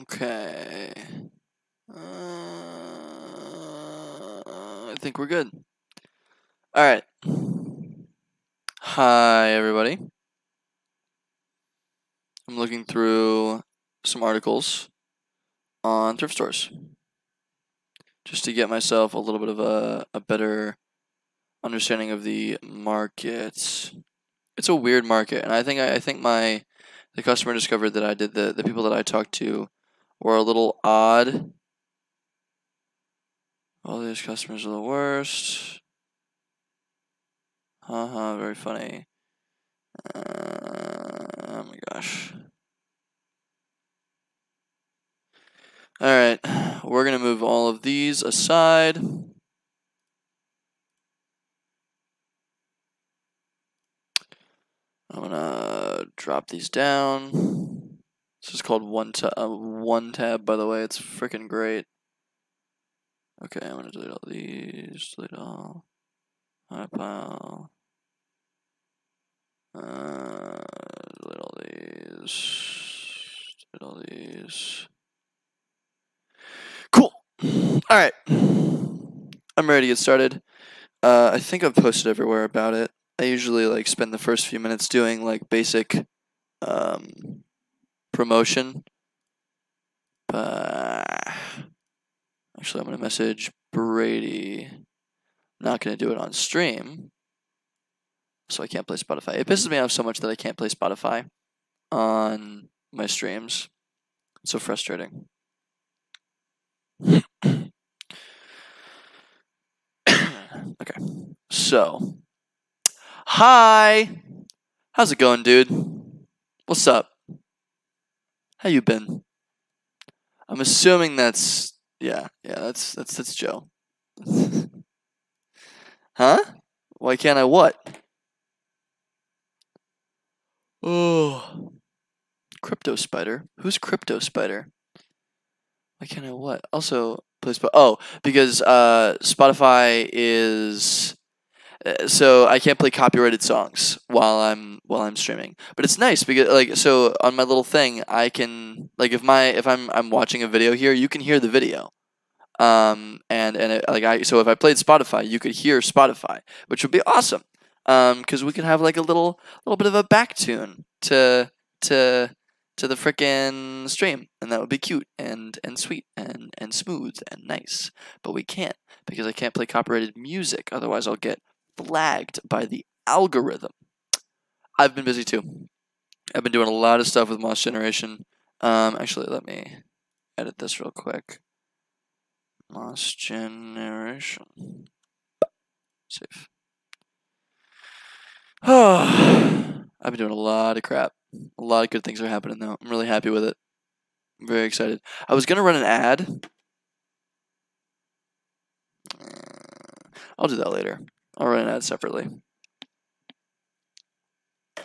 Okay. I think we're good. All right. Hi, everybody. I'm looking through some articles on thrift stores just to get myself a little bit of a better understanding of the market. It's a weird market, and I think the customer discovered that I did the people that I talked to were a little odd. All these customers are the worst. Haha, very funny. Oh my gosh. Alright, we're going to move all of these aside. I'm going to drop these down. This is called one tab, by the way. It's freaking great. Okay, I'm going to delete all these. Delete all. High pile. Delete all these. Delete all these. Cool. Alright. I'm ready to get started. I think I've posted everywhere about it. I usually spend the first few minutes doing basic promotion. But actually, I'm gonna message Brady. I'm not gonna do it on stream, so I can't play Spotify. It pisses me off so much that I can't play Spotify on my streams. It's so frustrating. Okay, so hi, how's it going, dude? What's up? How you been? I'm assuming that's that's Joe. Huh? Why can't I what? Oh, Crypto Spider. Who's Crypto Spider? Why can't I what? Also, please. Oh, because Spotify is. So I can't play copyrighted songs while I'm streaming. But it's nice because so on my little thing I can if I'm watching a video here, you can hear the video. So if I played Spotify, you could hear Spotify, which would be awesome. Because we could have a little bit of a back tune to the frickin' stream, and that would be cute and sweet and smooth and nice. But we can't because I can't play copyrighted music. Otherwise, I'll get flagged by the algorithm. I've been busy too. I've been doing a lot of stuff with Moss Generation. Actually, let me edit this real quick. Moss Generation. Save. I've been doing a lot of crap. A lot of good things are happening though. I'm really happy with it. I'm very excited. I was gonna run an ad. I'll do that later. I'll run an ad separately.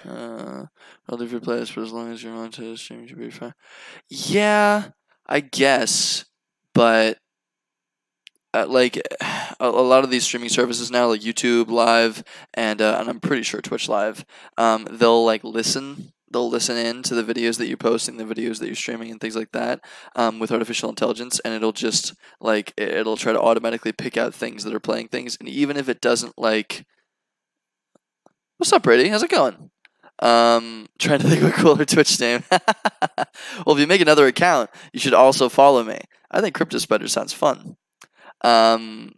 I'll leave your playlist for as long as you're on to stream should be fine. Yeah, I guess, but a lot of these streaming services now, like YouTube Live and I'm pretty sure Twitch Live, they'll listen in to the videos that you post and the videos that you're streaming and things like that with artificial intelligence, and it'll just it'll try to automatically pick out things that are playing things, and even if it doesn't what's up, Brady? How's it going? Trying to think of a cooler Twitch name. Well, if you make another account, you should also follow me. I think Crypto Spider sounds fun. What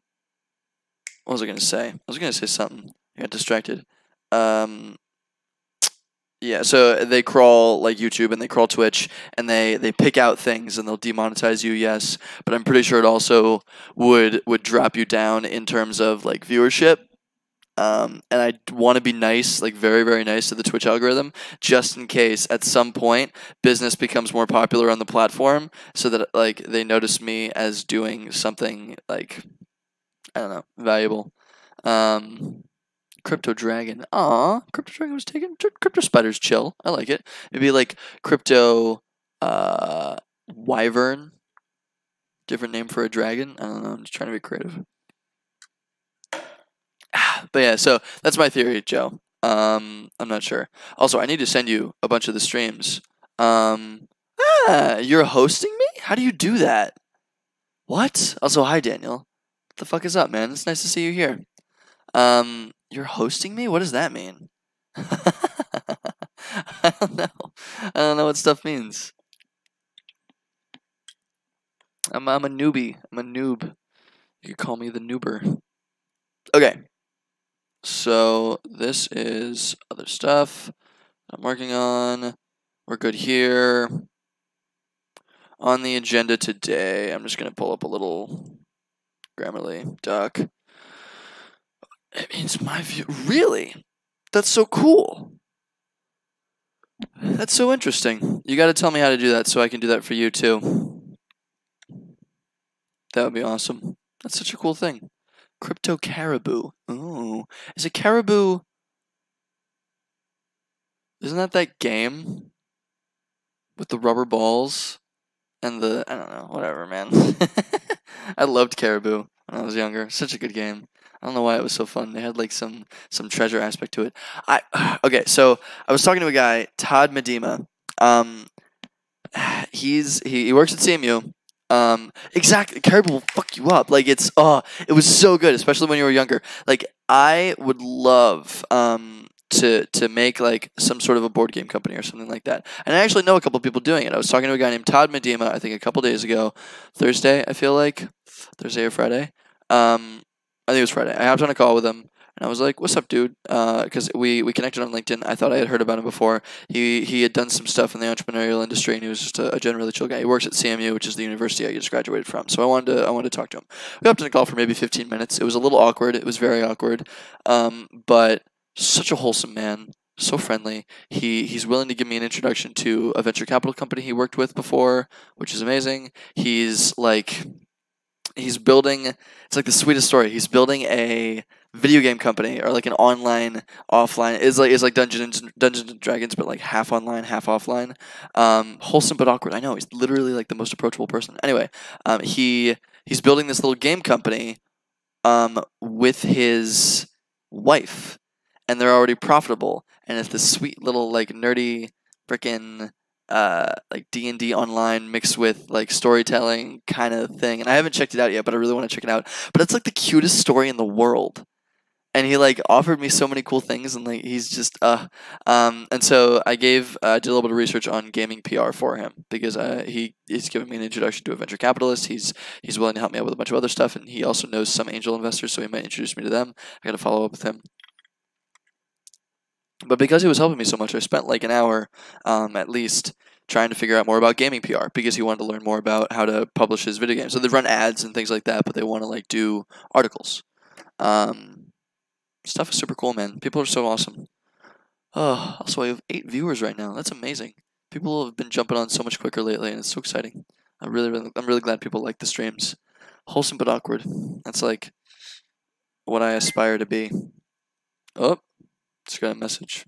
was I gonna say? I was gonna say something. I got distracted. Yeah, so they crawl YouTube and they crawl Twitch and they pick out things and they'll demonetize you, yes. But I'm pretty sure it also would drop you down in terms of viewership. And I want to be nice, very, very nice to the Twitch algorithm, just in case at some point business becomes more popular on the platform, so that they notice me as doing something I don't know, valuable. Crypto Dragon, Crypto Dragon was taken. Crypto Spider's chill. I like it. Maybe Crypto Wyvern, different name for a dragon. I don't know. I'm just trying to be creative. But yeah, so that's my theory, Joe. I'm not sure. Also, I need to send you a bunch of the streams. You're hosting me? How do you do that? What? Also, hi, Daniel. What the fuck is up, man? It's nice to see you here. You're hosting me? What does that mean? I don't know. I don't know what stuff means. I'm a newbie. I'm a noob. You could call me the noober. Okay. So this is other stuff I'm working on. We're good here. On the agenda today, I'm just going to pull up a little Grammarly doc. It means my view. Really? That's so cool. That's so interesting. You got to tell me how to do that so I can do that for you too. That would be awesome. That's such a cool thing. Crypto caribou. Ooh. Is it caribou? Isn't that game with the rubber balls and the, I don't know, whatever, man. I loved Caribou when I was younger. Such a good game. I don't know why it was so fun. They had like some treasure aspect to it. Okay, so I was talking to a guy, Todd Medema. He works at CMU. Exactly. Caribou will fuck you up. Like it was so good, especially when you were younger. Like I would love to make like some sort of a board game company or something like that. And I actually know a couple people doing it. I was talking to a guy named Todd Medema, I think a couple days ago, Thursday, I feel like, Thursday or Friday. I think it was Friday. I hopped on a call with him. And I was like, "What's up, dude?" Because we connected on LinkedIn. I thought I had heard about him before. He had done some stuff in the entrepreneurial industry, and he was just a generally chill guy. He works at CMU, which is the university I just graduated from. So I wanted to talk to him. We hopped on a call for maybe 15 minutes. It was a little awkward. It was very awkward. But such a wholesome man, so friendly. He's willing to give me an introduction to a venture capital company he worked with before, which is amazing. He's building. It's like the sweetest story. He's building a video game company or like an online offline is like Dungeons and Dragons, but like half online, half offline. Wholesome but awkward. I know, he's literally like the most approachable person. Anyway, he's building this little game company with his wife, and they're already profitable, and it's this sweet little like nerdy frickin' like D&D online mixed with like storytelling kind of thing. And I haven't checked it out yet, but I really want to check it out. But it's like the cutest story in the world. And he like offered me so many cool things, and like he's just and so I did a little bit of research on gaming PR for him because he's given me an introduction to a venture capitalist. He's willing to help me out with a bunch of other stuff, and he also knows some angel investors, so he might introduce me to them. I got to follow up with him. But because he was helping me so much, I spent like an hour at least trying to figure out more about gaming PR because he wanted to learn more about how to publish his video games. So they run ads and things like that, but they want to like do articles. Stuff is super cool, man. People are so awesome. Oh, also I have 8 viewers right now. That's amazing. People have been jumping on so much quicker lately, and it's so exciting. I'm really glad people like the streams. Wholesome but awkward. That's like what I aspire to be. Oh, just got a message.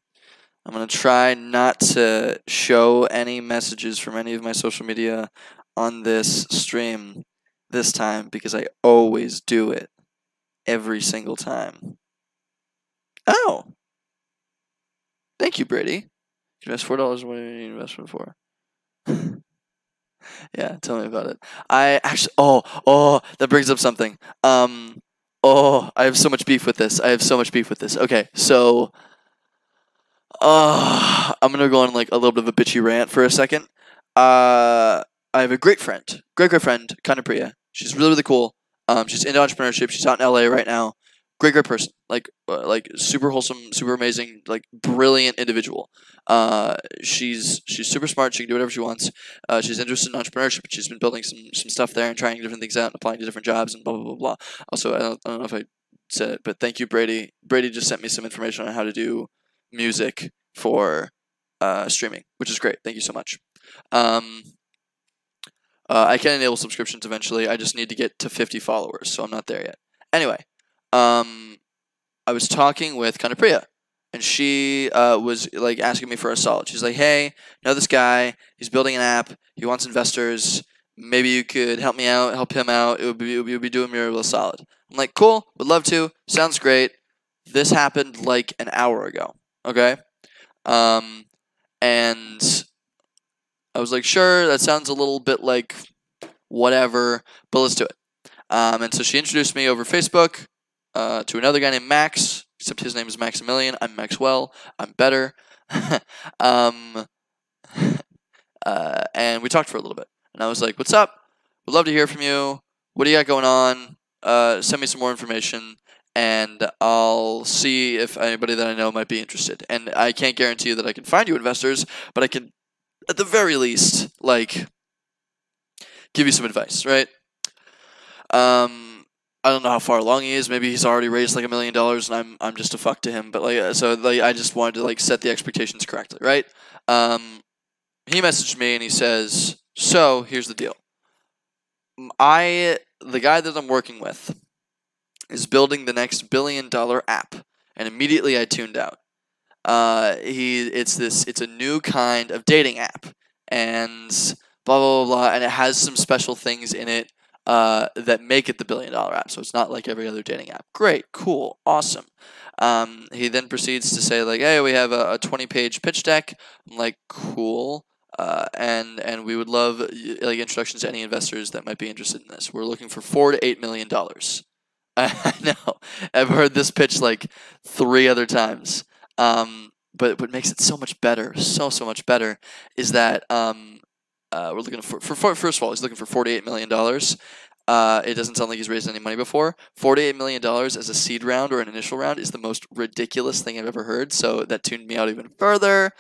I'm gonna try not to show any messages from any of my social media on this stream this time because I always do it every single time. Oh, thank you, Brady. You invest $4. What do you need investment for? Yeah, tell me about it. I actually, that brings up something. I have so much beef with this. Okay, so, I'm gonna go on like a little bit of a bitchy rant for a second. I have a great friend, great friend, Kanapriya. She's really cool. She's into entrepreneurship. She's out in LA right now. Great person. Like super wholesome, super amazing, like brilliant individual. She's super smart. She can do whatever she wants. She's interested in entrepreneurship. She's been building some stuff there and trying different things out and applying to different jobs and blah blah blah blah. Also, I don't know if I said it, but thank you, Brady. Brady just sent me some information on how to do music for streaming, which is great. Thank you so much. I can enable subscriptions eventually. I just need to get to 50 followers, so I'm not there yet. Anyway, I was talking with Kanapriya, and she was like asking me for a solid. She's like, "Hey, know this guy? He's building an app. He wants investors. Maybe you could help me out, help him out. It would be doing me a real solid." I'm like, "Cool, would love to. Sounds great." This happened like an hour ago. Okay, and I was like, "Sure, that sounds a little bit like whatever, but let's do it. And so she introduced me over Facebook to another guy named Max, except his name is Maximilian. I'm Maxwell. I'm better. And we talked for a little bit. And I was like, what's up? Would love to hear from you. What do you got going on? Send me some more information, and I'll see if anybody that I know might be interested. And I can't guarantee you that I can find you investors, but I can, at the very least, like, give you some advice, right? I don't know how far along he is. Maybe he's already raised like $1 million, and I'm just a fuck to him. But like, so like, I just wanted to like set the expectations correctly, right? He messaged me and he says, "So here's the deal. The guy that I'm working with is building the next $1 billion app," and immediately I tuned out. It's a new kind of dating app, and blah blah blah blah, and it has some special things in it that make it the $1 billion app. So it's not like every other dating app. Great, cool, awesome. He then proceeds to say like, "Hey, we have a 20-page pitch deck." I'm like, "Cool." And we would love like introductions to any investors that might be interested in this. We're looking for $4 to $8 million. I know. I've heard this pitch like 3 other times. But what makes it so much better, so much better, is that we're looking for first of all, he's looking for $48 million. It doesn't sound like he's raised any money before. $48 million as a seed round or an initial round is the most ridiculous thing I've ever heard. So that tuned me out even further.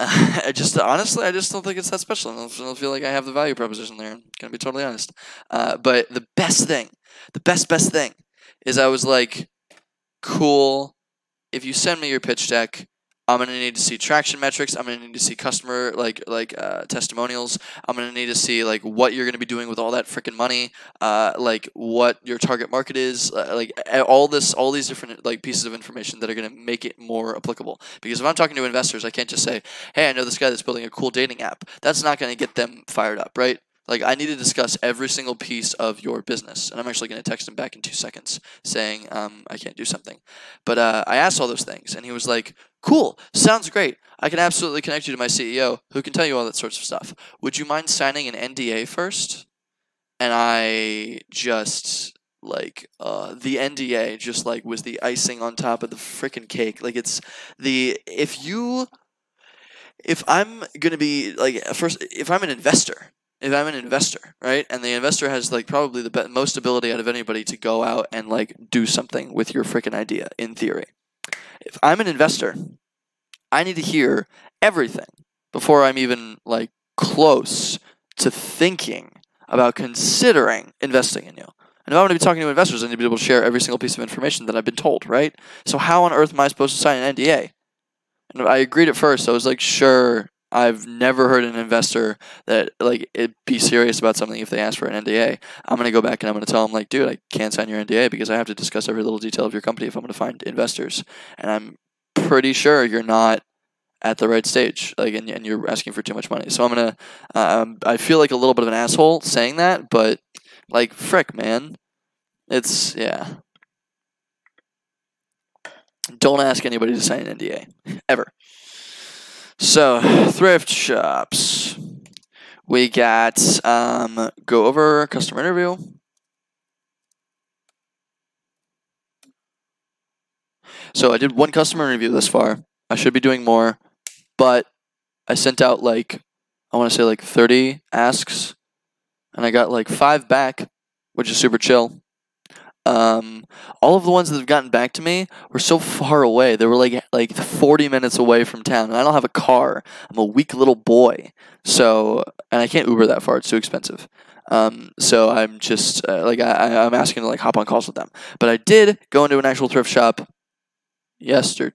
I just don't think it's that special. I don't feel like I have the value proposition there. I'm gonna be totally honest. But the best thing, the best thing, is I was like, cool. If you send me your pitch deck, I'm gonna need to see traction metrics. I'm gonna need to see customer testimonials. I'm gonna need to see like what you're gonna be doing with all that freaking money. Like what your target market is. All these different like pieces of information that are gonna make it more applicable. Because if I'm talking to investors, I can't just say, "Hey, I know this guy that's building a cool dating app." That's not gonna get them fired up, right? Like, I need to discuss every single piece of your business. And I'm actually going to text him back in 2 seconds saying I can't do something. But I asked all those things, and he was like, "Cool, sounds great. I can absolutely connect you to my CEO who can tell you all that sorts of stuff. Would you mind signing an NDA first?" And I just, like, the NDA just, like, was the icing on top of the freaking cake. Like, it's the, if I'm going to be, like, first, if I'm an investor, right, and the investor has like probably the most ability out of anybody to go out and like do something with your freaking idea, in theory. If I'm an investor, I need to hear everything before I'm even like close to thinking about considering investing in you. And if I'm going to be talking to investors, I need to be able to share every single piece of information that I've been told, right? So how on earth am I supposed to sign an NDA? And I agreed at first. I was like, sure. I've never heard an investor that like it'd be serious about something if they ask for an NDA. I'm gonna go back and I'm gonna tell them like, dude, I can't sign your NDA because I have to discuss every little detail of your company if I'm gonna find investors. And I'm pretty sure you're not at the right stage, like, and you're asking for too much money. So I'm gonna, I feel like a little bit of an asshole saying that, but like, frick, man, it's yeah. Don't ask anybody to sign an NDA ever. So, thrift shops. We got, go over customer interview. So I did 1 customer interview thus far. I should be doing more, but I sent out like, I want to say like 30 asks, and I got like 5 back, which is super chill. All of the ones that have gotten back to me were so far away. They were like 40 minutes away from town, and I don't have a car. I'm a weak little boy, so, and I can't Uber that far. It's too expensive. So I'm just I'm asking to like hop on calls with them. But I did go into an actual thrift shop yesterday.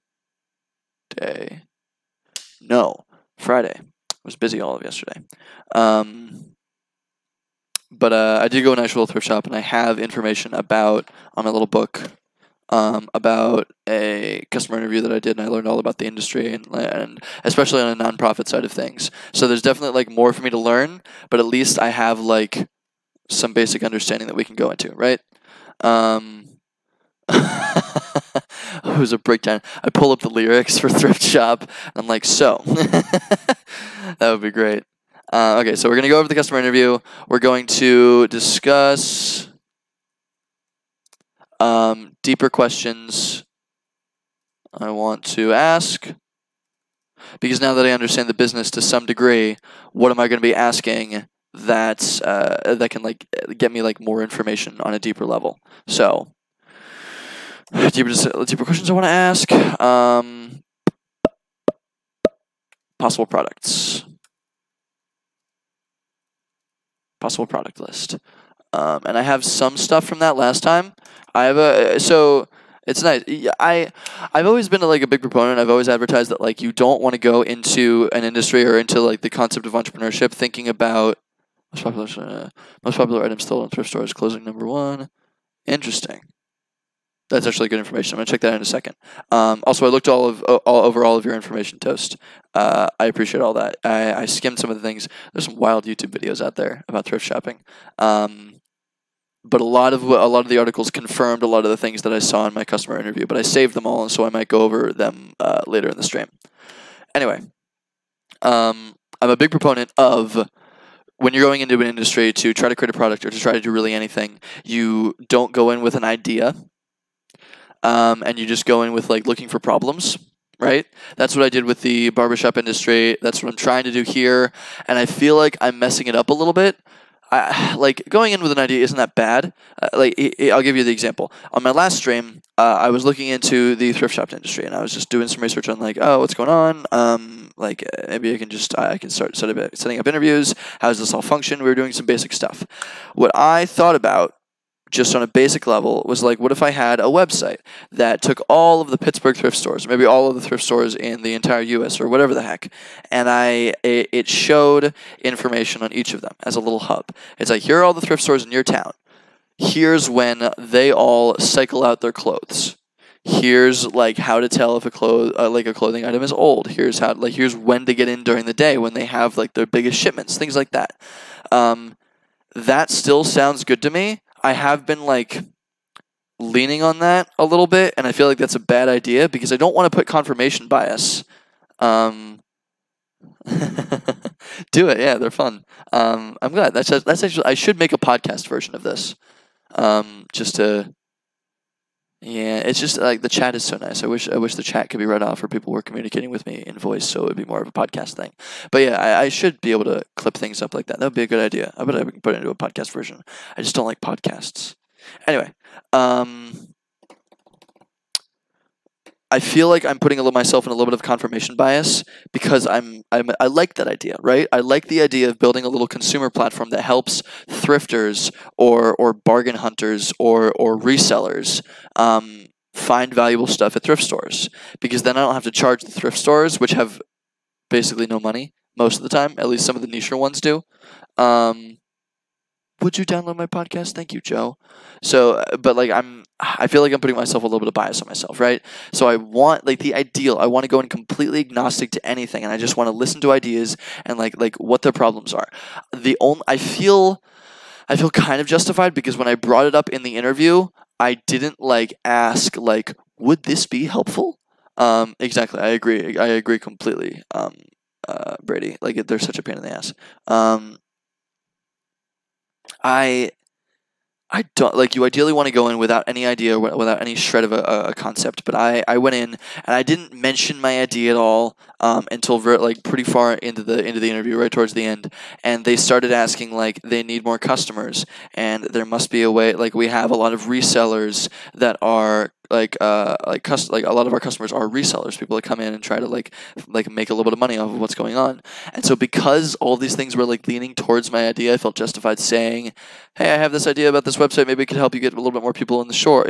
No, Friday. I was busy all of yesterday. But I did go to an actual thrift shop, and I have information about, on my little book, about a customer interview that I did, and I learned all about the industry, and especially on a nonprofit side of things. So there's definitely like more for me to learn, but at least I have like some basic understanding that we can go into, right? It was a breakdown. I pull up the lyrics for thrift shop, and I'm like, so that would be great. Okay, so we're going to go over the customer interview. We're going to discuss deeper questions I want to ask. Because now that I understand the business to some degree, what am I going to be asking that can like get me like more information on a deeper level? So deeper questions I want to ask. Possible products. Possible product list. And I have some stuff from that last time. I have so it's nice. I've always been like a big proponent. I've always advertised that like you don't want to go into an industry or into like the concept of entrepreneurship thinking about most popular items sold in thrift stores. Closing number 1. Interesting. That's actually good information. I'm gonna check that in a second. Also, I looked all over all of your information, Toast. I appreciate all that. I skimmed some of the things. There's some wild YouTube videos out there about thrift shopping. But a lot of the articles confirmed a lot of the things that I saw in my customer interview. But I saved them all, and so I might go over them later in the stream. Anyway, I'm a big proponent of when you're going into an industry to try to create a product or to try to do really anything, you don't go in with an idea. And you just go in with like looking for problems, right? That's what I did with the barbershop industry. That's what I'm trying to do here. And I feel like I'm messing it up a little bit. Like going in with an idea isn't that bad. I'll give you the example. On my last stream, I was looking into the thrift shop industry, and I was just doing some research on like, oh, what's going on? Maybe I can start setting up interviews. How does this all function? We were doing some basic stuff. What I thought about, just on a basic level, was like, what if I had a website that took all of the Pittsburgh thrift stores, maybe all of the thrift stores in the entire U.S. or whatever the heck, and it showed information on each of them as a little hub. It's like, here are all the thrift stores in your town. Here's when they all cycle out their clothes. Here's like how to tell if a clothing item is old. Here's when to get in during the day when they have like their biggest shipments, things like that. That still sounds good to me. I have been like leaning on that a little bit, and I feel like that's a bad idea because I don't want to put confirmation bias. Do it, yeah, they're fun. I'm glad. That's actually, I should make a podcast version of this. It's just like the chat is so nice. I wish the chat could be read off, or people were communicating with me in voice, so it would be more of a podcast thing. But yeah, I should be able to clip things up like that. That would be a good idea. I bet I can put it into a podcast version. I just don't like podcasts. Anyway, I feel like I'm putting myself in a little bit of confirmation bias because I like that idea, right? I like the idea of building a little consumer platform that helps thrifters or bargain hunters or resellers find valuable stuff at thrift stores, because then I don't have to charge the thrift stores, which have basically no money most of the time. At least some of the niche ones do. Would you download my podcast? Thank you, Joe. So, but like I feel like I'm putting myself a little bit of bias on myself, right? So I want like the ideal. I want to go in completely agnostic to anything, and I just want to listen to ideas and like what their problems are. I feel kind of justified because when I brought it up in the interview, I didn't like ask like, would this be helpful? Exactly. I agree completely. Brady, like they're such a pain in the ass. I don't like, you ideally want to go in without any idea, without any shred of a concept. But I went in and I didn't mention my idea at all until pretty far into the interview, right towards the end. And they started asking like they need more customers, and there must be a way. Like we have a lot of resellers that are like a lot of our customers are resellers, people that come in and try to like make a little bit of money off of what's going on. And so because all these things were like leaning towards my idea, I felt justified saying, hey, I have this idea about this website, maybe it could help you get a little bit more people in the store.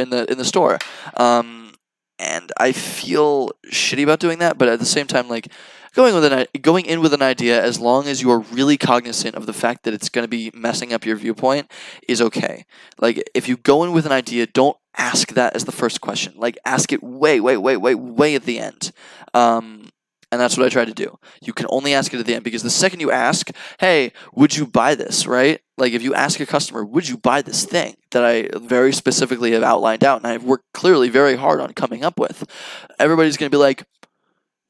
And I feel shitty about doing that, but at the same time, like going in with an idea, as long as you are really cognizant of the fact that it's going to be messing up your viewpoint, is okay. Like if you go in with an idea, don't ask that as the first question. Like ask it way at the end. And that's what I try to do. You can only ask it at the end, because the second you ask, hey, would you buy this, right? Like if you ask a customer, would you buy this thing that I very specifically have outlined out and I've worked clearly very hard on coming up with, everybody's going to be like,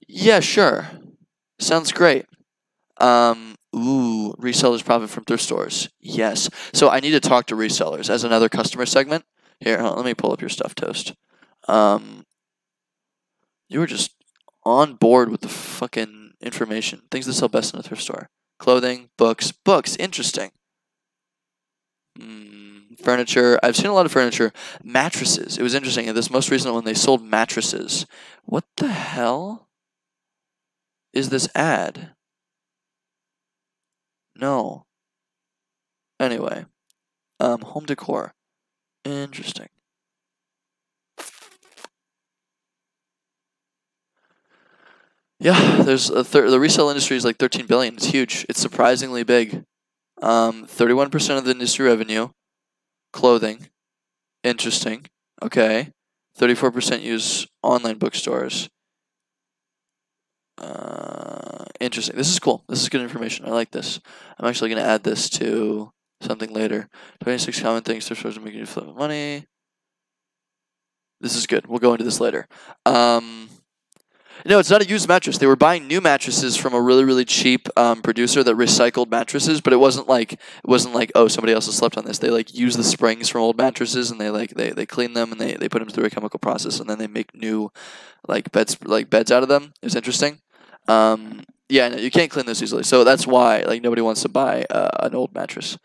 yeah, sure. Sounds great. Ooh, resellers profit from thrift stores. Yes. So I need to talk to resellers as another customer segment. Here, hold on, let me pull up your stuff, Toast. You were just on board with the fucking information. Things that sell best in a thrift store. Clothing, books. Books, interesting. Furniture. I've seen a lot of furniture. Mattresses. It was interesting. In this most recent one, they sold mattresses. What the hell is this ad? No. Anyway. Home decor. Interesting. Yeah, there's the resale industry is like 13 billion. It's huge. It's surprisingly big. 31% of the industry revenue. Clothing. Interesting. Okay. 34% use online bookstores. Interesting. This is cool. This is good information. I like this. I'm actually going to add this to something later. 26 common things thrift stores are making you flip money. This is good. We'll go into this later. No, it's not a used mattress. They were buying new mattresses from a really, really cheap producer that recycled mattresses, but it wasn't like oh, somebody else has slept on this. They like use the springs from old mattresses and they clean them and they put them through a chemical process and then they make new beds out of them. It's interesting. Yeah, no, you can't clean this easily, so that's why nobody wants to buy an old mattress.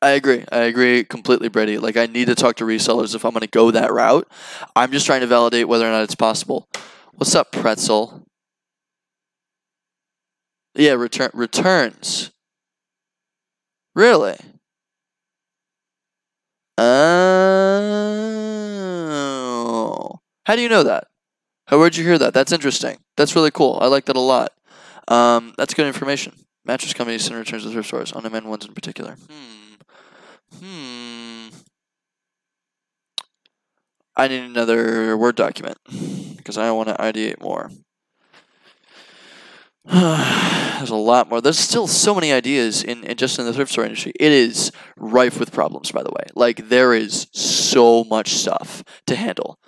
I agree completely, Brady. I need to talk to resellers if I'm going to go that route. I'm just trying to validate whether or not it's possible. What's up, Pretzel? Yeah, returns. Really? Oh. How do you know that? Where'd you hear that? That's interesting. That's really cool. I like that a lot. That's good information. Mattress companies send returns to thrift stores, on demand ones in particular. I need another Word document because I want to ideate more. There's a lot more. There's still so many ideas just in the thrift store industry. It is rife with problems, by the way. There is so much stuff to handle.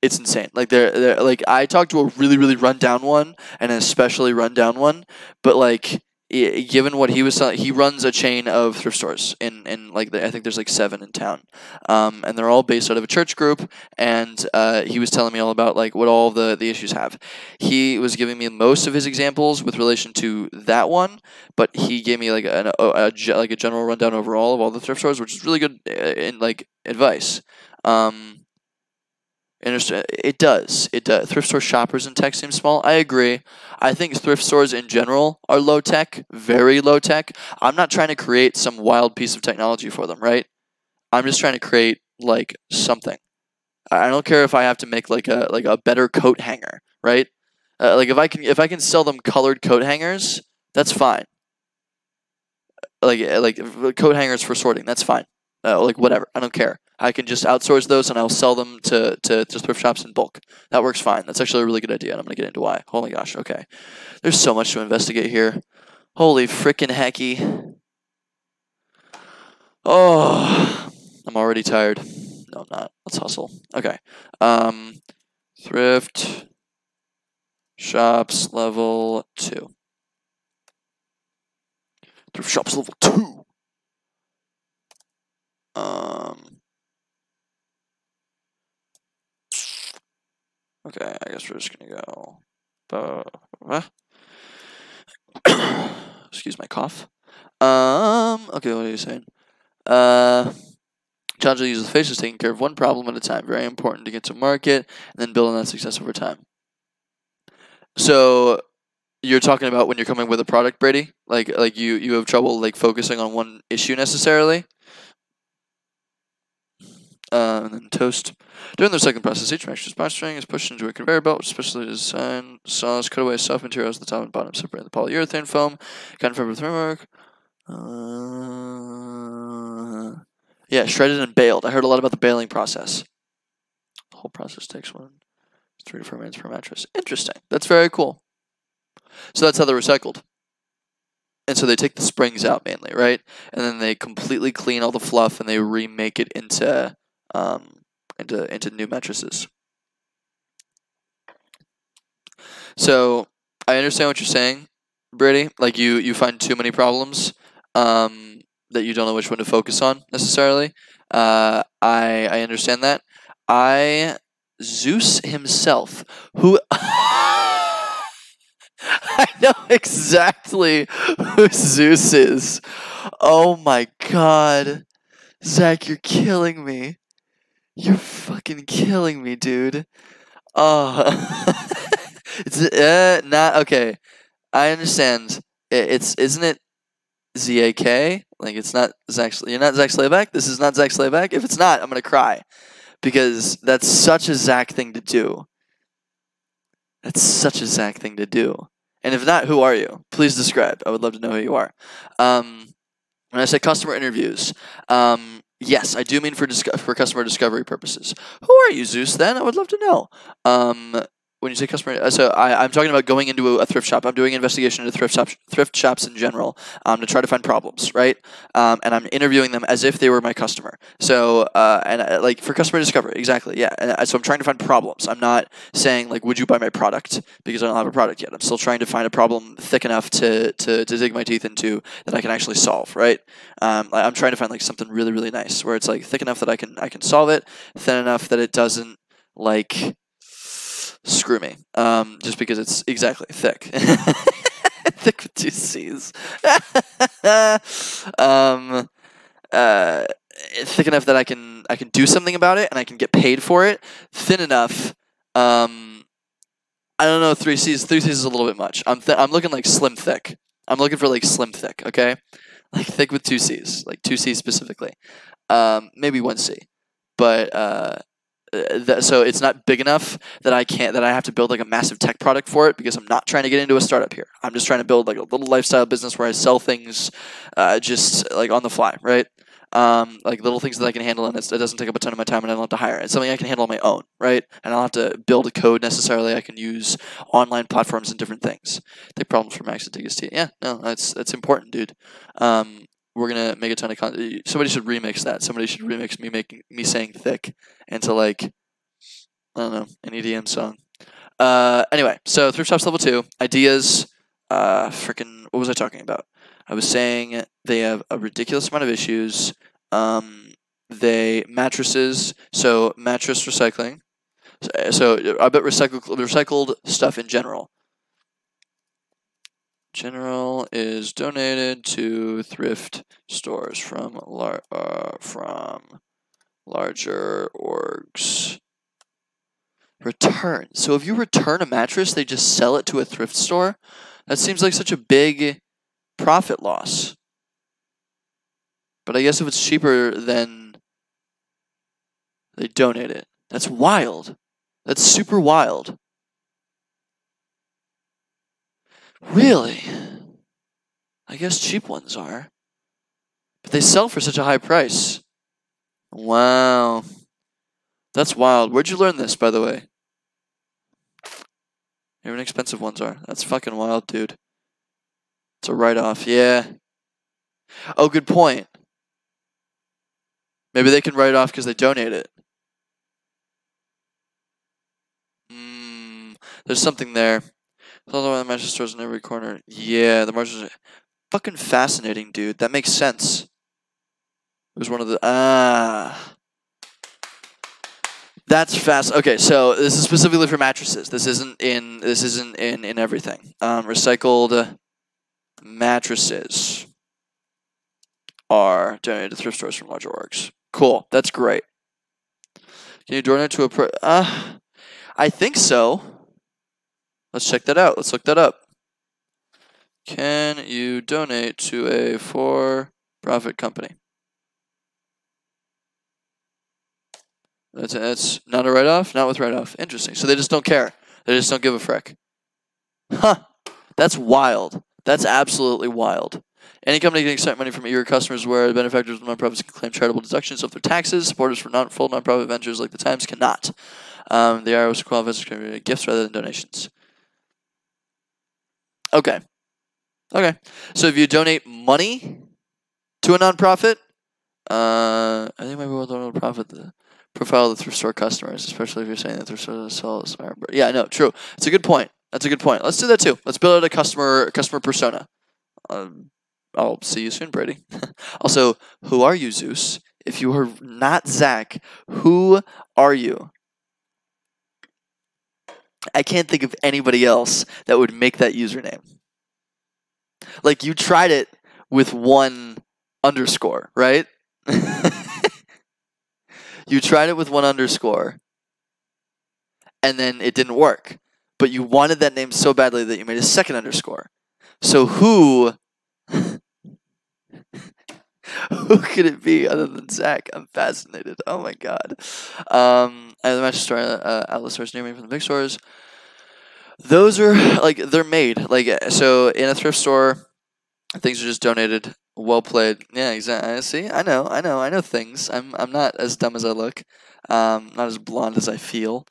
It's insane. I talked to a really, really rundown one and an especially rundown one, but given what he was selling, he runs a chain of thrift stores I think there's 7 in town, and they're all based out of a church group. And he was telling me all about what all the issues have. He was giving me most of his examples with relation to that one, but he gave me a general rundown overall of all the thrift stores, which is really good advice. It does. Thrift store shoppers in tech seem small. I agree. I think thrift stores in general are low tech, very low tech. I'm not trying to create some wild piece of technology for them, right? I'm just trying to create something. I don't care if I have to make a better coat hanger, right? If I can sell them colored coat hangers, that's fine. Coat hangers for sorting, that's fine. Whatever, I don't care. I can just outsource those and I'll sell them to thrift shops in bulk. That works fine. That's actually a really good idea, and I'm going to get into why. Oh my gosh, okay. There's so much to investigate here. Holy frickin' hecky. Oh, I'm already tired. No, I'm not. Let's hustle. Okay. Thrift shops level 2. Thrift shops level 2. Okay, I guess we're just gonna go. Excuse my cough. Okay, what are you saying? Challenge uses the face is taking care of one problem at a time. Very important to get to market and then build on that success over time. So you're talking about when you're coming with a product, Brady? You have trouble focusing on one issue necessarily? And then Toast. During the second process, each mattress box string is pushed into a conveyor belt, specially designed saws cut away soft materials at the top and bottom, separating the polyurethane foam, confirmed with framework. Yeah, shredded and baled. I heard a lot about the baling process. The whole process takes 3 to 4 minutes per mattress. Interesting. That's very cool. So that's how they're recycled. And so they take the springs out mainly, right? And then they completely clean all the fluff and they remake it into new mattresses. So I understand what you're saying, Brady. Like you find too many problems that you don't know which one to focus on necessarily. I understand that. I Zeus himself, who I know exactly who Zeus is. Oh my god. Zach, you're killing me. You're fucking killing me, dude. Oh. It's not okay. I understand. It's isn't it ZAK? Like it's not Zach. You're not Zach Slayback. This is not Zach Slayback. If it's not, I'm gonna cry because that's such a Zach thing to do. That's such a Zach thing to do. And if not, who are you? Please describe. I would love to know who you are. When I say customer interviews, yes, I do mean for customer discovery purposes. Who are you, Zeus? Then I would love to know. When you say customer, so I'm talking about going into a thrift shop. I'm doing an investigation into thrift shops in general to try to find problems, right? And I'm interviewing them as if they were my customer. So, like for customer discovery, exactly, yeah. And so I'm trying to find problems. I'm not saying like, would you buy my product? Because I don't have a product yet. I'm still trying to find a problem thick enough to dig my teeth into that I can actually solve, right? I'm trying to find like something really, really nice where it's like thick enough that I can solve it, thin enough that it doesn't like screw me. Just because it's exactly thick. Thick with 2 C's. Thick enough that I can do something about it and I can get paid for it. Thin enough. I don't know. 3 C's. 3 C's is a little bit much. I'm looking like slim thick. I'm looking for like slim thick. Okay, like thick with 2 C's. Like 2 C's specifically. Maybe 1 C. But so it's not big enough that I have to build like a massive tech product for it because I'm not trying to get into a startup here. I'm just trying to build like a little lifestyle business where I sell things just like on the fly, right? Like little things that I can handle and it doesn't take up a ton of my time and I don't have to hire. It's something I can handle on my own, right? And I don't have to build a code necessarily. I can use online platforms and different things. Take problems from Max and take his tea. Yeah, no, that's important, dude. We're gonna make a ton of content. Somebody should remix that. Somebody should remix me saying thick into like, I don't know, an EDM song. Anyway, so thrift shops level 2 ideas. Freaking, what was I talking about? I was saying they have a ridiculous amount of issues. Mattresses. So mattress recycling. So I bet recycled stuff in general. General is donated to thrift stores from larger orgs. Return. So if you return a mattress, they just sell it to a thrift store? That seems like such a big profit loss. But I guess if it's cheaper, then they donate it. That's wild. That's super wild. Really? I guess cheap ones are. But they sell for such a high price. Wow. That's wild. Where'd you learn this, by the way? Even expensive ones are. That's fucking wild, dude. It's a write-off. Yeah. Oh, good point. Maybe they can write it off because they donate it. There's something there. Although the mattress stores in every corner. Yeah, the margins are fucking fascinating, dude. That makes sense. It was one of the That's fast. Okay, so this is specifically for mattresses. This isn't in everything. Recycled mattresses are donated to thrift stores from larger orgs. Cool. That's great. Can you donate to a I think so. Let's check that out. Let's look that up. Can you donate to a for-profit company? That's not a write-off? Not with write-off. Interesting. So they just don't care. They just don't give a frick. Huh. That's wild. That's absolutely wild. Any company can accept money from your customers where the benefactors of nonprofits can claim charitable deductions of their taxes. Supporters for full nonprofit ventures like the Times cannot. The IRS qualifies as gifts rather than donations. Okay. Okay. So if you donate money to a nonprofit, I think maybe we'll donate a profit the profile of the thrift store customers, especially if you're saying that thrift stores sell. Yeah, no, true. It's a good point. That's a good point. Let's do that too. Let's build out a customer persona. I'll see you soon, Brady. Also, who are you, Zeus? If you are not Zach, who are you? I can't think of anybody else that would make that username. Like, you tried it with one underscore, right? You tried it with one underscore, and then it didn't work. But you wanted that name so badly that you made a second underscore. So who could it be other than Zach? I'm fascinated. Oh my god. I have the match store outlet stores near me from the big stores. Those are like they're made. Like so in a thrift store, things are just donated. Well played. Yeah, exactly. See, I know things. I'm not as dumb as I look. Not as blonde as I feel.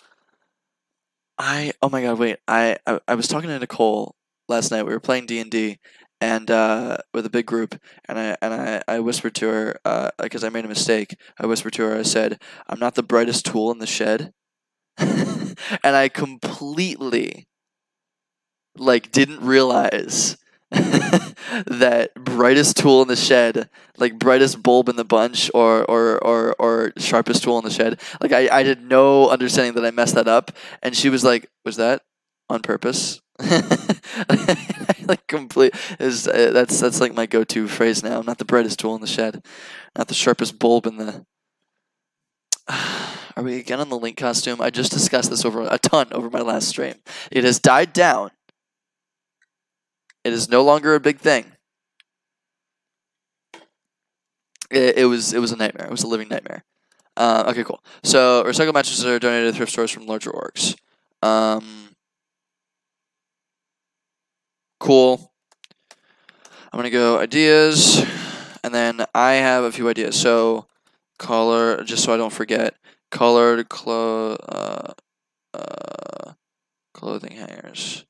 Oh my god, wait. I was talking to Nicole last night. We were playing D&D and with a big group, and I whispered to her because I made a mistake. I whispered to her. I said, "I'm not the brightest tool in the shed," and I completely didn't realize that brightest tool in the shed, like brightest bulb in the bunch, or sharpest tool in the shed. Like I had no understanding that I messed that up, and she was like, "Was that on purpose?" Like complete is that's like my go-to phrase now. I'm not the brightest tool in the shed, not the sharpest bulb in the. Are we again on the Link costume? I just discussed this over a ton over my last stream. It has died down. It is no longer a big thing. It was a nightmare. It was a living nightmare. Okay, cool. So recycled mattresses are donated to thrift stores from larger orgs. Cool. I'm gonna go ideas, and then I have a few ideas. So color, just so I don't forget, colored clothing hangers.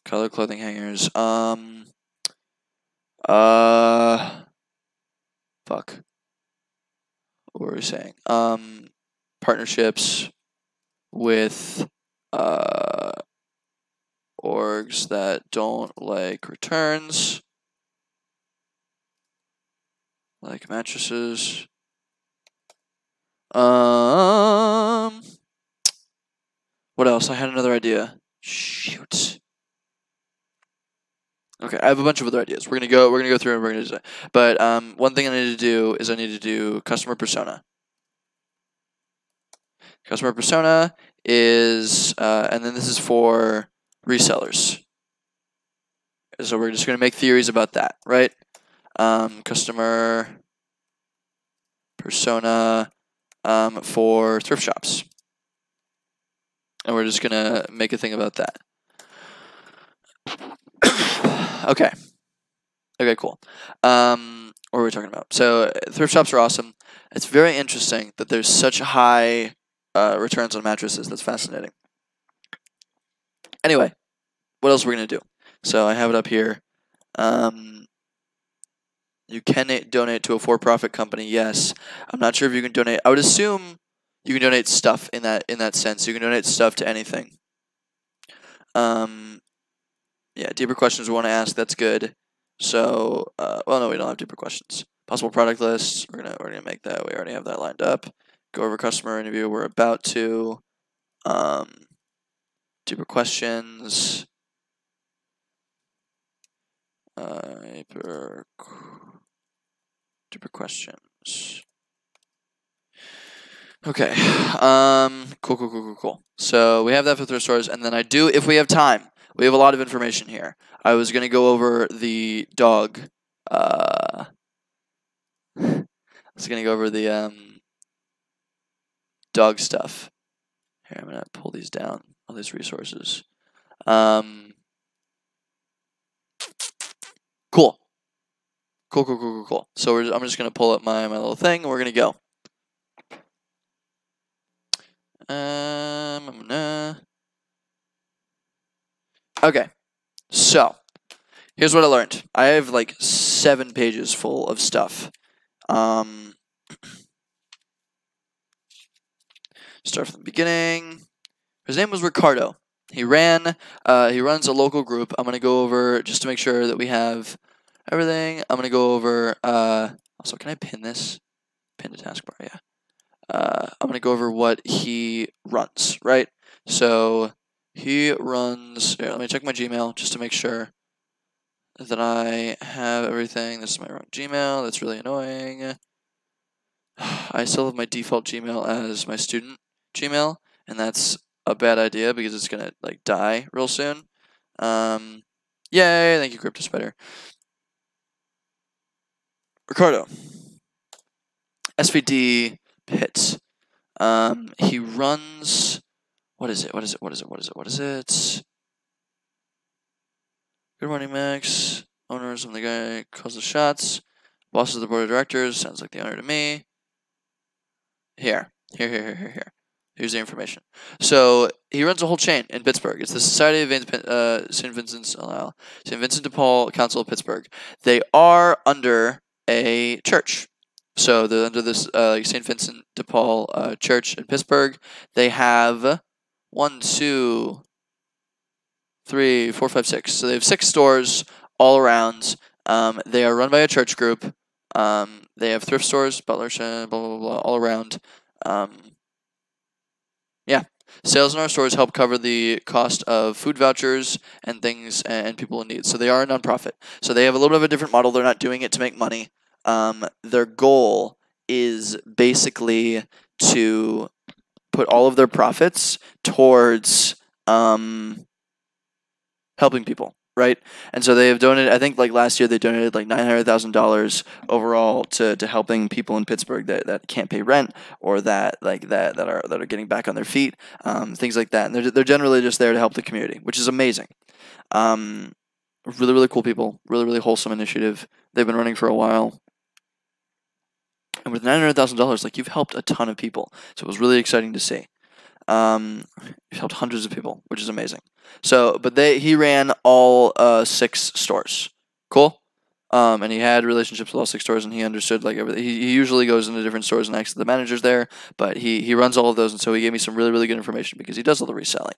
Colored clothing hangers. Fuck. What were we saying? Partnerships with orgs that don't like returns, like mattresses. What else? I had another idea. Shoot. Okay, I have a bunch of other ideas. We're gonna go through and we're gonna do. But one thing I need to do is I need to do customer persona. Customer persona is, and then this is for resellers. So we're just gonna make theories about that, right? Customer persona for thrift shops, and we're just gonna make a thing about that. Okay. Okay, cool. What were we talking about? So thrift shops are awesome. It's very interesting that there's such high returns on mattresses. That's fascinating. Anyway, what else are we gonna do? So I have it up here. You can donate to a for-profit company. Yes, I'm not sure if you can donate. I would assume you can donate stuff in that sense. You can donate stuff to anything. Yeah, deeper questions we want to ask. That's good. So, well, no, we don't have deeper questions. Possible product lists. We're gonna make that. We already have that lined up. Go over customer interview. We're about to. Deeper questions. Deeper questions. Okay. Cool. So we have that for thrift stores, and then I do, if we have time, we have a lot of information here. I was gonna go over the dog. I was gonna go over the dog stuff. Here, I'm gonna pull these down. All these resources. Cool. So I'm just gonna pull up my little thing, and we're gonna go. Okay, so here's what I learned. I have like 7 pages full of stuff. Start from the beginning. His name was Ricardo. He runs a local group. I'm gonna go over just to make sure that we have everything. I'm gonna go over. Also, can I pin this? Pin to taskbar. Yeah. I'm gonna go over what he runs. Right. So he runs. Here, let me check my Gmail just to make sure that I have everything. This is my wrong Gmail. That's really annoying. I still have my default Gmail as my student Gmail, and that's a bad idea because it's gonna like die real soon. Yay! Thank you, Crypto Spider. Ricardo, SVD Pit. He runs. What is it? What is it? What is it? What is it? What is it? Good morning, Max. Owners, I'm the guy calls the shots. Boss of the board of directors. Sounds like the owner to me. Here. Here's the information. So he runs a whole chain in Pittsburgh. It's the Society of St. Vincent de Paul Council of Pittsburgh. They are under a church. So they're under this St. Vincent de Paul church in Pittsburgh. They have 1, 2, 3, 4, 5, 6. So they have 6 stores all around. They are run by a church group. They have thrift stores, butler, blah, blah, blah, all around. Yeah. Sales in our stores help cover the cost of food vouchers and things and people in need. So they are a nonprofit. So they have a little bit of a different model. They're not doing it to make money. Their goal is basically to put all of their profits towards helping people, right? And so they have donated, I think like last year they donated like $900,000 overall to helping people in Pittsburgh that can't pay rent or that are getting back on their feet, things like that. And they're generally just there to help the community, which is amazing. Really, really cool people, really, really wholesome initiative. They've been running for a while. And with $900,000, like you've helped a ton of people. So it was really exciting to see. You've helped hundreds of people, which is amazing. So, but he ran all 6 stores. Cool. And he had relationships with all 6 stores, and he understood like everything. He usually goes into different stores and acts to the managers there, but he runs all of those, and so he gave me some really, really good information because he does all the reselling.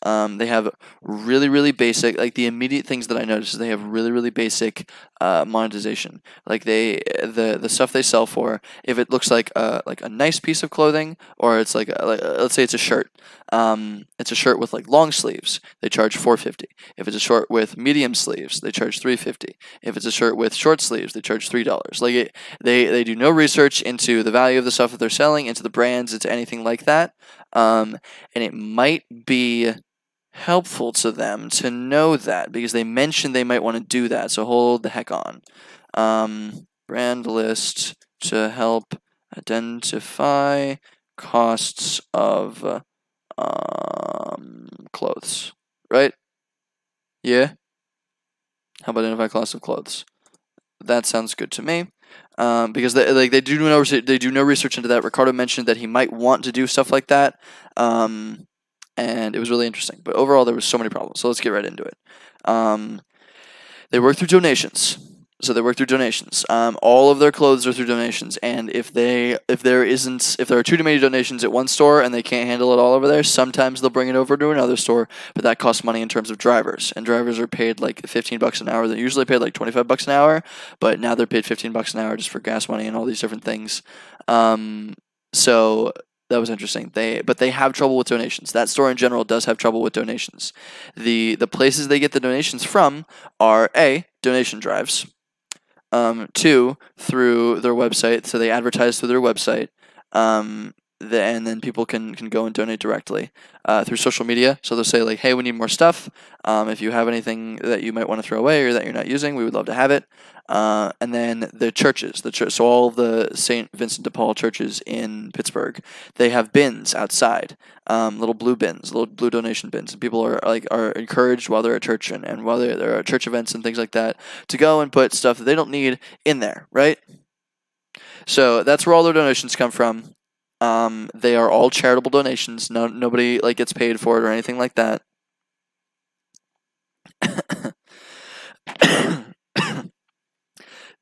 They have really, really basic, like the immediate things that I noticed is they have really, really basic monetization. Like the stuff they sell for, if it looks like a nice piece of clothing, or it's like let's say it's a shirt. It's a shirt with like long sleeves, they charge $4.50. If it's a shirt with medium sleeves, they charge $3.50. If it's a shirt with short sleeves, they charge $3. Like they do no research into the value of the stuff that they're selling, into the brands, into anything like that. And it might be helpful to them to know that because they mentioned they might want to do that. So hold the heck on. Brand list to help identify costs of clothes, right? Yeah. How about identify costs of clothes? That sounds good to me. Because they do no research into that. Ricardo mentioned that he might want to do stuff like that, and it was really interesting. But overall, there was so many problems. So let's get right into it. They work through donations. So they work through donations. All of their clothes are through donations, and if there are too many donations at one store and they can't handle it all over there, sometimes they'll bring it over to another store, but that costs money in terms of drivers, and drivers are paid like $15 an hour. They're usually paid like $25 an hour, but now they're paid $15 an hour just for gas money and all these different things. So that was interesting. But they have trouble with donations. That store in general does have trouble with donations. The places they get the donations from are A, donation drives. 2, through their website, so they advertise through their website, and then people can go and donate directly. Through social media, so they'll say like, hey, we need more stuff. If you have anything that you might want to throw away or that you're not using, we would love to have it. And then the churches, so all of the St. Vincent de Paul churches in Pittsburgh, they have bins outside, little blue bins, little blue donation bins. And people are encouraged while they're at church and while there are church events and things like that to go and put stuff that they don't need in there, right? So that's where all their donations come from. They are all charitable donations. Nobody like gets paid for it or anything like that.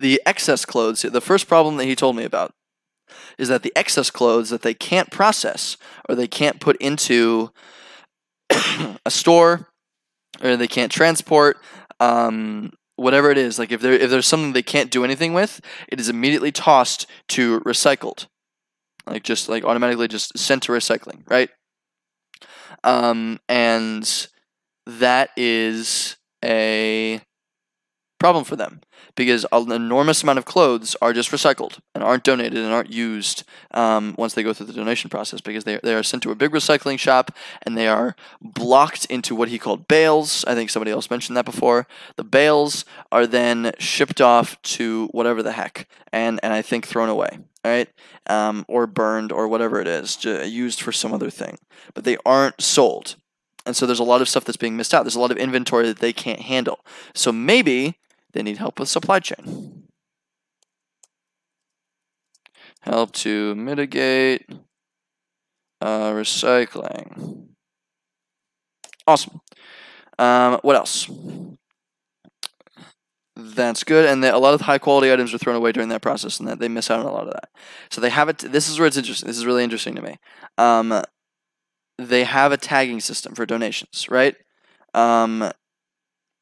The excess clothes, the first problem that he told me about is that the excess clothes that they can't process or they can't put into a store, or they can't transport, whatever it is. Like if there's something they can't do anything with, it is immediately tossed to recycled, like just like automatically just sent to recycling, right? And that is a problem for them because an enormous amount of clothes are just recycled and aren't donated and aren't used once they go through the donation process, because they are sent to a big recycling shop and they are blocked into what he called bales. I think somebody else mentioned that before. The bales are then shipped off to whatever the heck, and I think thrown away, all right, or burned or whatever it is, used for some other thing, but they aren't sold. And so there's a lot of stuff that's being missed out. There's a lot of inventory that they can't handle. So maybe they need help with supply chain. Help to mitigate recycling. Awesome. What else? That's good. And a lot of high quality items are thrown away during that process, and that they miss out on a lot of that. So they have it. This is where it's interesting. This is really interesting to me. They have a tagging system for donations, right? It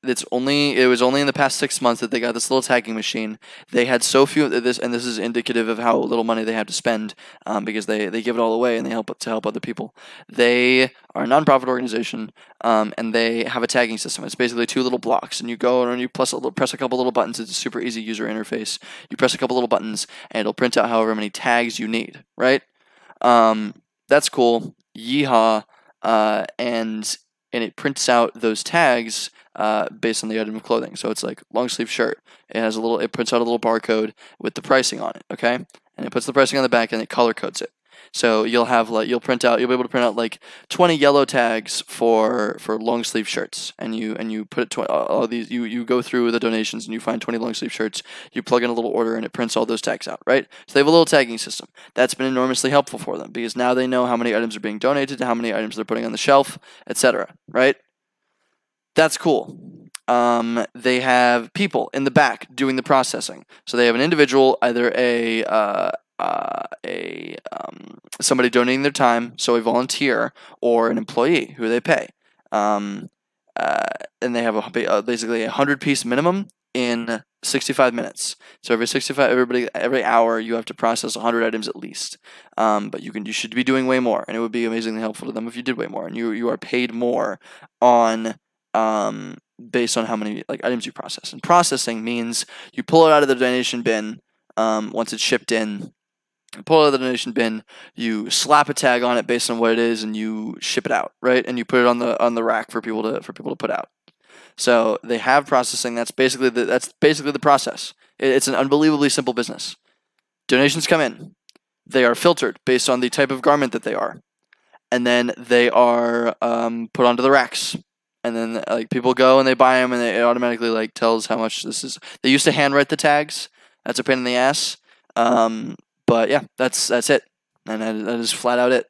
was only in the past 6 months that they got this little tagging machine. They had so few of this, and this is indicative of how little money they have to spend, because they give it all away and they help other people. They are a nonprofit organization, and they have a tagging system. It's basically 2 little blocks, and you go and you press a couple little buttons. It's a super easy user interface. You press a couple little buttons, and it'll print out however many tags you need, right? That's cool. Yeehaw. And it prints out those tags based on the item of clothing. So it's like long sleeve shirt. It prints out a little barcode with the pricing on it, okay? And it puts the pricing on the back and it color codes it. So you'll be able to print out like 20 yellow tags for long sleeve shirts, and you put it all these you go through the donations and you find 20 long sleeve shirts. You plug in a little order and it prints all those tags out, right? So they have a little tagging system. That's been enormously helpful for them because now they know how many items are being donated, how many items they're putting on the shelf, etc. Right? That's cool. They have people in the back doing the processing. So they have an individual, either somebody donating their time, so a volunteer, or an employee who they pay. And they have basically a 100-piece minimum in 65 minutes. So every hour you have to process 100 items at least. But you should be doing way more, and it would be amazingly helpful to them if you did way more, and you are paid more on based on how many items you process. And processing means you pull it out of the donation bin once it's shipped in. You pull it out of the donation bin, you slap a tag on it based on what it is, and you ship it out, right? And you put it on the rack for people to put out. So they have processing. That's basically the process. It's an unbelievably simple business. Donations come in. They are filtered based on the type of garment that they are, and then they are put onto the racks. And then people go and they buy them, and it automatically tells how much this is. They used to handwrite the tags. That's a pain in the ass. But yeah, that's it, and that is flat out it.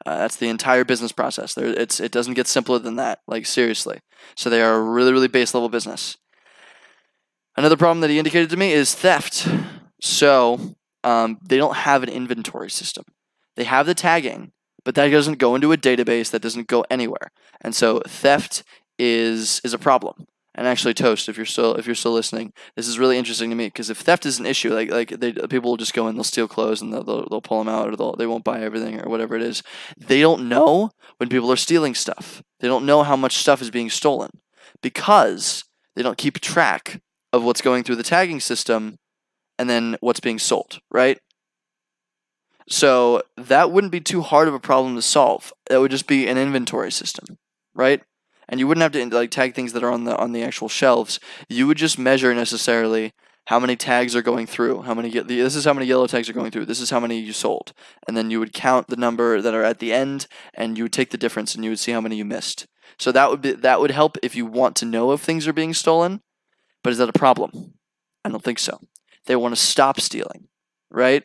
That's the entire business process. It doesn't get simpler than that. Seriously. So they are a really, really base level business. Another problem that he indicated to me is theft. So they don't have an inventory system. They have the tagging, but that doesn't go into a database. That doesn't go anywhere. And so theft is a problem. And actually, Toast, if you're still listening, this is really interesting to me, because if theft is an issue, people will just go in, they'll steal clothes, and they'll pull them out, or they won't buy everything, or whatever it is. They don't know when people are stealing stuff. They don't know how much stuff is being stolen, because they don't keep track of what's going through the tagging system and then what's being sold, right? So that wouldn't be too hard of a problem to solve. That would just be an inventory system, right? And you wouldn't have to tag things that are on the actual shelves. You would just measure necessarily how many tags are going through. This is how many yellow tags are going through. This is how many you sold. And then you would count the number that are at the end, and you would take the difference, and you would see how many you missed. So that would help if you want to know if things are being stolen. But is that a problem? I don't think so. They want to stop stealing, right?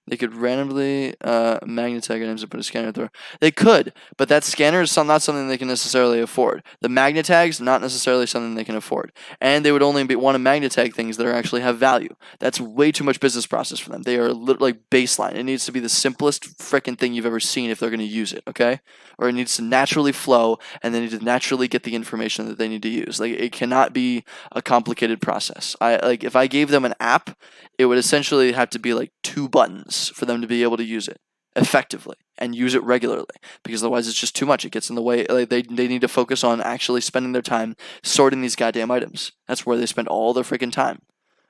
They could randomly magnetag items and put a scanner through. They could, but that scanner is not something they can necessarily afford. The magnetags, not necessarily something they can afford. And they would only want to magnetag things that actually have value. That's way too much business process for them. They are literally baseline. It needs to be the simplest freaking thing you've ever seen if they're going to use it, okay? Or it needs to naturally flow, and they need to naturally get the information that they need to use. Like, it cannot be a complicated process. If I gave them an app, it would essentially have to be like 2 buttons for them to be able to use it effectively and use it regularly, because otherwise it's just too much. It gets in the way. Like, they need to focus on actually spending their time sorting these goddamn items. That's where they spend all their freaking time.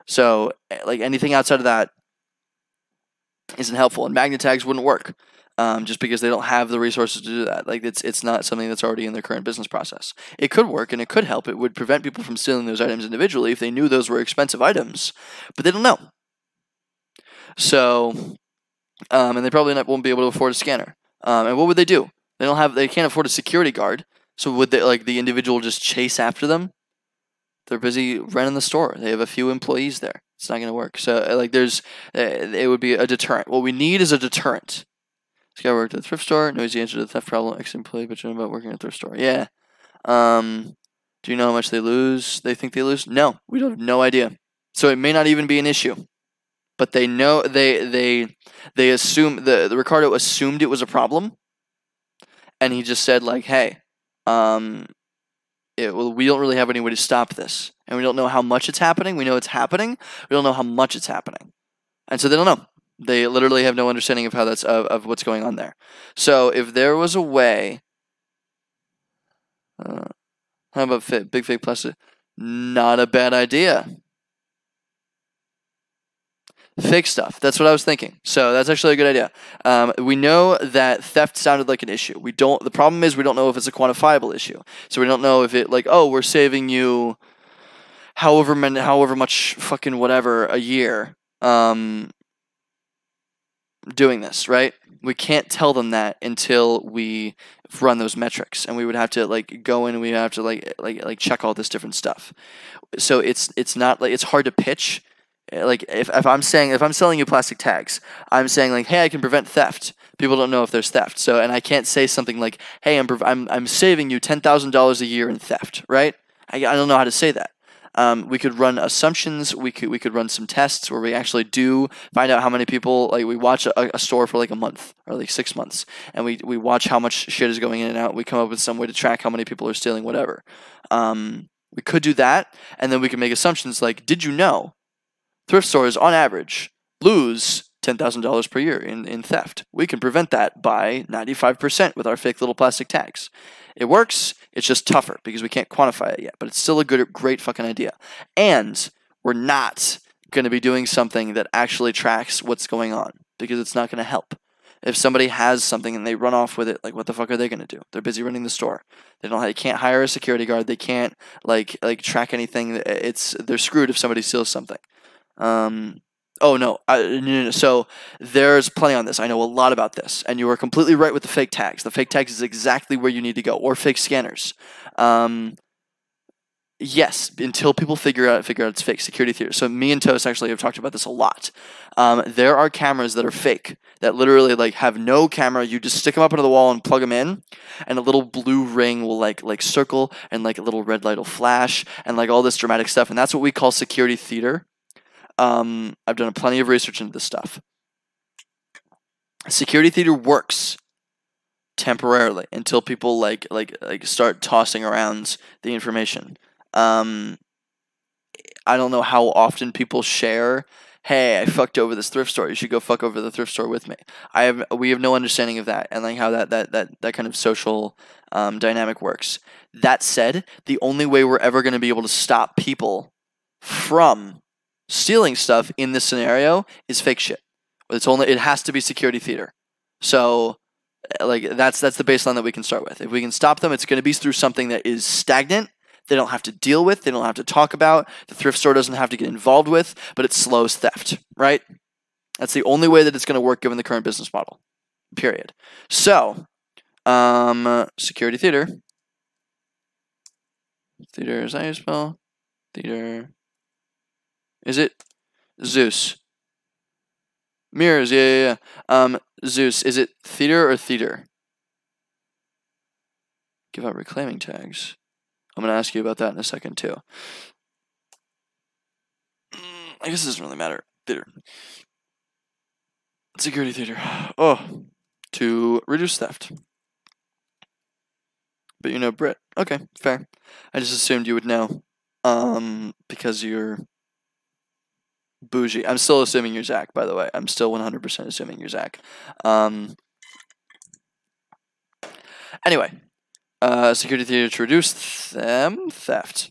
So, like, anything outside of that isn't helpful, and magnet tags wouldn't work. Just because they don't have the resources to do that. Like, it's not something that's already in their current business process. It could work and it could help. It would prevent people from stealing those items individually if they knew those were expensive items, but they don't know. So, and they probably won't be able to afford a scanner. And what would they do? They can't afford a security guard. So would they, like, the individual just chase after them? They're busy running the store. They have a few employees there. It's not going to work. So, like, it would be a deterrent. What we need is a deterrent. This guy worked at a thrift store. Knows the answer to the theft problem. Ex-employee bitching about working at a thrift store. Yeah. Do you know how much they lose? They think they lose? No, we don't have no idea. So it may not even be an issue. But they know they assume the Ricardo assumed it was a problem, and he just said, like, hey, we don't really have any way to stop this, and we don't know how much it's happening. We know it's happening. We don't know how much it's happening, and so they don't know. They literally have no understanding of how of what's going on there. So if there was a way, how about big fake plastic? Not a bad idea. Fake stuff. That's what I was thinking. So that's actually a good idea. We know that theft sounded like an issue. The problem is we don't know if it's a quantifiable issue. So we don't know if it, like, oh, we're saving you however much fucking whatever a year doing this, right? We can't tell them that until we run those metrics, and we would have to, like, go in and we have to like check all this different stuff. So it's not, like, it's hard to pitch. Like, if I'm selling you plastic tags, I'm saying, like, hey, I can prevent theft. People don't know if there's theft. So, and I can't say something like, hey, I'm saving you $10,000 a year in theft, right? I don't know how to say that. We could run assumptions. We could run some tests where we actually do find out how many people, like, we watch a store for like a month or like 6 months, and we watch how much shit is going in and out. We come up with some way to track how many people are stealing whatever. We could do that, and then we can make assumptions like, did you know thrift stores, on average, lose $10,000 per year in theft? We can prevent that by 95% with our fake little plastic tags. It works. It's just tougher because we can't quantify it yet, but it's still a great fucking idea. And we're not going to be doing something that actually tracks what's going on, because it's not going to help. If somebody has something and they run off with it, like, what the fuck are they going to do? They're busy running the store. They can't hire a security guard. They can't like track anything. They're screwed if somebody steals something. No. So there's plenty on this. I know a lot about this, and you are completely right with the fake tags. The fake tags is exactly where you need to go, or fake scanners. Yes, until people figure out it's fake. Security theater. So me and Toast actually have talked about this a lot. There are cameras that are fake, that literally, like, have no camera. You just stick them up into the wall and plug them in, and a little blue ring will like circle, and like a little red light will flash, and like all this dramatic stuff. And that's what we call security theater. I've done plenty of research into this stuff. Security theater works temporarily until people like start tossing around the information. I don't know how often people share, hey, I fucked over this thrift store. You should go fuck over the thrift store with me. We have no understanding of that, and like how that kind of social dynamic works. That said, the only way we're ever going to be able to stop people from stealing stuff in this scenario is fake shit. It has to be security theater. So, like, that's the baseline that we can start with. If we can stop them, it's going to be through something that is stagnant. They don't have to deal with. They don't have to talk about. The thrift store doesn't have to get involved with, but it slows theft, right? That's the only way that it's going to work given the current business model. Period. So, security theater. Theater is how you spell theater. Is it Zeus? Mirrors, yeah. Zeus, is it theater or theater? Give out reclaiming tags. I'm going to ask you about that in a second, too. I guess it doesn't really matter. Theater. Security theater. Oh, to reduce theft. But you know Brit. Okay, fair. I just assumed you would know. Because you're bougie. I'm still assuming you're Zach, by the way. I'm still 100% assuming you're Zach. Anyway. Security theater to reduce theft.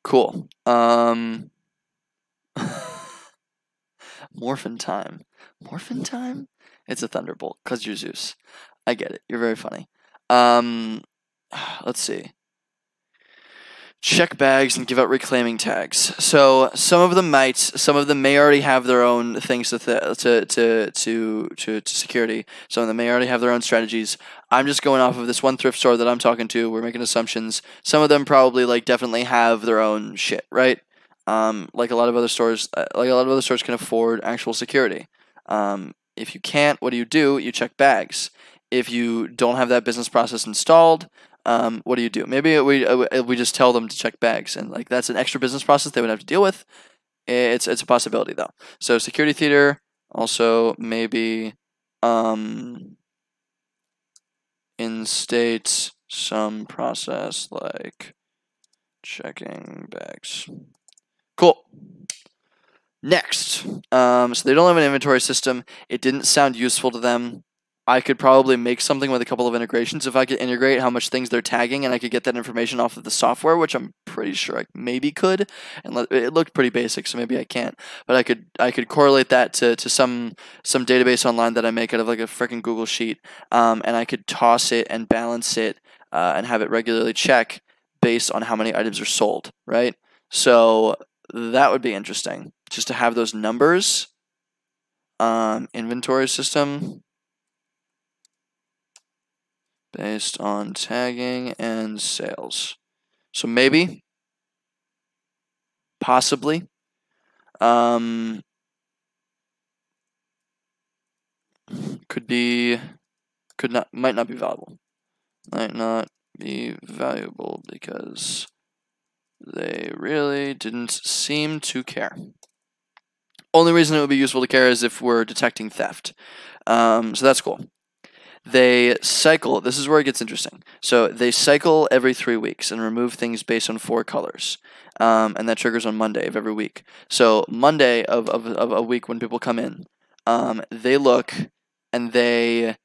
Cool. Morphin time. Morphin time? It's a thunderbolt, because you're Zeus. I get it. You're very funny. Let's see. Check bags and give out reclaiming tags. So some of them might, some of them may already have their own things to security. Some of them may already have their own strategies. I'm just going off of this one thrift store that I'm talking to. We're making assumptions. Some of them probably like definitely have their own shit, right? Like a lot of other stores, can afford actual security. If you can't, what do? You check bags. If you don't have that business process installed, what do? Maybe we just tell them to check bags, and like that's an extra business process they would have to deal with. It's a possibility though. So security theater, also maybe instate some process like checking bags. Cool. Next, so they don't have an inventory system. It didn't sound useful to them. I could probably make something with a couple of integrations if I could integrate how much things they're tagging, and I could get that information off of the software, which I'm pretty sure I maybe could. And it looked pretty basic, so maybe I can't. But I could correlate that to some database online that I make out of like a freaking Google sheet, and I could toss it and balance it and have it regularly check based on how many items are sold, right? So that would be interesting, just to have those numbers. Inventory system based on tagging and sales. So maybe, possibly, might not be valuable. Might not be valuable because they really didn't seem to care. Only reason it would be useful to care is if we're detecting theft. So that's cool. They cycle. This is where it gets interesting. So they cycle every 3 weeks and remove things based on 4 colors. And that triggers on Monday of every week. So Monday of a week when people come in, they look and the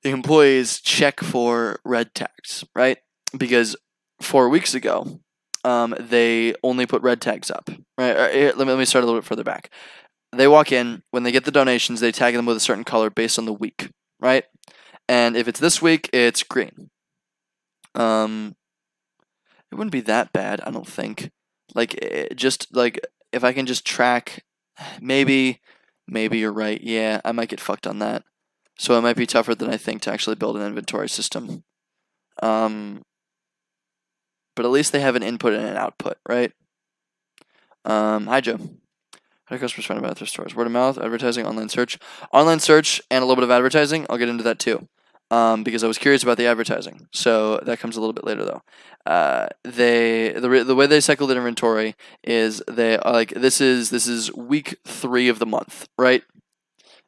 employees check for red tags, right? Because 4 weeks ago, they only put red tags up, right? Let me start a little bit further back. They walk in, when they get the donations, they tag them with a certain color based on the week, right? And if it's this week, it's green. It wouldn't be that bad, I don't think. Like, just like if I can just track, maybe you're right. Yeah, I might get fucked on that. So it might be tougher than I think to actually build an inventory system. But at least they have an input and an output, right? Hi, Joe. How do customers find about thrift stores? Word of mouth, advertising, online search. Online search and a little bit of advertising. I'll get into that too, because I was curious about the advertising. So that comes a little bit later though. The way they cycle the inventory is they like this is week 3 of the month, right?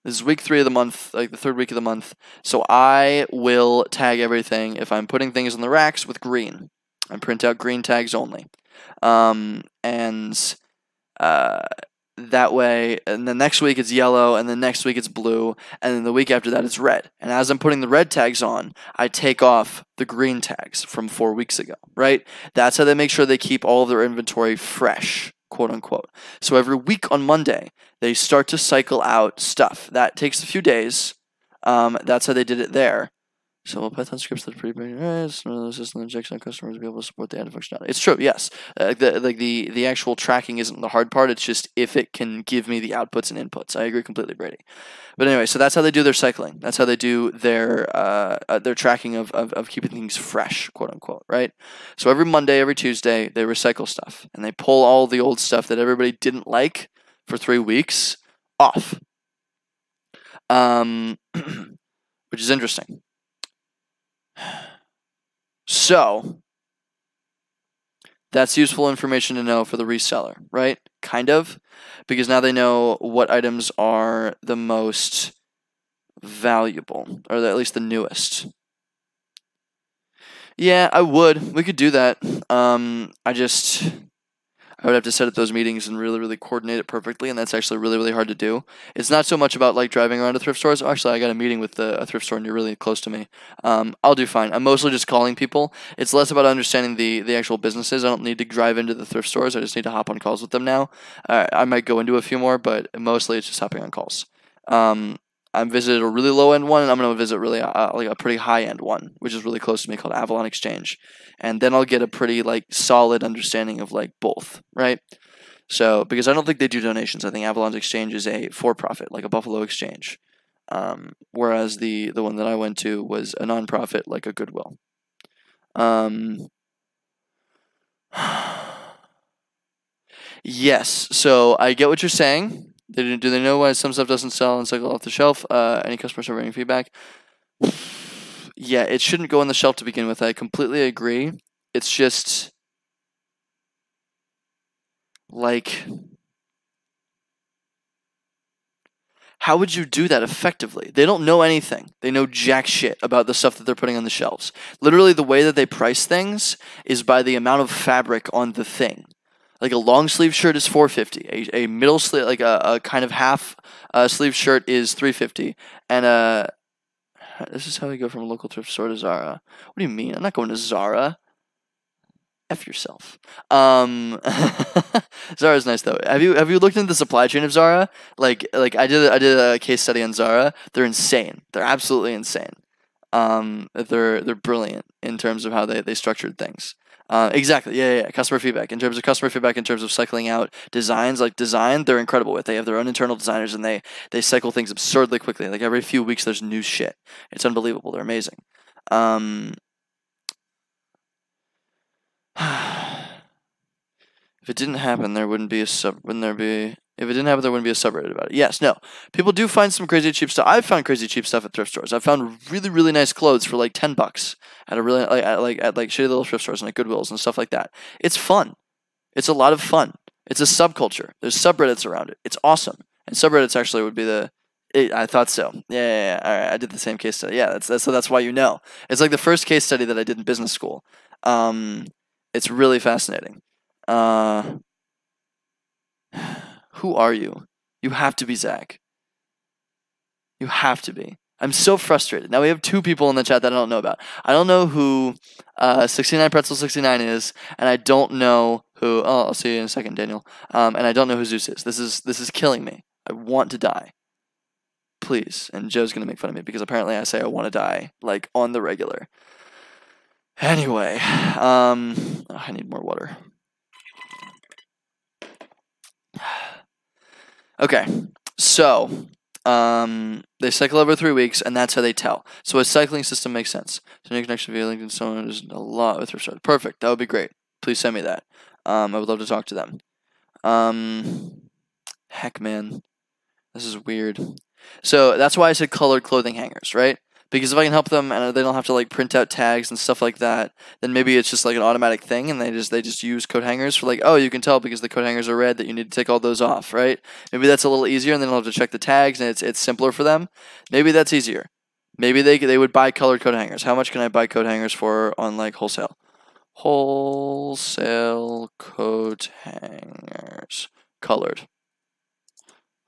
This is week 3 of the month, like the 3rd week of the month. So I will tag everything if I'm putting things on the racks with green. I print out green tags only, that way, and then next week it's yellow, and then next week it's blue, and then the week after that it's red. And as I'm putting the red tags on, I take off the green tags from 4 weeks ago, right? That's how they make sure they keep all of their inventory fresh, quote unquote. So every week on Monday, they start to cycle out stuff. That takes a few days. That's how they did it there. So Python scripts that are pretty big. The system injects on customers to be able to support the added functionality. It's true, yes. The actual tracking isn't the hard part. It's just if it can give me the outputs and inputs. I agree completely, Brady. But anyway, so that's how they do their cycling. That's how they do their tracking of keeping things fresh, quote unquote, right? So every Monday, every Tuesday, they recycle stuff and they pull all the old stuff that everybody didn't like for 3 weeks off. which is interesting. So that's useful information to know for the reseller, right? Kind of, because now they know what items are the most valuable, or at least the newest. Yeah, I would. We could do that. I would have to set up those meetings and really, really coordinate it perfectly, and that's actually really, really hard to do. It's not so much about like driving around to thrift stores. Actually, I got a meeting with a thrift store, and you're really close to me. I'll do fine. I'm mostly just calling people. It's less about understanding the actual businesses. I don't need to drive into the thrift stores. I just need to hop on calls with them now. I might go into a few more, but mostly it's just hopping on calls. I'm visited a really low end one, and I'm gonna visit really like a pretty high end one, which is really close to me, called Avalon Exchange, and then I'll get a pretty like solid understanding of like both, right? So because I don't think they do donations, I think Avalon's Exchange is a for profit, like a Buffalo Exchange, whereas the one that I went to was a nonprofit, like a Goodwill. Yes, so I get what you're saying. Do they know why some stuff doesn't sell and cycle off the shelf? Any customers are bringing feedback? Yeah, it shouldn't go on the shelf to begin with. I completely agree. It's just like, how would you do that effectively? They don't know anything. They know jack shit about the stuff that they're putting on the shelves. Literally, the way that they price things is by the amount of fabric on the thing. Like a long sleeve shirt is $4.50. A middle sleeve, like a kind of half sleeve shirt is $3.50. And this is how we go from a local thrift store to Zara. What do you mean? I'm not going to Zara. F yourself. Zara's nice though. Have you looked into the supply chain of Zara? Like I did a case study on Zara. They're insane. They're absolutely insane. They're brilliant in terms of how they structured things. Exactly. Yeah. Customer feedback. In terms of customer feedback, in terms of cycling out designs, like design, they're incredible with. They have their own internal designers, and they cycle things absurdly quickly. Like every few weeks, there's new shit. It's unbelievable. They're amazing. If it didn't happen, there wouldn't be a sub. Wouldn't there be? If it didn't happen, there wouldn't be a subreddit about it. Yes, no. People do find some crazy cheap stuff. I've found crazy cheap stuff at thrift stores. I've found really, really nice clothes for like $10 at a really at shitty little thrift stores and at Goodwills and stuff like that. It's fun. It's a lot of fun. It's a subculture. There's subreddits around it. It's awesome. And subreddits actually would be I thought so. Yeah. All right, I did the same case study. Yeah, that's why you know. It's like the first case study that I did in business school. It's really fascinating. Who are you? You have to be Zach. You have to be. I'm so frustrated. Now we have two people in the chat that I don't know about. I don't know who 69 Pretzel 69 is, and I don't know who. Oh, I'll see you in a second, Daniel. And I don't know who Zeus is. This is killing me. I want to die. Please. And Joe's gonna make fun of me because apparently I say I want to die like on the regular. Anyway, I need more water. Okay, so they cycle over 3 weeks, and that's how they tell. So a cycling system makes sense. So new connection via LinkedIn, someone is a lot with thrift stores. Perfect. That would be great. Please send me that. I would love to talk to them. Heck, man, this is weird. So that's why I said colored clothing hangers, right? Because if I can help them and they don't have to like print out tags and stuff like that, then maybe it's just like an automatic thing, and they just use coat hangers for like, oh, you can tell because the coat hangers are red that you need to take all those off, right? Maybe that's a little easier, and they don't have to check the tags, and it's simpler for them. Maybe that's easier. Maybe they would buy colored coat hangers. How much can I buy coat hangers for on like wholesale? Wholesale coat hangers, colored.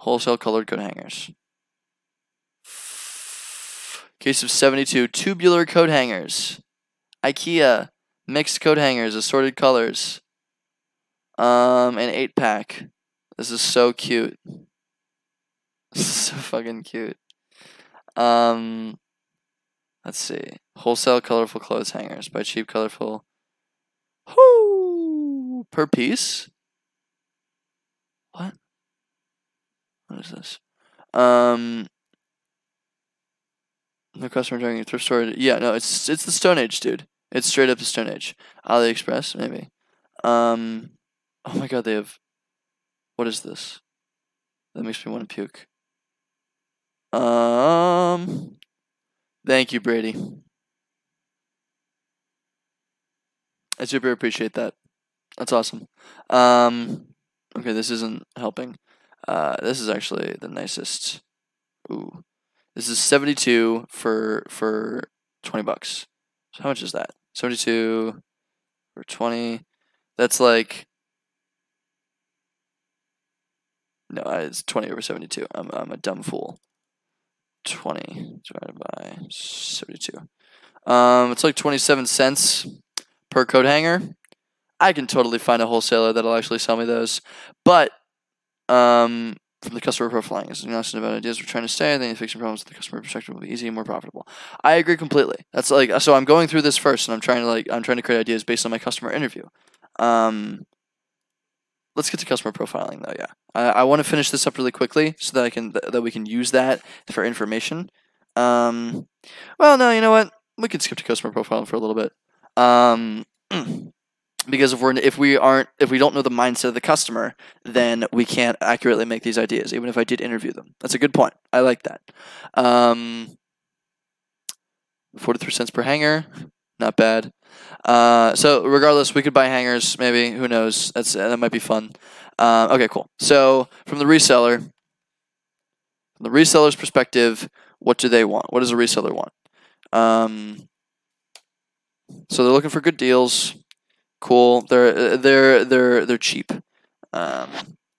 Wholesale colored coat hangers. Case of 72 tubular coat hangers. IKEA mixed coat hangers, assorted colors. An 8-pack. This is so cute. This is so fucking cute. Let's see. Wholesale colorful clothes hangers by cheap colorful. Whoo! Per piece? What? What is this? No customer targeting thrift store. Yeah, no, it's the Stone Age, dude. It's straight up the Stone Age. AliExpress, maybe. Oh my god, they have. What is this? That makes me want to puke. Thank you, Brady. I super appreciate that. That's awesome. Okay, this isn't helping. This is actually the nicest. Ooh, this is 72 for $20. So how much is that? 72 for 20. That's like no, it's 20 over 72. I'm a dumb fool. 20 divided by 72. It's like 27 cents per coat hanger. I can totally find a wholesaler that'll actually sell me those. But from the customer profiling, as an about ideas we're trying to say, I think fixing problems with the customer perspective will be easy and more profitable. I agree completely. That's like so I'm going through this first and I'm trying to create ideas based on my customer interview. Let's get to customer profiling though, yeah. I want to finish this up really quickly so that we can use that for information. Well, no, you know what? We can skip to customer profiling for a little bit. Because if we don't know the mindset of the customer, then we can't accurately make these ideas, even if I did interview them. That's a good point. I like that. 43 cents per hanger, not bad. So regardless, we could buy hangers, maybe. Who knows? That might be fun. Okay, cool. So from the reseller's perspective, what do they want? What does a reseller want? So they're looking for good deals. Cool. They're cheap.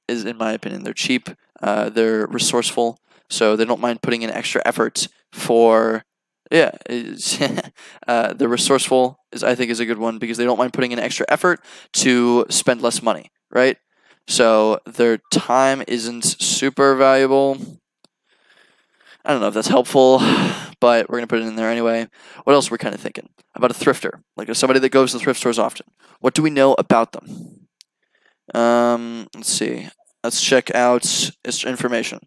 Is in my opinion, they're cheap. They're resourceful, so they don't mind putting in extra effort for. Yeah, they're resourceful I think is a good one because they don't mind putting in extra effort to spend less money, right? So their time isn't super valuable. I don't know if that's helpful, but we're gonna put it in there anyway. What else are we kind of thinking about a thrifter, like somebody that goes to thrift stores often? What do we know about them? Let's see. Let's check out its information.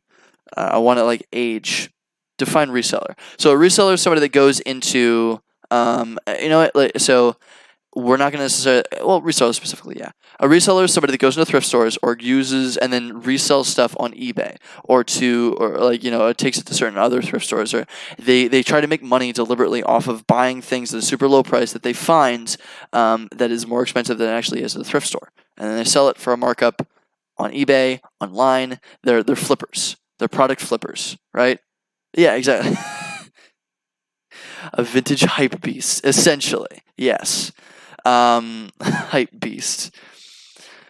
I want to like age. Define reseller. So a reseller is somebody that goes into, you know what? Like, so we're not going to necessarily, well, reseller specifically, yeah. A reseller is somebody that goes into thrift stores or uses and then resells stuff on eBay or like, it takes it to certain other thrift stores, or they try to make money deliberately off of buying things at a super low price that they find that is more expensive than it actually is at a thrift store. And then they sell it for a markup on eBay, online. They're flippers. They're product flippers, right? Yeah, exactly. A vintage hype beast, essentially. Yes. Hype beast.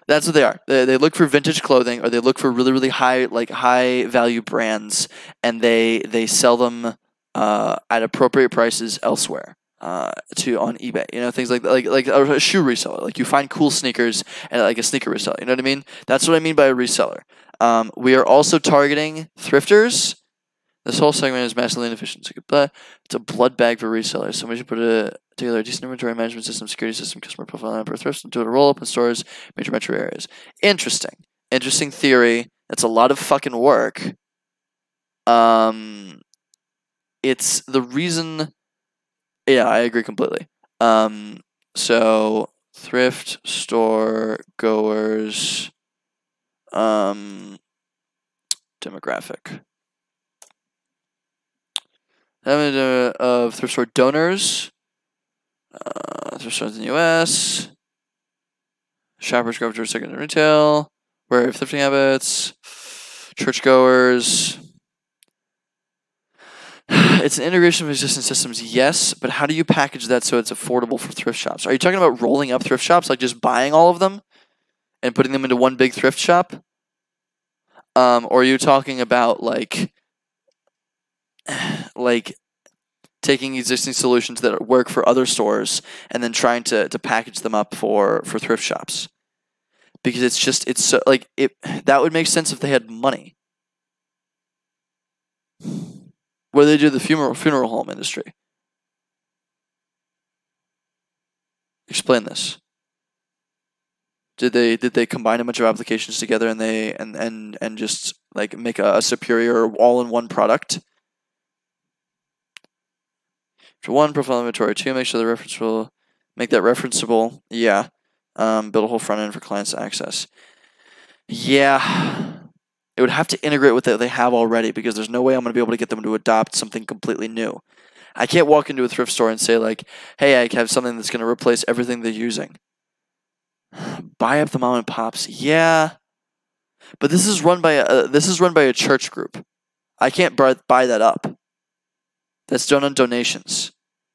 That's what they are. They look for vintage clothing, or they look for really, really high value brands, and they sell them at appropriate prices elsewhere. On eBay, things like a shoe reseller. Like you find cool sneakers and like a sneaker reseller. You know what I mean? That's what I mean by a reseller. We are also targeting thrifters. This whole segment is massively inefficient. It's a blood bag for resellers. Somebody should put together a decent inventory management system, security system, customer profile per thrift, and do it a roll up in stores, major metro areas. Interesting theory. It's a lot of fucking work. It's the reason. Yeah, I agree completely. So thrift store goers, demographic. Of thrift store donors, thrift stores in the U.S., shoppers go to second retail, where have thrifting habits, churchgoers. It's an integration of existing systems, yes, but how do you package that so it's affordable for thrift shops? Are you talking about rolling up thrift shops, like just buying all of them and putting them into one big thrift shop? Or are you talking about like taking existing solutions that work for other stores and then trying to package them up for thrift shops? Because it's so like that would make sense if they had money. What do they do the funeral home industry? Explain this. Did they combine a bunch of applications together and they and just like make a superior all-in-one product? For one, profile inventory. Two, make sure the referenceable. Make that referenceable. Yeah. Build a whole front end for clients to access. Yeah. It would have to integrate with what they have already, because there's no way I'm going to be able to get them to adopt something completely new. I can't walk into a thrift store and say like, hey, I have something that's going to replace everything they're using. Buy up the mom and pops. Yeah. But this is run by a church group. I can't buy that up. That's done on donations.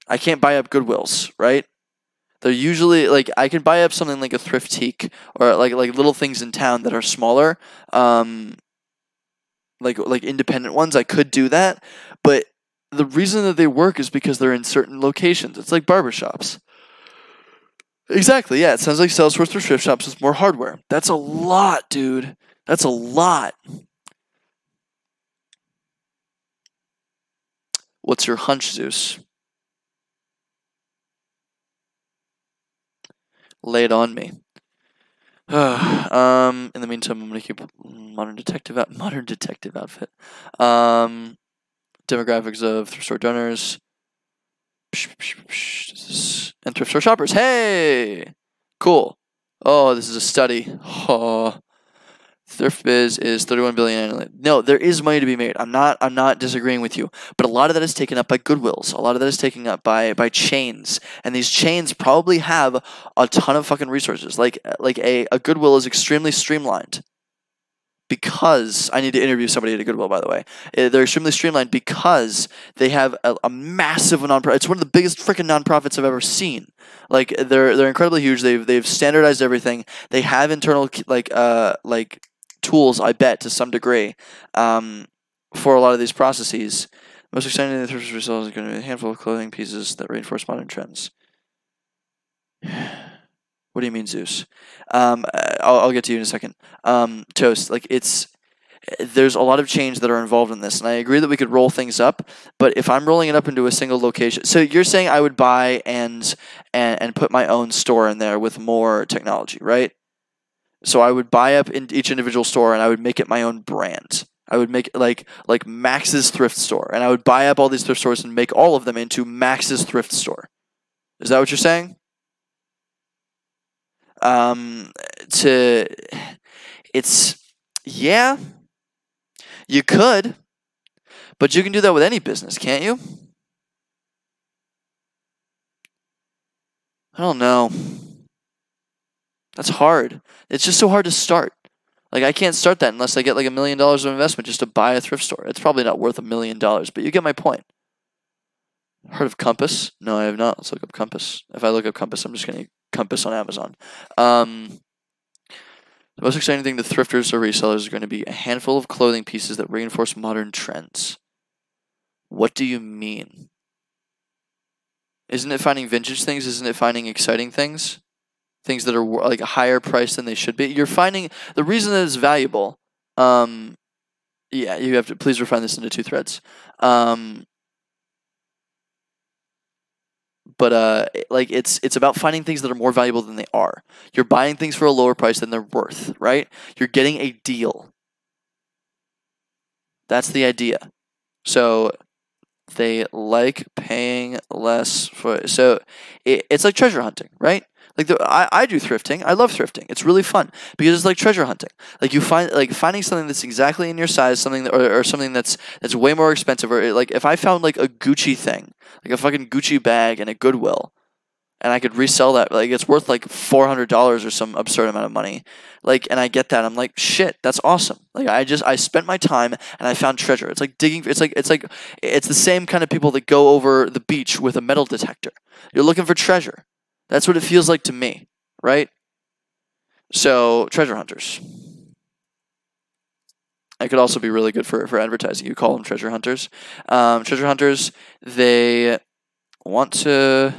I can't buy up Goodwills, right? They're usually like, I can buy up something like a Thriftique, or like little things in town that are smaller, like independent ones. I could do that, but the reason that they work is because they're in certain locations. It's like barbershops. Exactly, yeah. It sounds like Salesforce for thrift shops with more hardware. That's a lot, dude. That's a lot. What's your hunch, Zeus? Lay it on me. In the meantime, I'm gonna keep modern detective outfit. Demographics of thrift store donors. And thrift store shoppers. Hey! Cool. Oh, this is a study. Oh. Thrift biz is 31 billion annually. No, there is money to be made. I'm not disagreeing with you, but a lot of that is taken up by Goodwills. A lot of that is taken up by chains, and these chains probably have a ton of fucking resources. Like a Goodwill is extremely streamlined, because I need to interview somebody at a Goodwill, by the way. They're extremely streamlined because they have a massive nonprofit. It's one of the biggest freaking nonprofits I've ever seen. Like they're incredibly huge. They've standardized everything. They have internal like tools, I bet, to some degree, for a lot of these processes. Most exciting in the thrift result is going to be a handful of clothing pieces that reinforce modern trends. What do you mean, Zeus? I'll get to you in a second. Toast, like there's a lot of change that are involved in this, and I agree that we could roll things up, but if I'm rolling it up into a single location, so you're saying I would buy and put my own store in there with more technology, right? So I would buy up in each individual store, and I would make it my own brand. I would make it like Max's Thrift Store, and I would buy up all these thrift stores and make all of them into Max's Thrift Store. Is that what you're saying? Yeah, you could, but you can do that with any business, can't you? I don't know. That's hard. It's just so hard to start. Like, I can't start that unless I get like $1 million of investment just to buy a thrift store. It's probably not worth $1 million, but you get my point. Heard of Compass? No, I have not. Let's look up Compass. If I look up Compass, I'm just going to Compass on Amazon. The most exciting thing to thrifters or resellers is going to be a handful of clothing pieces that reinforce modern trends. What do you mean? Isn't it finding vintage things? Isn't it finding exciting things? Things that are like a higher price than they should be. You're finding the reason that it's valuable. Yeah, you have to please refine this into 2 threads. But like it's about finding things that are more valuable than they are. You're buying things for a lower price than they're worth, right? You're getting a deal. That's the idea. So they like paying less for. So it's like treasure hunting, right? Like I do thrifting. I love thrifting. It's really fun because it's like treasure hunting. Like you find finding something that's exactly in your size, something that, or something that's way more expensive. Or like if I found like a Gucci thing, like a fucking Gucci bag in a Goodwill, and I could resell that, like it's worth like $400 or some absurd amount of money. Like, and I get that, I'm like, shit, that's awesome. Like I spent my time and I found treasure. It's like digging. It's the same kind of people that go over the beach with a metal detector. You're looking for treasure. That's what it feels like to me, right? So, treasure hunters. It could also be really good for advertising. You call them treasure hunters. Treasure hunters, they want to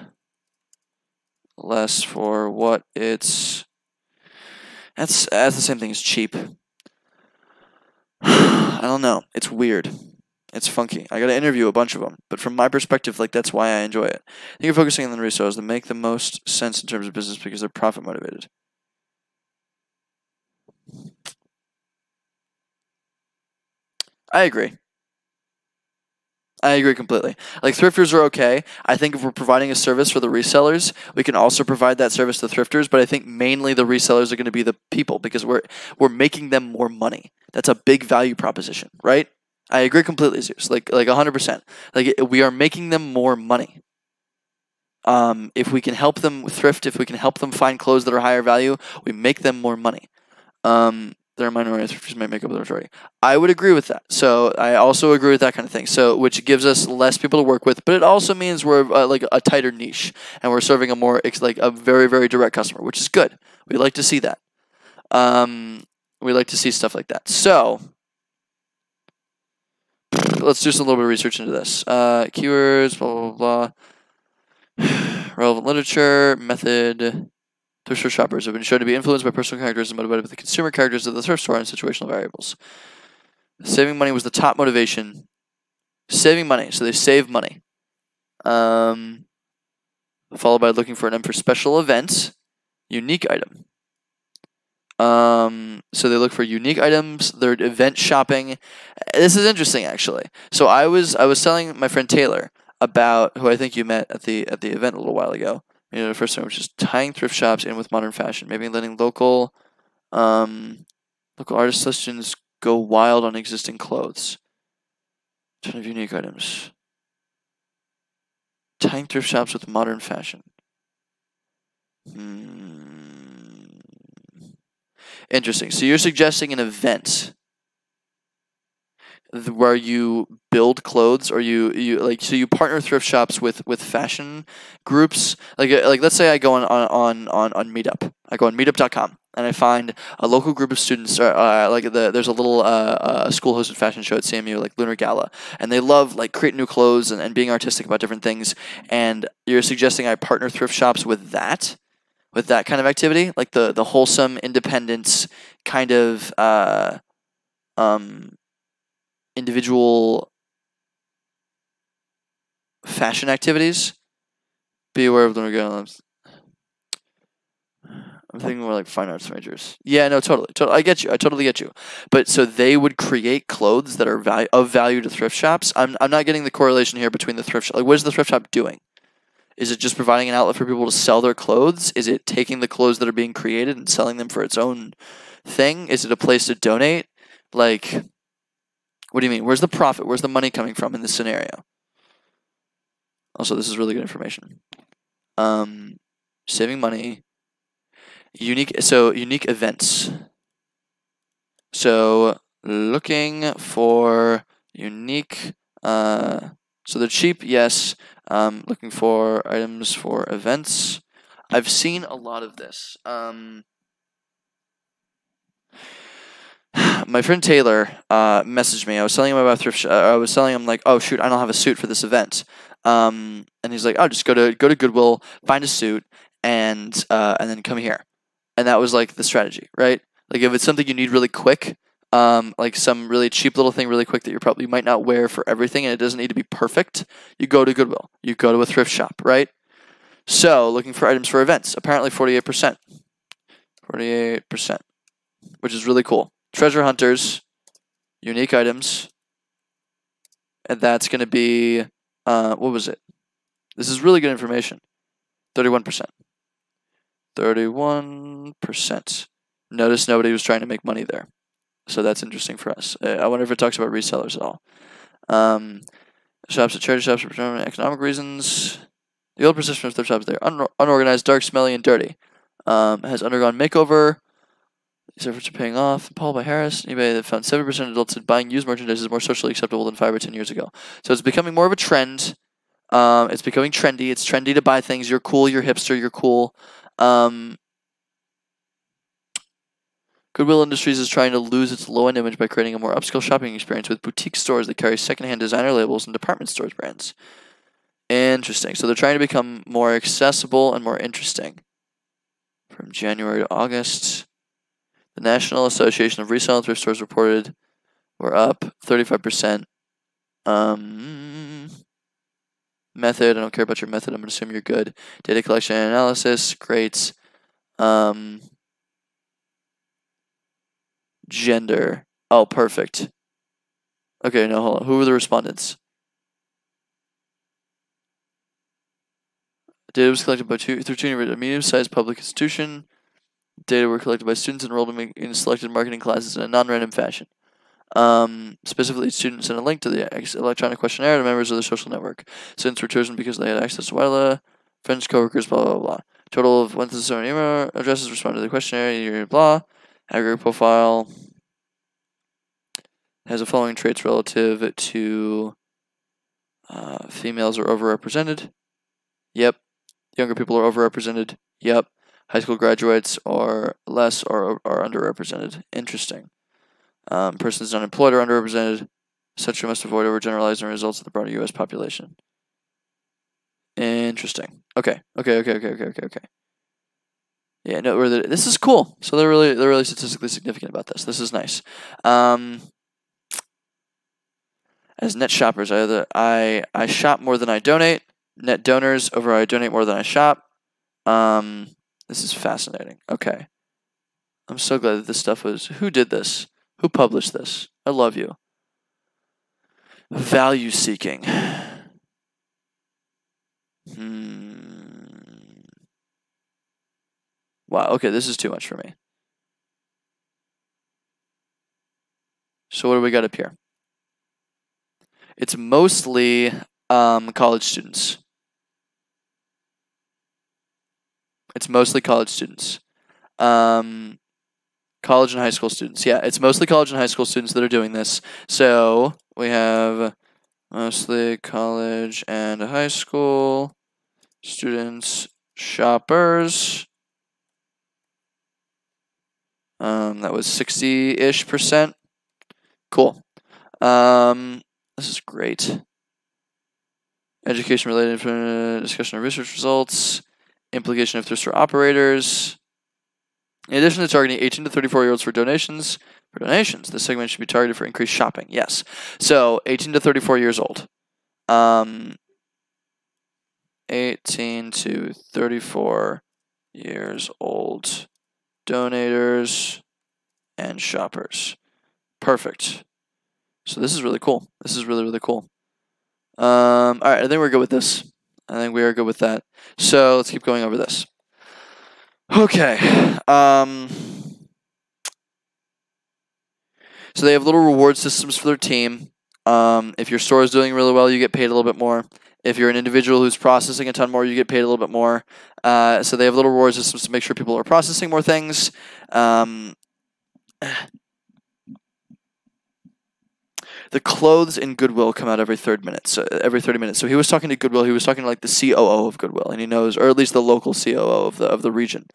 less for what it's. That's the same thing as cheap. I don't know. It's weird. It's funky. I gotta interview a bunch of them, but from my perspective, like that's why I enjoy it. I think you're focusing on the resellers that make the most sense in terms of business because they're profit motivated. I agree. I agree completely. Like thrifters are okay. I think if we're providing a service for the resellers, we can also provide that service to thrifters. But I think mainly the resellers are going to be the people because we're making them more money. That's a big value proposition, right? I agree completely, Zeus. Like 100%. Like we are making them more money. If we can help them thrift, if we can help them find clothes that are higher value, we make them more money. They're a minority, thrifters might make up the majority. I would agree with that. So I also agree with that kind of thing. So which gives us less people to work with, but it also means we're like a tighter niche, and we're serving a more like a very very direct customer, which is good. We like to see that. We like to see stuff like that. So let's do some little bit of research into this. Keywords, blah blah blah. Relevant literature, method. Thrift store shoppers have been shown to be influenced by personal characters and motivated by the consumer characters of the thrift store and situational variables. Saving money was the top motivation. Saving money, so they save money. Followed by looking for an item for special events, unique item. So they look for unique items. They're event shopping. This is interesting, actually. So I was telling my friend Taylor about, who I think you met at the event a little while ago. You know, the first time, which is tying thrift shops in with modern fashion, maybe letting local artist selections go wild on existing clothes. Ton of unique items. Tying thrift shops with modern fashion. Interesting. So you're suggesting an event where you build clothes, or you like, so you partner thrift shops with fashion groups. Like let's say I go on Meetup. I go on meetup.com and I find a local group of students. There's a little school hosted fashion show at CMU, like Lunar Gala, and they love like creating new clothes and being artistic about different things. And you're suggesting I partner thrift shops with that kind of activity, like the wholesome independence kind of individual fashion activities. Be aware of Lunar Gala. I'm thinking more like fine arts majors. Yeah, no, totally. I get you. I totally get you. But so they would create clothes that are of value to thrift shops. I'm not getting the correlation here between the thrift shop. Like, what is the thrift shop doing? Is it just providing an outlet for people to sell their clothes? Is it taking the clothes that are being created and selling them for its own thing? Is it a place to donate? Like, what do you mean? Where's the profit? Where's the money coming from in this scenario? Also, this is really good information. Saving money. Unique events. So looking for unique. So they're cheap, yes. Looking for items for events. I've seen a lot of this. My friend Taylor messaged me. I was telling him about thrift. I was telling him like, oh shoot, I don't have a suit for this event. And he's like, oh, just go to Goodwill, find a suit, and then come here. And that was like the strategy, right? Like if it's something you need really quick, like some really cheap little thing really quick that you might not wear for everything, and it doesn't need to be perfect, you go to Goodwill. You go to a thrift shop, right? So looking for items for events, apparently 48%. 48%, which is really cool. Treasure hunters, unique items, and that's going to be, what was it? This is really good information. 31%. 31%. Notice nobody was trying to make money there. So that's interesting for us. I wonder if it talks about resellers at all. Shops at charity shops for economic reasons. The old persistent thrift shops, they're unorganized, dark, smelly, and dirty. Has undergone makeover. These efforts are paying off. Paul by Harris. Anybody that found 7% of adults said buying used merchandise is more socially acceptable than 5 or 10 years ago. So it's becoming more of a trend. It's becoming trendy. It's trendy to buy things. You're cool. You're hipster. You're cool. Goodwill Industries is trying to lose its low-end image by creating a more upscale shopping experience with boutique stores that carry secondhand designer labels and department stores brands. Interesting. So they're trying to become more accessible and more interesting. From January to August, the National Association of Resale and Thrift Stores reported we're up 35%. Method, I don't care about your method. I'm going to assume you're good. Data collection and analysis, great. Gender. Oh, perfect. Okay, no, hold on. Who were the respondents? Data was collected by through a medium-sized public institution. Data were collected by students enrolled in selected marketing classes in a non-random fashion. Specifically, students sent a link to the electronic questionnaire to members of the social network. Students were chosen because they had access to Wildla, friends, coworkers, blah, blah, blah. Total of 1,000 email addresses responded to the questionnaire, blah. Aggregate profile has the following traits relative to females are overrepresented. Yep. Younger people are overrepresented. Yep. High school graduates are less or are underrepresented. Interesting. Persons unemployed are underrepresented. Such must avoid overgeneralizing results of the broader U.S. population. Interesting. Okay. Yeah, no, this is cool. So they're really statistically significant about this. This is nice. As net shoppers, I shop more than I donate. Net donors over I donate more than I shop. This is fascinating. Okay. I'm so glad that this stuff was. Who did this? Who published this? I love you. Value seeking. Wow, okay, this is too much for me. So what do we got up here? It's mostly college students. It's mostly college students. College and high school students. Yeah, it's mostly college and high school students that are doing this. So we have mostly college and high school students, shoppers. That was 60-ish%. Cool. This is great. Education-related discussion of research results. Implication of thrift store operators. In addition to targeting 18 to 34-year-olds for donations, this segment should be targeted for increased shopping. Yes. So 18 to 34 years old. 18 to 34 years old donators and shoppers. Perfect. So this is really cool. This is really cool. All right, I think we're good with this. I think we are good with that. So let's keep going over this. Okay. So they have little reward systems for their team. If your store is doing really well, you get paid a little bit more. If you're an individual who's processing a ton more, you get paid a little bit more. So they have little reward systems to make sure people are processing more things. The clothes in Goodwill come out every 30 minutes. So he was talking to Goodwill. He was talking to like the COO of Goodwill, and he knows, or at least the local COO of the region.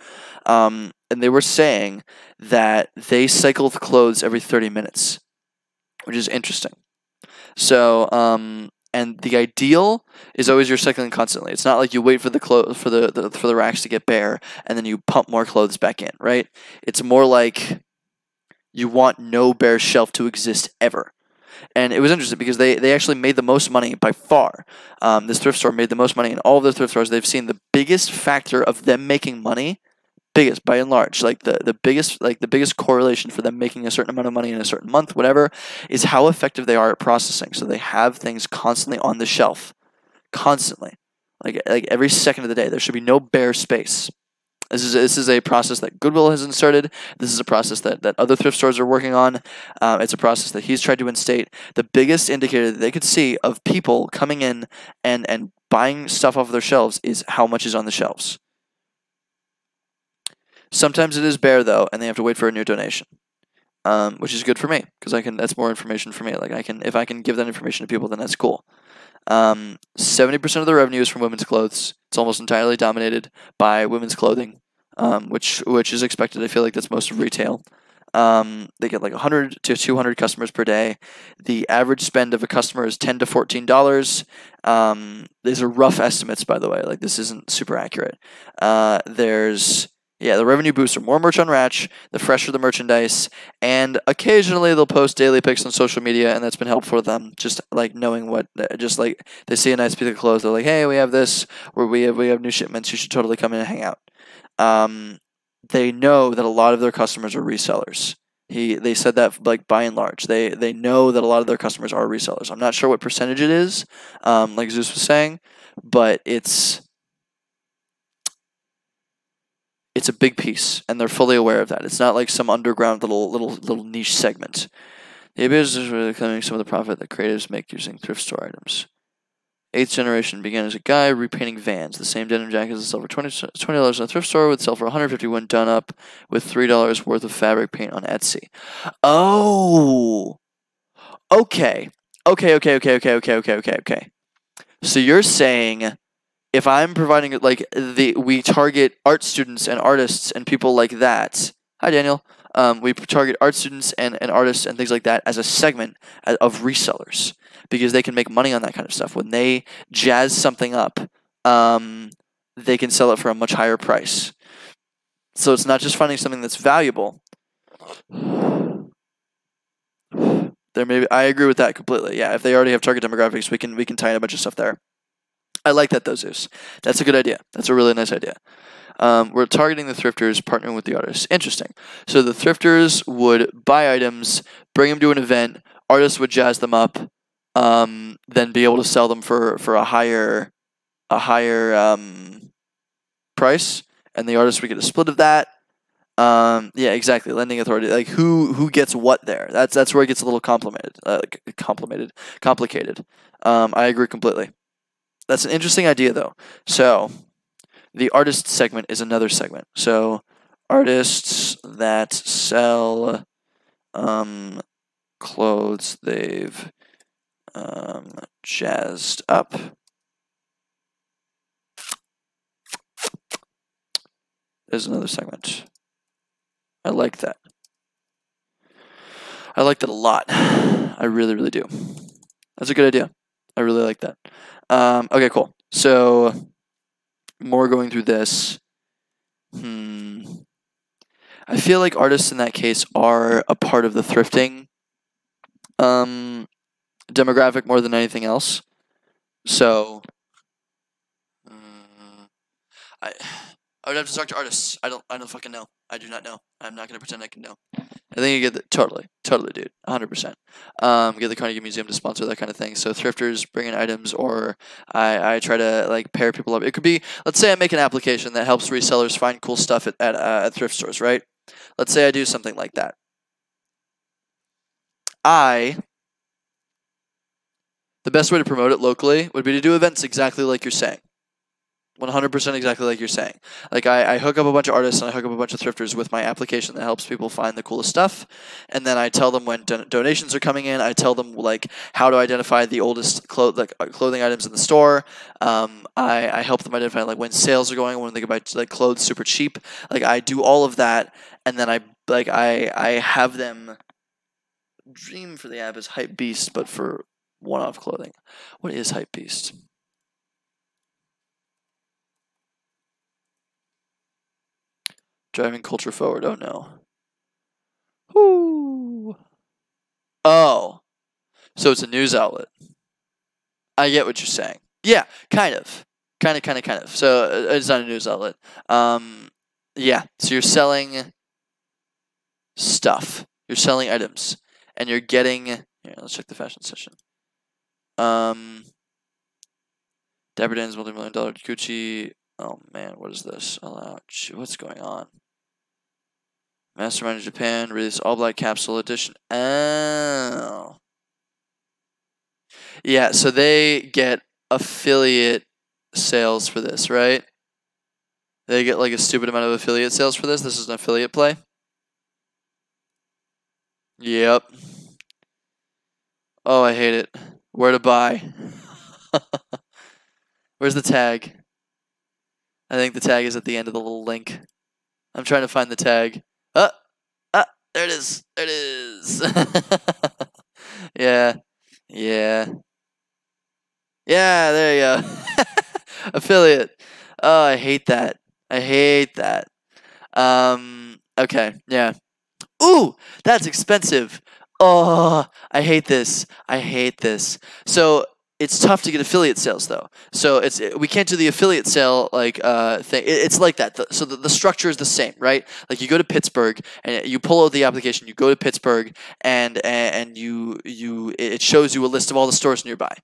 And they were saying that they cycle the clothes every 30 minutes, which is interesting. So, and the ideal is always you're cycling constantly. It's not like you wait for the for the racks to get bare and then you pump more clothes back in, right? It's more like you want no bare shelf to exist ever. And it was interesting because they actually made the most money by far. This thrift store made the most money in all of the thrift stores. They've seen the biggest factor of them making money, biggest by and large, like the biggest correlation for them making a certain amount of money in a certain month, whatever, is how effective they are at processing. So they have things constantly on the shelf, constantly, like every second of the day. There should be no bare space. This is a process that Goodwill has inserted. This is a process that other thrift stores are working on. It's a process that he's tried to instate. The biggest indicator that they could see of people coming in and buying stuff off of their shelves is how much is on the shelves. Sometimes it is bare though, and they have to wait for a new donation, which is good for me because that's more information for me. Like if I can give that information to people, then that's cool. 70% of the revenue is from women's clothes. It's almost entirely dominated by women's clothing, which is expected. I feel like that's most of retail. They get like 100 to 200 customers per day. The average spend of a customer is $10 to $14. These are rough estimates, by the way. Like this isn't super accurate. The revenue boosts are more merch on Ratch, the fresher the merchandise, and occasionally they'll post daily pics on social media, and that's been helpful for them. Just like knowing just like they see a nice piece of clothes, they're like, "Hey, we have this, or we have new shipments. You should totally come in and hang out." They know that a lot of their customers are resellers. They said that like by and large, they know that a lot of their customers are resellers. I'm not sure what percentage it is, like Zeus was saying, but it's It's a big piece, and they're fully aware of that. It's not like some underground little niche segment. The business is really claiming some of the profit that creatives make using thrift store items. Eighth generation began as a guy repainting vans. The same denim jackets that sell for $20 in a thrift store would sell for $150 when done up with $3 worth of fabric paint on Etsy. Oh, okay. Okay. So you're saying if I'm providing like we target art students and artists and people like that. Hi, Daniel. We target art students and artists and things like that as a segment of resellers because they can make money on that kind of stuff. When they jazz something up, they can sell it for a much higher price. So it's not just finding something that's valuable. I agree with that completely. Yeah, if they already have target demographics, we can tie in a bunch of stuff there. I like that though, Zeus. That's a good idea. That's a really nice idea. We're targeting the thrifters, partnering with the artists. Interesting. So the thrifters would buy items, bring them to an event. Artists would jazz them up, then be able to sell them for a higher price, and the artist would get a split of that. Yeah, exactly. Lending authority, like who gets what there. That's where it gets a little complicated. I agree completely. That's an interesting idea though. So the artist segment is another segment. So artists that sell clothes they've jazzed up. There's another segment. I like that. I like that a lot. I really, really do. That's a good idea. I really like that. Okay, cool. So more going through this. I feel like artists in that case are a part of the thrifting demographic more than anything else. So I would have to talk to artists. I don't fucking know. I do not know. I'm not gonna pretend I can know. I think you get totally, dude, 100%. Get the Carnegie Museum to sponsor that kind of thing. So thrifters bring in items, or I try to like pair people up. It could be, let's say I make an application that helps resellers find cool stuff at thrift stores, right? Let's say I do something like that. The best way to promote it locally would be to do events exactly like you're saying. 100% exactly like you're saying. Like I hook up a bunch of artists and I hook up a bunch of thrifters with my application that helps people find the coolest stuff, and then I tell them when donations are coming in. I tell them like how to identify the oldest clothing items in the store. I help them identify like when sales are going, when they can buy like clothes super cheap. Like I do all of that, and then I have them dream for the app as Hype Beast, but for one-off clothing. What is Hype Beast? Driving culture forward. Oh no. Whoo. Oh. So it's a news outlet. I get what you're saying. Yeah, kind of. Kind of. So it's not a news outlet. Yeah. So you're selling stuff. You're selling items. And you're getting... Here, let's check the fashion session. Dapper Dan's multi-million-dollar Gucci... Oh man, what is this? What's going on? Mastermind in Japan, release all black capsule edition. Oh. Yeah, so they get affiliate sales for this, right? They get like a stupid amount of affiliate sales for this. This is an affiliate play. Yep. Oh, I hate it. Where to buy? Where's the tag? I think the tag is at the end of the little link. I'm trying to find the tag. There it is. There it is. Yeah. Yeah, there you go. Affiliate. Oh, I hate that. Okay, yeah. Ooh, that's expensive. Oh, I hate this. So it's tough to get affiliate sales though. So we can't do the affiliate sale like thing. It's like that. So the structure is the same, right? Like you go to Pittsburgh and you pull out the application. You go to Pittsburgh and it shows you a list of all the stores nearby.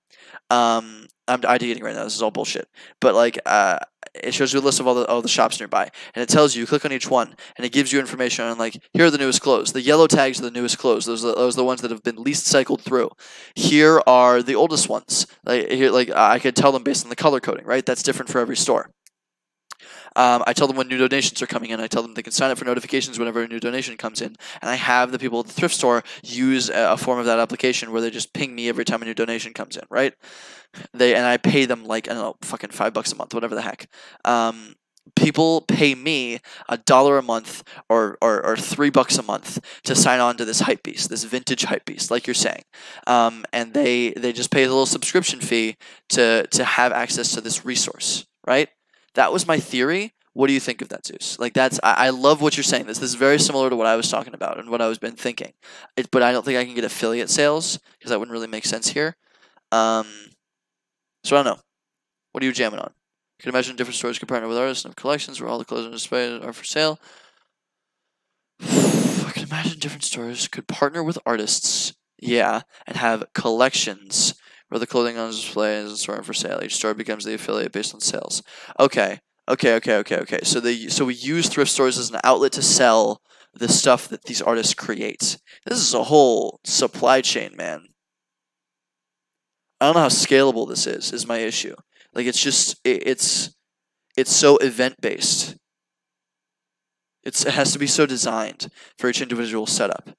I'm IDing right now. This is all bullshit. But like it shows you a list of all the shops nearby, and it tells you click on each one, and it gives you information on like here are the newest clothes. The yellow tags are the newest clothes. Those are the ones that have been least cycled through. Here are the oldest ones. I could tell them based on the color coding, right? That's different for every store. I tell them when new donations are coming in. I tell them they can sign up for notifications whenever a new donation comes in. And I have the people at the thrift store use a form of that application where they just ping me every time a new donation comes in, right? And I pay them like, I don't know, fucking $5 a month, whatever the heck. People pay me $1 a month or $3 a month to sign on to this hype beast, this vintage hype beast, like you're saying. And they just pay a little subscription fee to have access to this resource, right? That was my theory. What do you think of that, Zeus? Like I love what you're saying. This is very similar to what I was talking about and what I was been thinking. But I don't think I can get affiliate sales because that wouldn't really make sense here. So I don't know. What are you jamming on? You can imagine different stores could partner with artists and have collections where all the clothes on display are for sale. I can imagine different stores could partner with artists, yeah, and have collections where the clothing on display is stored for sale. Each store becomes the affiliate based on sales. Okay. So we use thrift stores as an outlet to sell the stuff that these artists create. This is a whole supply chain, man. I don't know how scalable this is my issue. Like it's just it's so event based. It has to be so designed for each individual setup.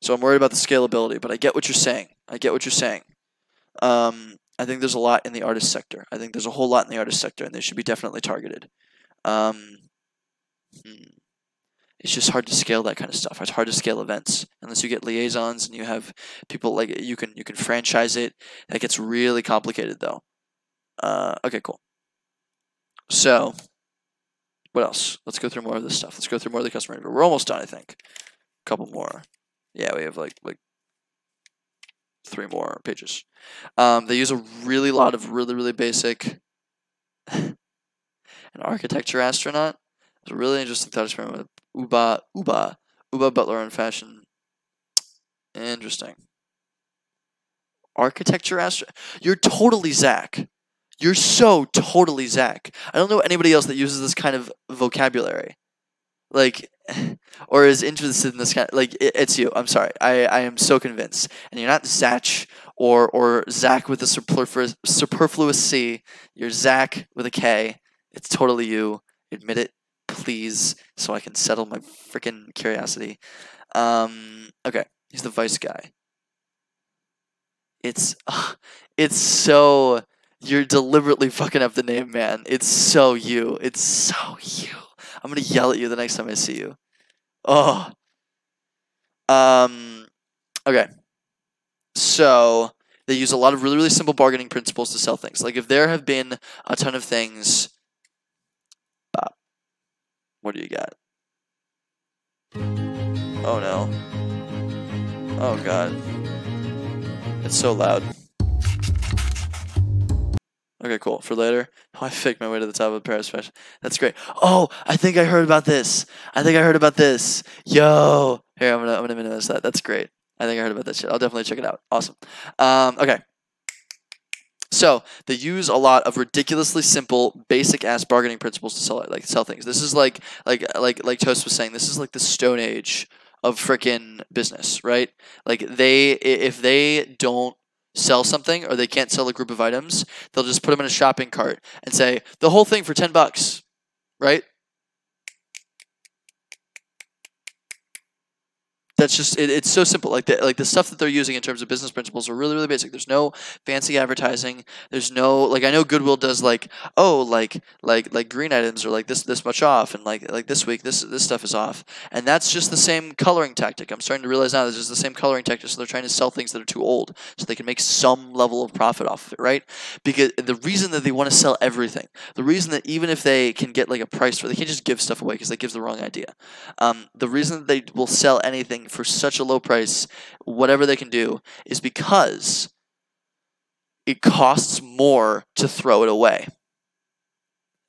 So I'm worried about the scalability, but I get what you're saying. I think there's a lot in the artist sector. I think there's a whole lot in the artist sector, and they should be definitely targeted. It's just hard to scale that kind of stuff. It's hard to scale events unless you get liaisons and you have people like you can franchise it. That gets really complicated though. Okay, cool. So what else? Let's go through more of this stuff. Let's go through more of the customer info. We're almost done, I think. A couple more. Yeah, we have like 3 more pages. They use a lot of really basic an architecture astronaut. It's a really interesting thought experiment with Uba Butler on fashion. Interesting. Architecture astronaut. You're totally Zach. You're so totally Zach. I don't know anybody else that uses this kind of vocabulary. Like, or is interested in this kind of, like, it's you. I'm sorry. I am so convinced. And you're not Zach or Zach with a superfluous C. You're Zach with a K. It's totally you. Admit it, please, so I can settle my freaking curiosity. Okay. He's the vice guy. It's so... You're deliberately fucking up the name, man. It's so you. It's so you. I'm gonna yell at you the next time I see you. Oh. Okay. So they use a lot of really simple bargaining principles to sell things. Like if there have been a ton of things. What do you got? Oh no. Oh god. It's so loud. Okay, cool. For later. Oh, I faked my way to the top of the Paris fashion. That's great. Oh, I think I heard about this. Yo. Here, I'm gonna minimize that. That's great. I think I heard about that shit. I'll definitely check it out. Awesome. Okay. So they use a lot of ridiculously simple, basic ass bargaining principles to sell things. This is like Toast was saying. This is like the Stone Age of frickin' business, right? Like if they don't sell something or they can't sell a group of items, they'll just put them in a shopping cart and say the whole thing for $10, right? That's just it's so simple. Like the stuff that they're using in terms of business principles are really basic. There's no fancy advertising. There's no like I know Goodwill does like green items are like this much off and like this week this stuff is off, and that's just the same coloring tactic. I'm starting to realize now it's just the same coloring tactic. So they're trying to sell things that are too old so they can make some level of profit off of it, right? Because the reason that they want to sell everything, the reason that even if they can get like a price for, they can't just give stuff away because that gives the wrong idea. The reason that they will sell anything for such a low price, whatever they can do, is because it costs more to throw it away.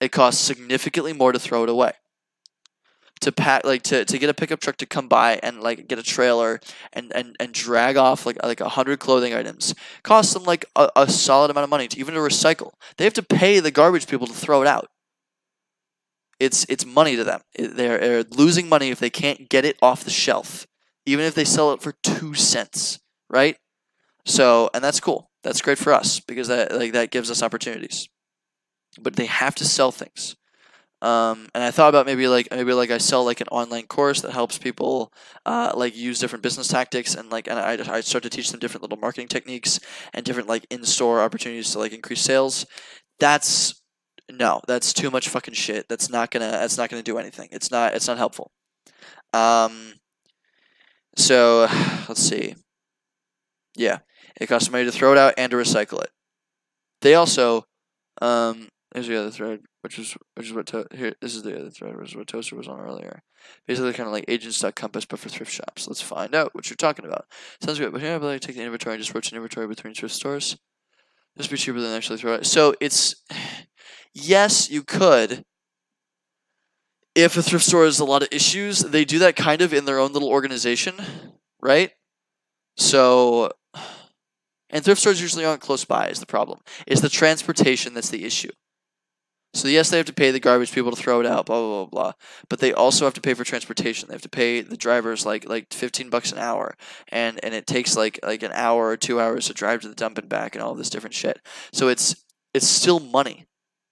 It costs significantly more to throw it away. to pack to get a pickup truck to come by and like get a trailer and drag off like 100 clothing items costs them like a solid amount of money to even to recycle. They have to pay the garbage people to throw it out. It's money to them. They're losing money if they can't get it off the shelf, even if they sell it for 2 cents, right? So, and that's cool. That's great for us because that gives us opportunities. But they have to sell things. And I thought about maybe I sell like an online course that helps people like use different business tactics and I start to teach them different little marketing techniques and different like in-store opportunities to like increase sales. That's too much fucking shit. That's not gonna do anything. It's not helpful. So let's see. Yeah, it costs money to throw it out and to recycle it. They also here's the other thread, which is what here. This is the other thread, which is what Toaster was on earlier. Basically, kind of like agents.compass, but for thrift shops. Let's find out what you're talking about. Sounds good, but here I take the inventory and just rotate inventory between thrift stores. Just be cheaper than actually throw it. So it's yes, you could. If a thrift store has a lot of issues, they do that kind of in their own little organization, right? So, and thrift stores usually aren't close by is the problem. It's the transportation that's the issue. So yes, they have to pay the garbage people to throw it out, blah, blah, blah, blah. But they also have to pay for transportation. They have to pay the drivers like $15 an hour. And it takes like an hour or 2 hours to drive to the dump and back and all this different shit. So it's still money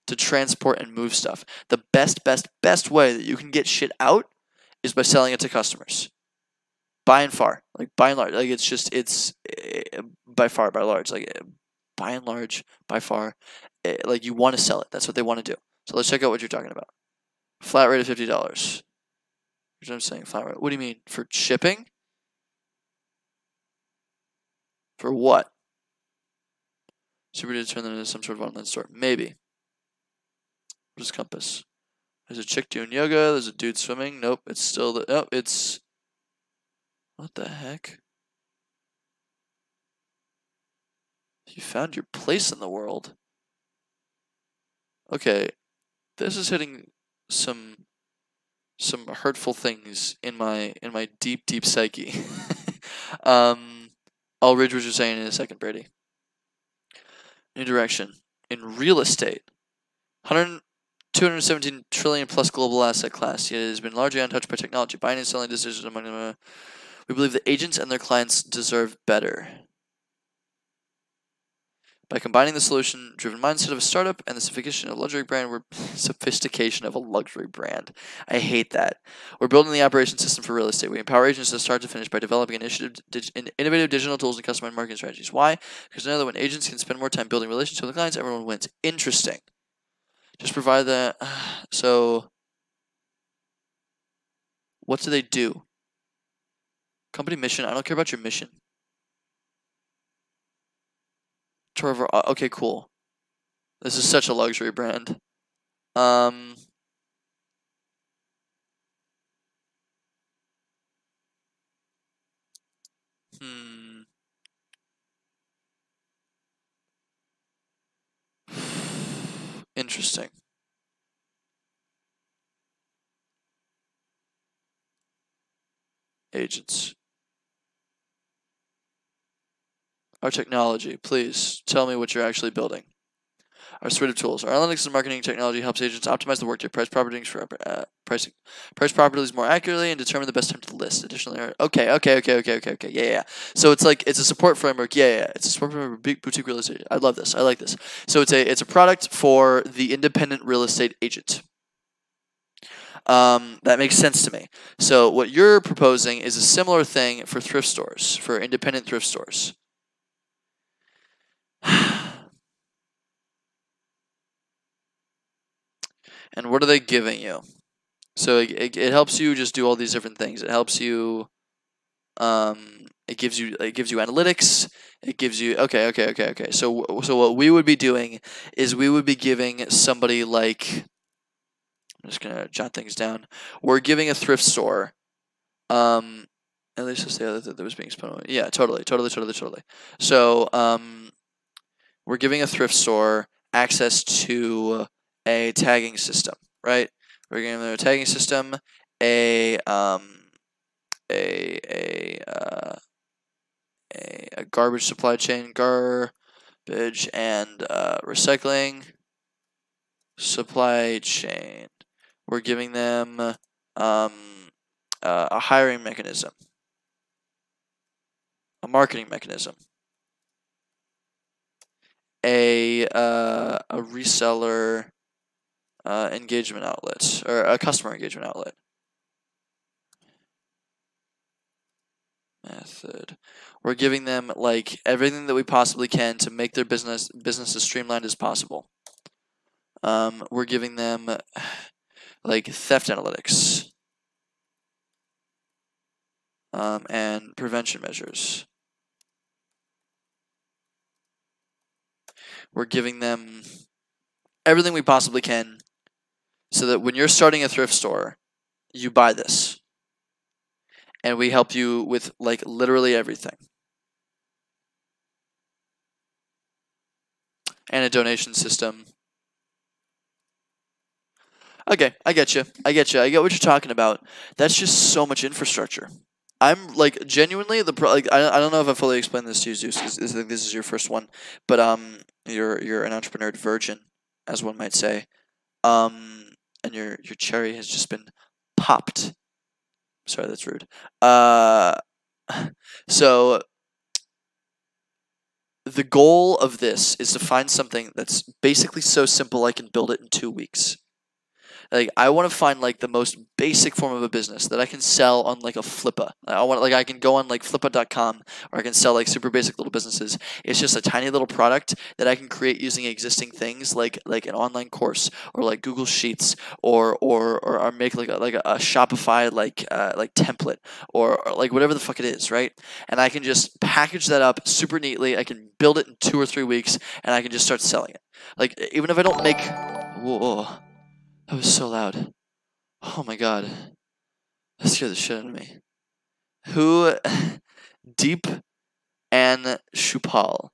to transport and move stuff. The best way that you can get shit out is by selling it to customers. By and far. Like by and large. Like it's by far, by large. Like by and large, by far. Like you want to sell it. That's what they want to do. So let's check out what you're talking about. Flat rate of $50. Here's what I'm saying. Flat rate. What do you mean? For shipping? For what? Super to turn them into some sort of online store. Maybe. What is Compass? There's a chick doing yoga. There's a dude swimming. Nope. It's still the. Nope. It's. What the heck? You found your place in the world. Okay, this is hitting some hurtful things in my deep psyche. I'll read what you're saying in a second, Brady. New direction in real estate. 217 trillion plus global asset class, yet it has been largely untouched by technology. Buying and selling decisions among them. We believe that agents and their clients deserve better. By combining the solution-driven mindset of a startup and the sophistication of a luxury brand, I hate that. We're building the operation system for real estate. We empower agents to start to finish by developing innovative digital tools and customized marketing strategies. Why? Because we know that when agents can spend more time building relationships with clients, everyone wins. Interesting. Just provide that. So, what do they do? Company mission. I don't care about your mission. Okay, cool. This is such a luxury brand. Interesting. Agents. Our technology, please tell me what you're actually building. Our suite of tools. Our analytics and marketing technology helps agents optimize the workday, price properties for price properties more accurately, and determine the best time to list. Additionally, okay. Yeah. So it's a support framework. Yeah. It's a support framework for boutique real estate. I love this. I like this. So it's a product for the independent real estate agent. That makes sense to me. So what you're proposing is a similar thing for thrift stores, for independent thrift stores. And what are they giving you? So it helps you just do all these different things. It helps you. It gives you analytics. It gives you okay. So what we would be doing is we would be giving somebody like. I'm just gonna jot things down. We're giving a thrift store. At least that's the other thing that was being spun. Yeah, totally. So we're giving a thrift store access to a tagging system, right? We're giving them a tagging system, a garbage supply chain, garbage and recycling supply chain. We're giving them a hiring mechanism, a marketing mechanism, a reseller engagement outlet, or a customer engagement outlet. Method. We're giving them like everything that we possibly can to make their business as streamlined as possible. We're giving them like theft analytics and prevention measures. We're giving them everything we possibly can so that when you're starting a thrift store, you buy this. And we help you with like literally everything. And a donation system. Okay, I get you. I get what you're talking about. That's just so much infrastructure. I'm like genuinely like I don't know if I fully explained this to you, Zeus, because I think this is your first one, but you're an entrepreneur virgin, as one might say, and your cherry has just been popped. Sorry, that's rude. So the goal of this is to find something that's basically so simple I can build it in 2 weeks. Like I want to find like the most basic form of a business that I can sell on like a Flippa. I can go on like Flippa.com, or I can sell like super basic little businesses. It's just a tiny little product that I can create using existing things like an online course, or like Google Sheets, or make like a Shopify like template, or like whatever the fuck it is, right? And I can just package that up super neatly. I can build it in 2 or 3 weeks, and I can just start selling it. Like even if I don't make, whoa. That was so loud. Oh my god. That scared the shit out of me. Who? Deep and Shupal.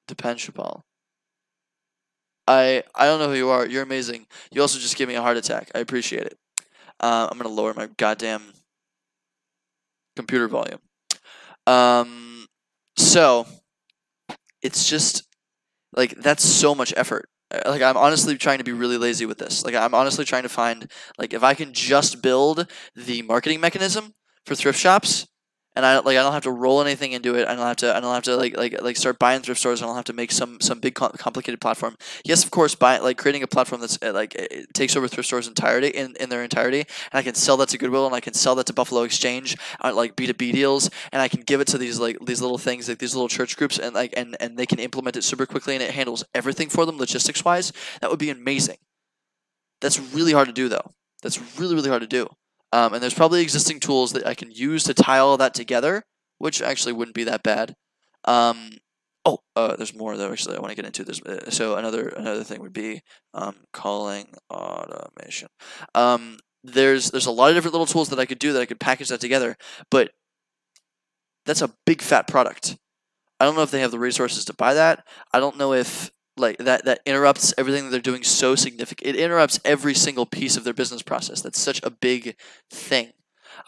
Deepan Shupal. I don't know who you are. You're amazing. You also just gave me a heart attack. I appreciate it. I'm gonna lower my goddamn computer volume. So it's just like that's so much effort. Like I'm honestly trying to be really lazy with this. Like I'm honestly trying to find like if I can just build the marketing mechanism for thrift shops, and I don't have to roll anything into it. I don't have to like start buying thrift stores. I don't have to make some big complicated platform. Yes, of course, creating a platform that's it takes over thrift stores entirety in their entirety, and I can sell that to Goodwill, and I can sell that to Buffalo Exchange on like B2B deals, and I can give it to these little things, like these little church groups, and and they can implement it super quickly, and it handles everything for them logistics wise. That would be amazing. That's really hard to do though. That's really hard to do. And there's probably existing tools that I can use to tie all of that together, which actually wouldn't be that bad. There's more though. Actually, I want to get into this. So another thing would be calling automation. There's a lot of different little tools that I could do that I could package that together, but that's a big fat product. I don't know if they have the resources to buy that. I don't know if like that interrupts everything that they're doing so significant. It interrupts every single piece of their business process. That's such a big thing.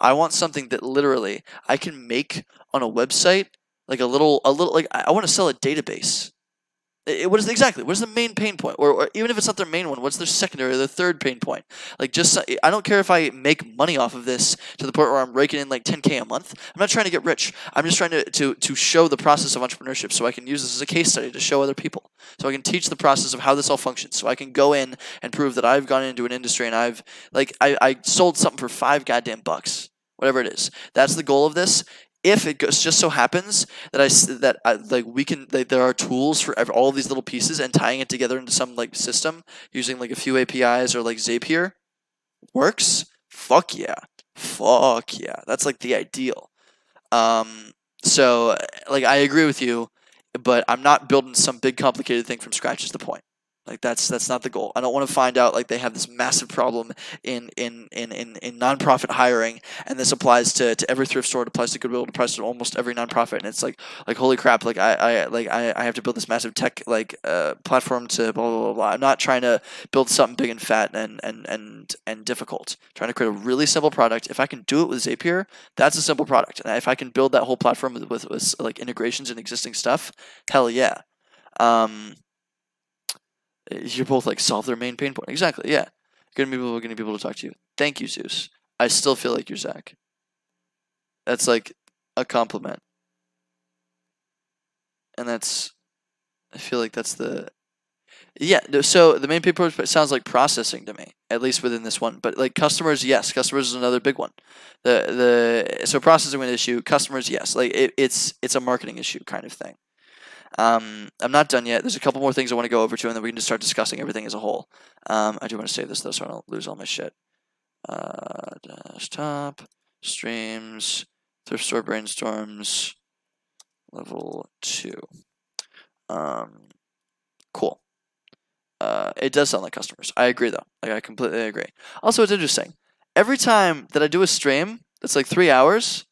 I want something that literally I can make on a website, like a little like I want to sell a database. What is the main pain point? Or even if it's not their main one, what's their secondary or their third pain point? Like just I don't care if I make money off of this to the point where I'm raking in like 10K a month. I'm not trying to get rich. I'm just trying to show the process of entrepreneurship, so I can use this as a case study to show other people. So I can teach the process of how this all functions. So I can go in and prove that I've gone into an industry and I sold something for $5 goddamn bucks. Whatever it is. That's the goal of this. If it just so happens that there are tools for all of these little pieces, and tying it together into some like system using like a few APIs or like Zapier works, fuck yeah, that's like the ideal. So like I agree with you, but I'm not building some big complicated thing from scratch is the point. Like that's not the goal. I don't want to find out like they have this massive problem in nonprofit hiring, and this applies to every thrift store, it applies to Goodwill, it applies to almost every nonprofit, and it's like holy crap, like I have to build this massive tech like platform to blah blah blah blah. I'm not trying to build something big and fat and difficult. I'm trying to create a really simple product. If I can do it with Zapier, that's a simple product. And if I can build that whole platform with like integrations and existing stuff, hell yeah. You're both like solve their main pain point. Exactly, yeah. Gonna be able to talk to you. Thank you, Zeus. I still feel like you're Zach. That's like a compliment. And that's, I feel like that's the, yeah, so the main pain point sounds like processing to me, at least within this one. But like customers, yes. Customers is another big one. So processing an issue, customers, yes. Like it's a marketing issue kind of thing. I'm not done yet. There's a couple more things I want to go over to, and then we can just start discussing everything as a whole. I do want to save this, though, so I don't lose all my shit. Desktop, streams, thrift store brainstorms, level 2. Cool. It does sound like customers. I agree, though. Like, I completely agree. Also, it's interesting. Every time that I do a stream that's like 3 hours,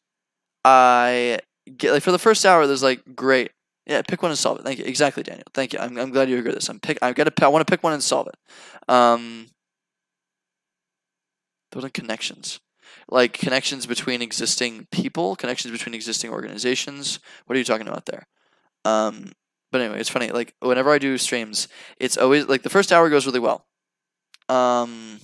I get, like, for the first hour, there's like, great. Yeah, pick one and solve it. Thank you. Exactly, Daniel. Thank you. I'm glad you agree with this. I want to pick one and solve it. Building connections. Like connections between existing people, connections between existing organizations. What are you talking about there? But anyway, it's funny. Like whenever I do streams, it's always like the first hour goes really well. And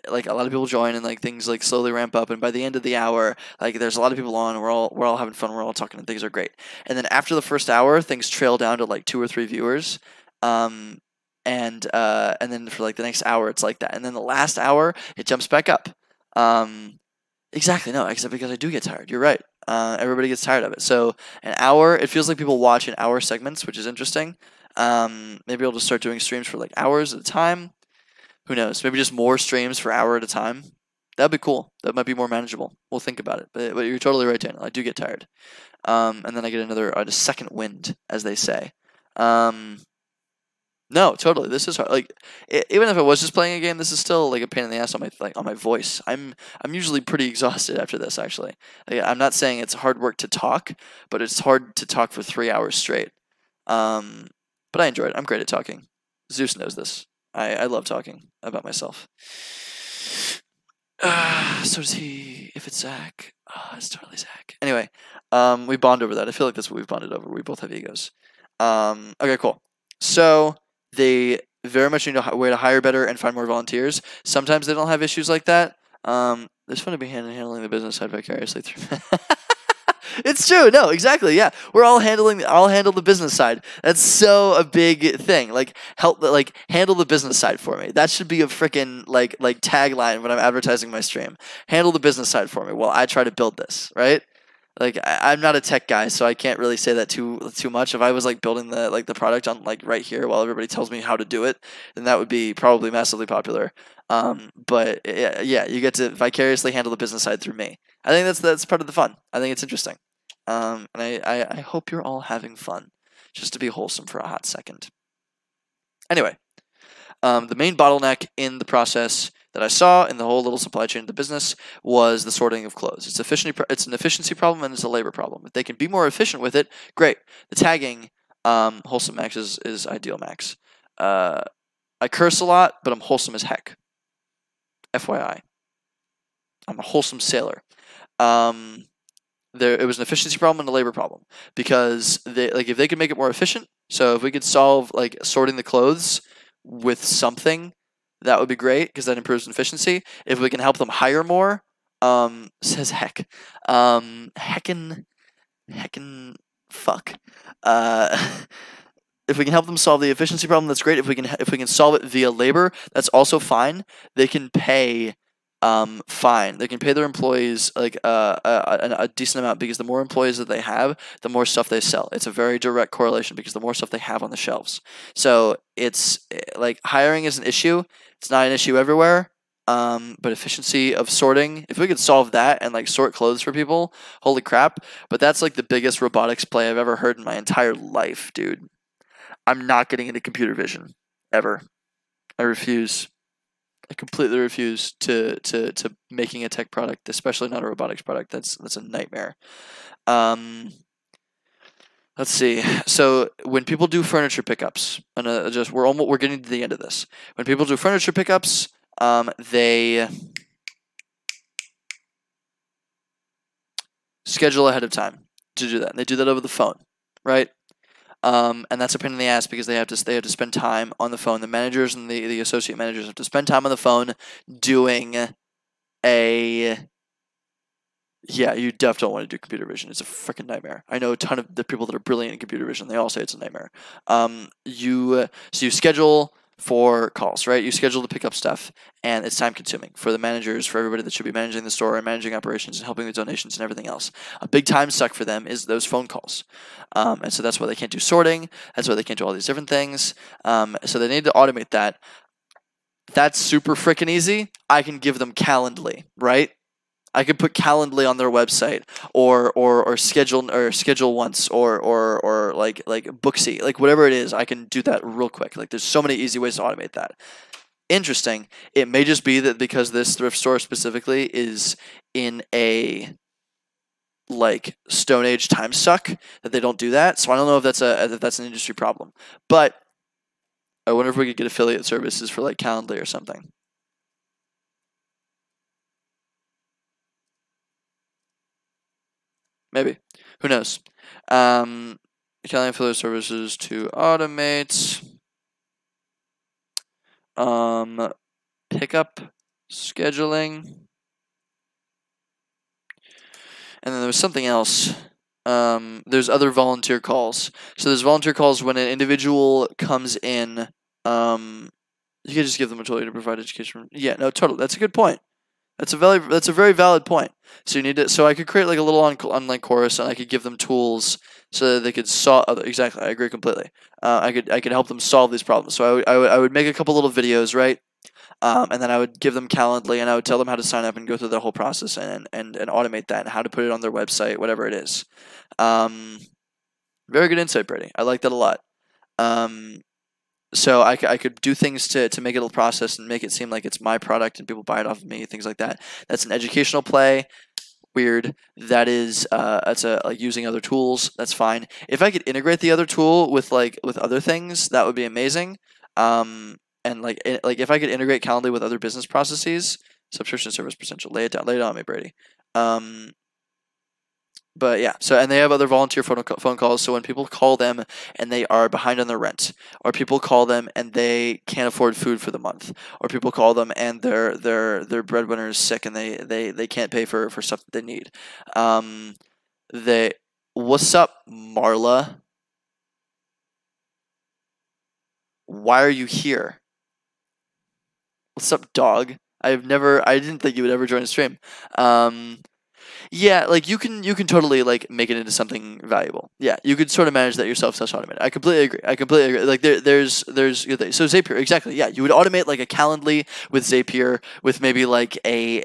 like a lot of people join and like things like slowly ramp up, and by the end of the hour, like there's a lot of people on, and we're all having fun, we're all talking, and things are great. And then after the first hour, things trail down to like 2 or 3 viewers. And then for like the next hour, it's like that, and then the last hour, it jumps back up. Exactly, no, except because I do get tired. You're right. Everybody gets tired of it. So an hour, it feels like people watch in hour segments, which is interesting. Maybe I'll just start doing streams for like hours at a time. Who knows? Maybe just more streams for an hour at a time. That'd be cool. That might be more manageable. We'll think about it. But you're totally right, Daniel. I do get tired. And then I get a second wind, as they say. No, totally. This is hard. Like, even if I was just playing a game, this is still like a pain in the ass on my voice. I'm usually pretty exhausted after this. Actually, like, I'm not saying it's hard work to talk, but it's hard to talk for 3 hours straight. But I enjoy it. I'm great at talking. Zeus knows this. I love talking about myself. So does he. If it's Zach, it's totally Zach. Anyway, we bond over that. I feel like that's what we've bonded over. We both have egos. Okay, cool. So they very much need a way to hire better and find more volunteers. Sometimes they don't have issues like that. It's fun to be handling the business side vicariously through. It's true. No, exactly. Yeah, we're all I'll handle the business side. That's so a big thing. Like handle the business side for me. That should be a freaking like tagline when I'm advertising my stream. Handle the business side for me while I try to build this. Right. Like I'm not a tech guy, so I can't really say that too much. If I was like building the product on like right here while everybody tells me how to do it, then that would be probably massively popular. But yeah, you get to vicariously handle the business side through me. I think that's part of the fun. I think it's interesting. And I hope you're all having fun, just to be wholesome for a hot second. Anyway, the main bottleneck in the process that I saw in the whole little supply chain of the business was the sorting of clothes. It's an efficiency problem and it's a labor problem. If they can be more efficient with it, great. The tagging, wholesome max is ideal max. I curse a lot, but I'm wholesome as heck. FYI. I'm a wholesome sailor. It was an efficiency problem and a labor problem because if they could make it more efficient. So if we could solve like sorting the clothes with something, that would be great because that improves efficiency. If we can help them hire more, says heck, heckin' fuck. If we can help them solve the efficiency problem, that's great. If we can solve it via labor, that's also fine. They can pay. Fine. They can pay their employees like a decent amount because the more employees that they have, the more stuff they sell. It's a very direct correlation because the more stuff they have on the shelves. So it's like hiring is an issue. It's not an issue everywhere. But efficiency of sorting, if we could solve that and like sort clothes for people, holy crap. But that's like the biggest robotics play I've ever heard in my entire life, dude. I'm not getting into computer vision ever. I refuse. I completely refuse to making a tech product, especially not a robotics product. That's a nightmare. Let's see. So when people do furniture pickups, and we're getting to the end of this. When people do furniture pickups, they schedule ahead of time to do that. And they do that over the phone, right? And that's a pain in the ass because they have to spend time on the phone. The managers and the associate managers have to spend time on the phone doing a. Yeah, you definitely don't want to do computer vision. It's a freaking nightmare. I know a ton of the people that are brilliant in computer vision. They all say it's a nightmare. So you schedule for calls, right? You schedule to pick up stuff, and it's time consuming for the managers, for everybody that should be managing the store and managing operations and helping with donations and everything else. A big time suck for them is those phone calls. And so that's why they can't do sorting. That's why they can't do all these different things. So they need to automate that. That's super freaking easy. I can give them Calendly, right? I could put Calendly on their website, or schedule once, or like Booksy, like whatever it is. I can do that real quick. Like there's so many easy ways to automate that. Interesting. It may just be that because this thrift store specifically is in a like Stone Age time suck that they don't do that. So I don't know if that's an industry problem. But I wonder if we could get affiliate services for like Calendly or something. Maybe. Who knows? Calendly affiliate services to automate pickup scheduling. And then there was something else. There's other volunteer calls. So there's volunteer calls when an individual comes in. You can just give them a tool to provide education. Yeah, no, totally. That's a good point. That's a very valid point. So you need to. So I could create like a little online course, and I could give them tools so that they could solve. Exactly, I agree completely. I could help them solve these problems. So I would make a couple little videos, right? And then I would give them Calendly, and I would tell them how to sign up and go through the whole process and automate that and how to put it on their website, whatever it is. Very good insight, Brady. I like that a lot. So I could do things to make it a process and make it seem like it's my product and people buy it off of me, things like that. That's an educational play. Weird. That is that's like using other tools. That's fine. If I could integrate the other tool with other things, that would be amazing. And like if I could integrate Calendly with other business processes, subscription service potential. Lay it on me, Brady. But yeah, so and they have other volunteer phone calls. So when people call them and they are behind on their rent, or people call them and they can't afford food for the month, or people call them and their breadwinner is sick and they can't pay for stuff that they need. What's up, Marla? Why are you here? What's up, dog? I didn't think you would ever join a stream. Yeah, like you can totally like make it into something valuable. Yeah, you could sort of manage that yourself, automate. I completely agree. Like there's so Zapier, exactly. Yeah, you would automate like a Calendly with Zapier with maybe like a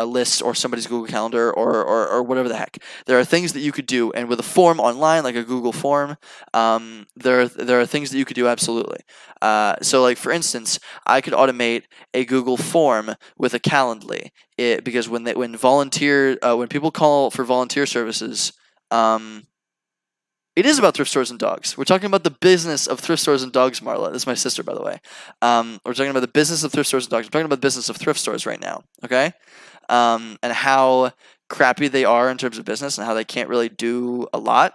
list or somebody's Google Calendar or whatever the heck. There are things that you could do, and with a form online like a Google form, there are things that you could do absolutely. So like for instance, I could automate a Google form with a Calendly. Because when people call for volunteer services, it is about thrift stores and dogs. We're talking about the business of thrift stores and dogs, Marla. This is my sister, by the way. We're talking about the business of thrift stores and dogs. We're talking about the business of thrift stores right now, okay? And how crappy they are in terms of business and how they can't really do a lot.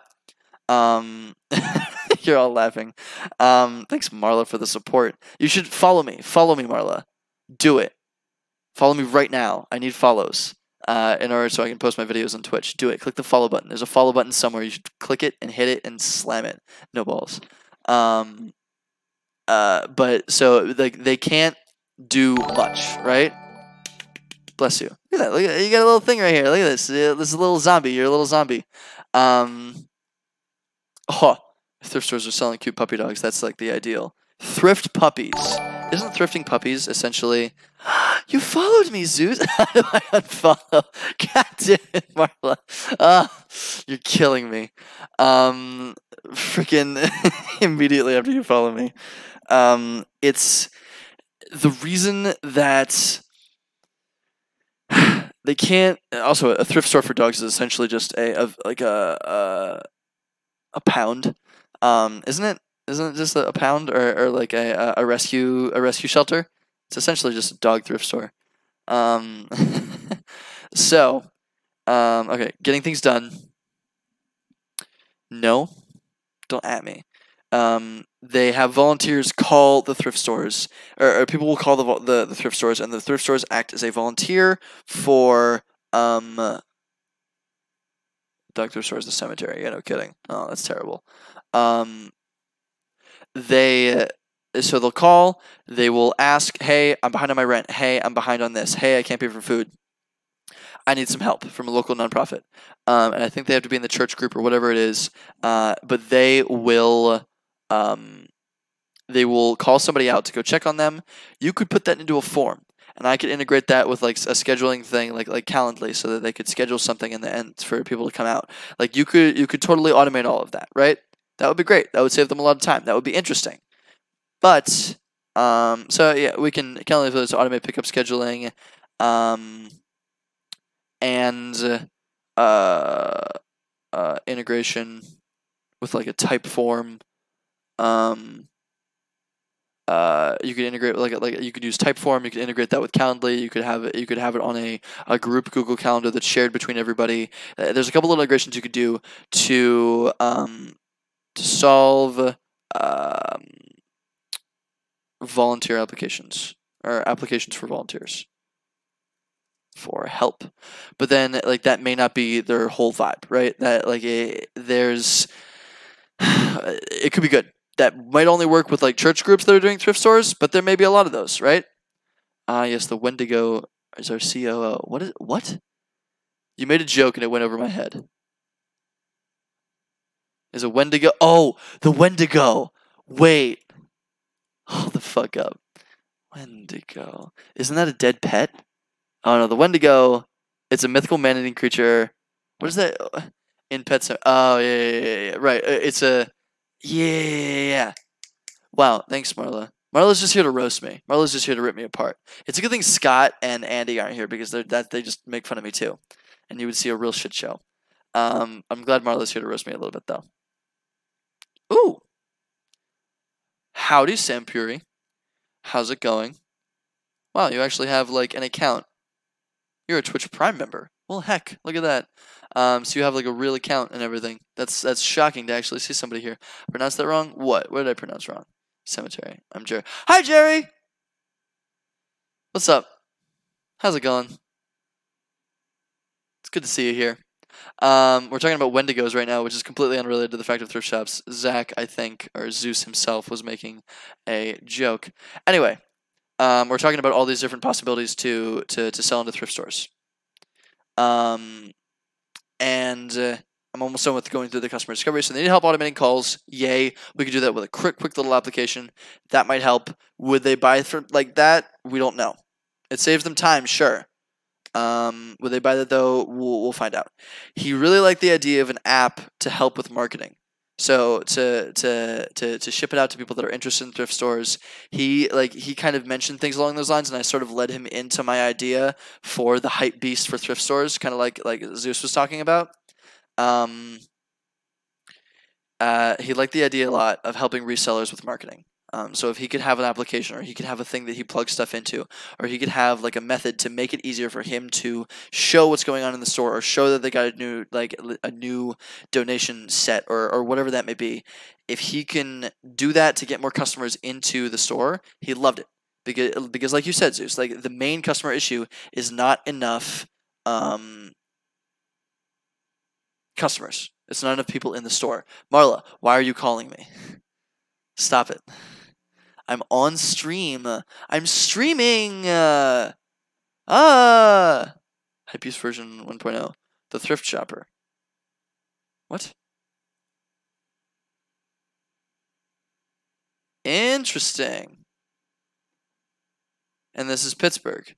You're all laughing. Thanks, Marla, for the support. You should follow me. Follow me, Marla. Do it. Follow me right now. I need follows in order so I can post my videos on Twitch. Do it. Click the follow button. There's a follow button somewhere. You should click it and hit it and slam it. No balls. But so like they can't do much, right? Bless you. Look at that. You got a little thing right here. Look at this. This is a little zombie. You're a little zombie. Thrift stores are selling cute puppy dogs. That's like the ideal. Thrift puppies. Isn't thrifting puppies essentially? You followed me, Zeus. How do I unfollow? God damn it, Marla. You're killing me. Freaking immediately after you follow me. It's the reason that they can't. Also, a thrift store for dogs is essentially just a pound. Isn't it? Isn't it just a pound or like a rescue shelter? It's essentially just a dog thrift store. Um, so okay, getting things done. No, don't at me. They have volunteers call the thrift stores, or people will call the thrift stores, and the thrift stores act as a volunteer for dog thrift stores, the cemetery. Yeah, no kidding. Oh, that's terrible. So they'll call. They will ask, "Hey, I'm behind on my rent. Hey, I'm behind on this. Hey, I can't pay for food. I need some help from a local nonprofit." And I think they have to be in the church group or whatever it is. But they will call somebody out to go check on them. You could put that into a form, and I could integrate that with like a scheduling thing, like Calendly, so that they could schedule something in the end for people to come out. Like you could totally automate all of that, right? That would be great. That would save them a lot of time. That would be interesting. But so yeah, we can Calendly for this automate pickup scheduling, and integration with like a type form. You could integrate like you could use Typeform. You could integrate that with Calendly. You could have it on a group Google Calendar that's shared between everybody. There's a couple of integrations you could do to solve volunteer applications or applications for volunteers for help. But then like that may not be their whole vibe, right? That like there's it could be good. That might only work with like church groups that are doing thrift stores, but there may be a lot of those, right? Yes, the Wendigo is our COO. What? You made a joke and it went over my head. Is a Wendigo? Oh, the Wendigo. Wait. Hold the fuck up. Wendigo. Isn't that a dead pet? Oh no, the Wendigo. It's a mythical man-eating creature. What is that in Pet Sematary? Oh yeah. Right. It's a yeah. Wow, thanks, Marla. Marla's just here to roast me. Marla's just here to rip me apart. It's a good thing Scott and Andy aren't here because they just make fun of me too, and you would see a real shit show. I'm glad Marla's here to roast me a little bit though. Ooh, howdy, Sam Puri. How's it going? Wow, you actually have like an account. You're a Twitch Prime member. Well, heck, look at that. So you have like a real account and everything. That's shocking to actually see somebody here. Pronounce that wrong? What? What did I pronounce wrong? Cemetery. I'm Jerry. Hi, Jerry. What's up? How's it going? It's good to see you here. We're talking about Wendigos right now, which is completely unrelated to the fact of thrift shops. Zach, I think, or Zeus himself, was making a joke. Anyway, we're talking about all these different possibilities to sell into thrift stores. And I'm almost done with going through the customer discovery. So they need help automating calls. Yay. We could do that with a quick little application. That might help. Would they buy like that? We don't know. It saves them time, sure. Would they buy that though? We'll find out. He really liked the idea of an app to help with marketing. So to ship it out to people that are interested in thrift stores, he kind of mentioned things along those lines, and I sort of led him into my idea for the hype beast for thrift stores, kind of like Zeus was talking about. He liked the idea a lot of helping resellers with marketing. So if he could have an application, or he could have a thing that he plugs stuff into, or he could have like a method to make it easier for him to show what's going on in the store, or show that they got a new donation set, or whatever that may be. If he can do that to get more customers into the store, he loved it. Because like you said, Zeus, like the main customer issue is not enough customers. It's not enough people in the store. Marla, why are you calling me? Stop it. I'm on stream. I'm streaming. Hypebeast version 1.0. The thrift shopper. What? Interesting. And this is Pittsburgh.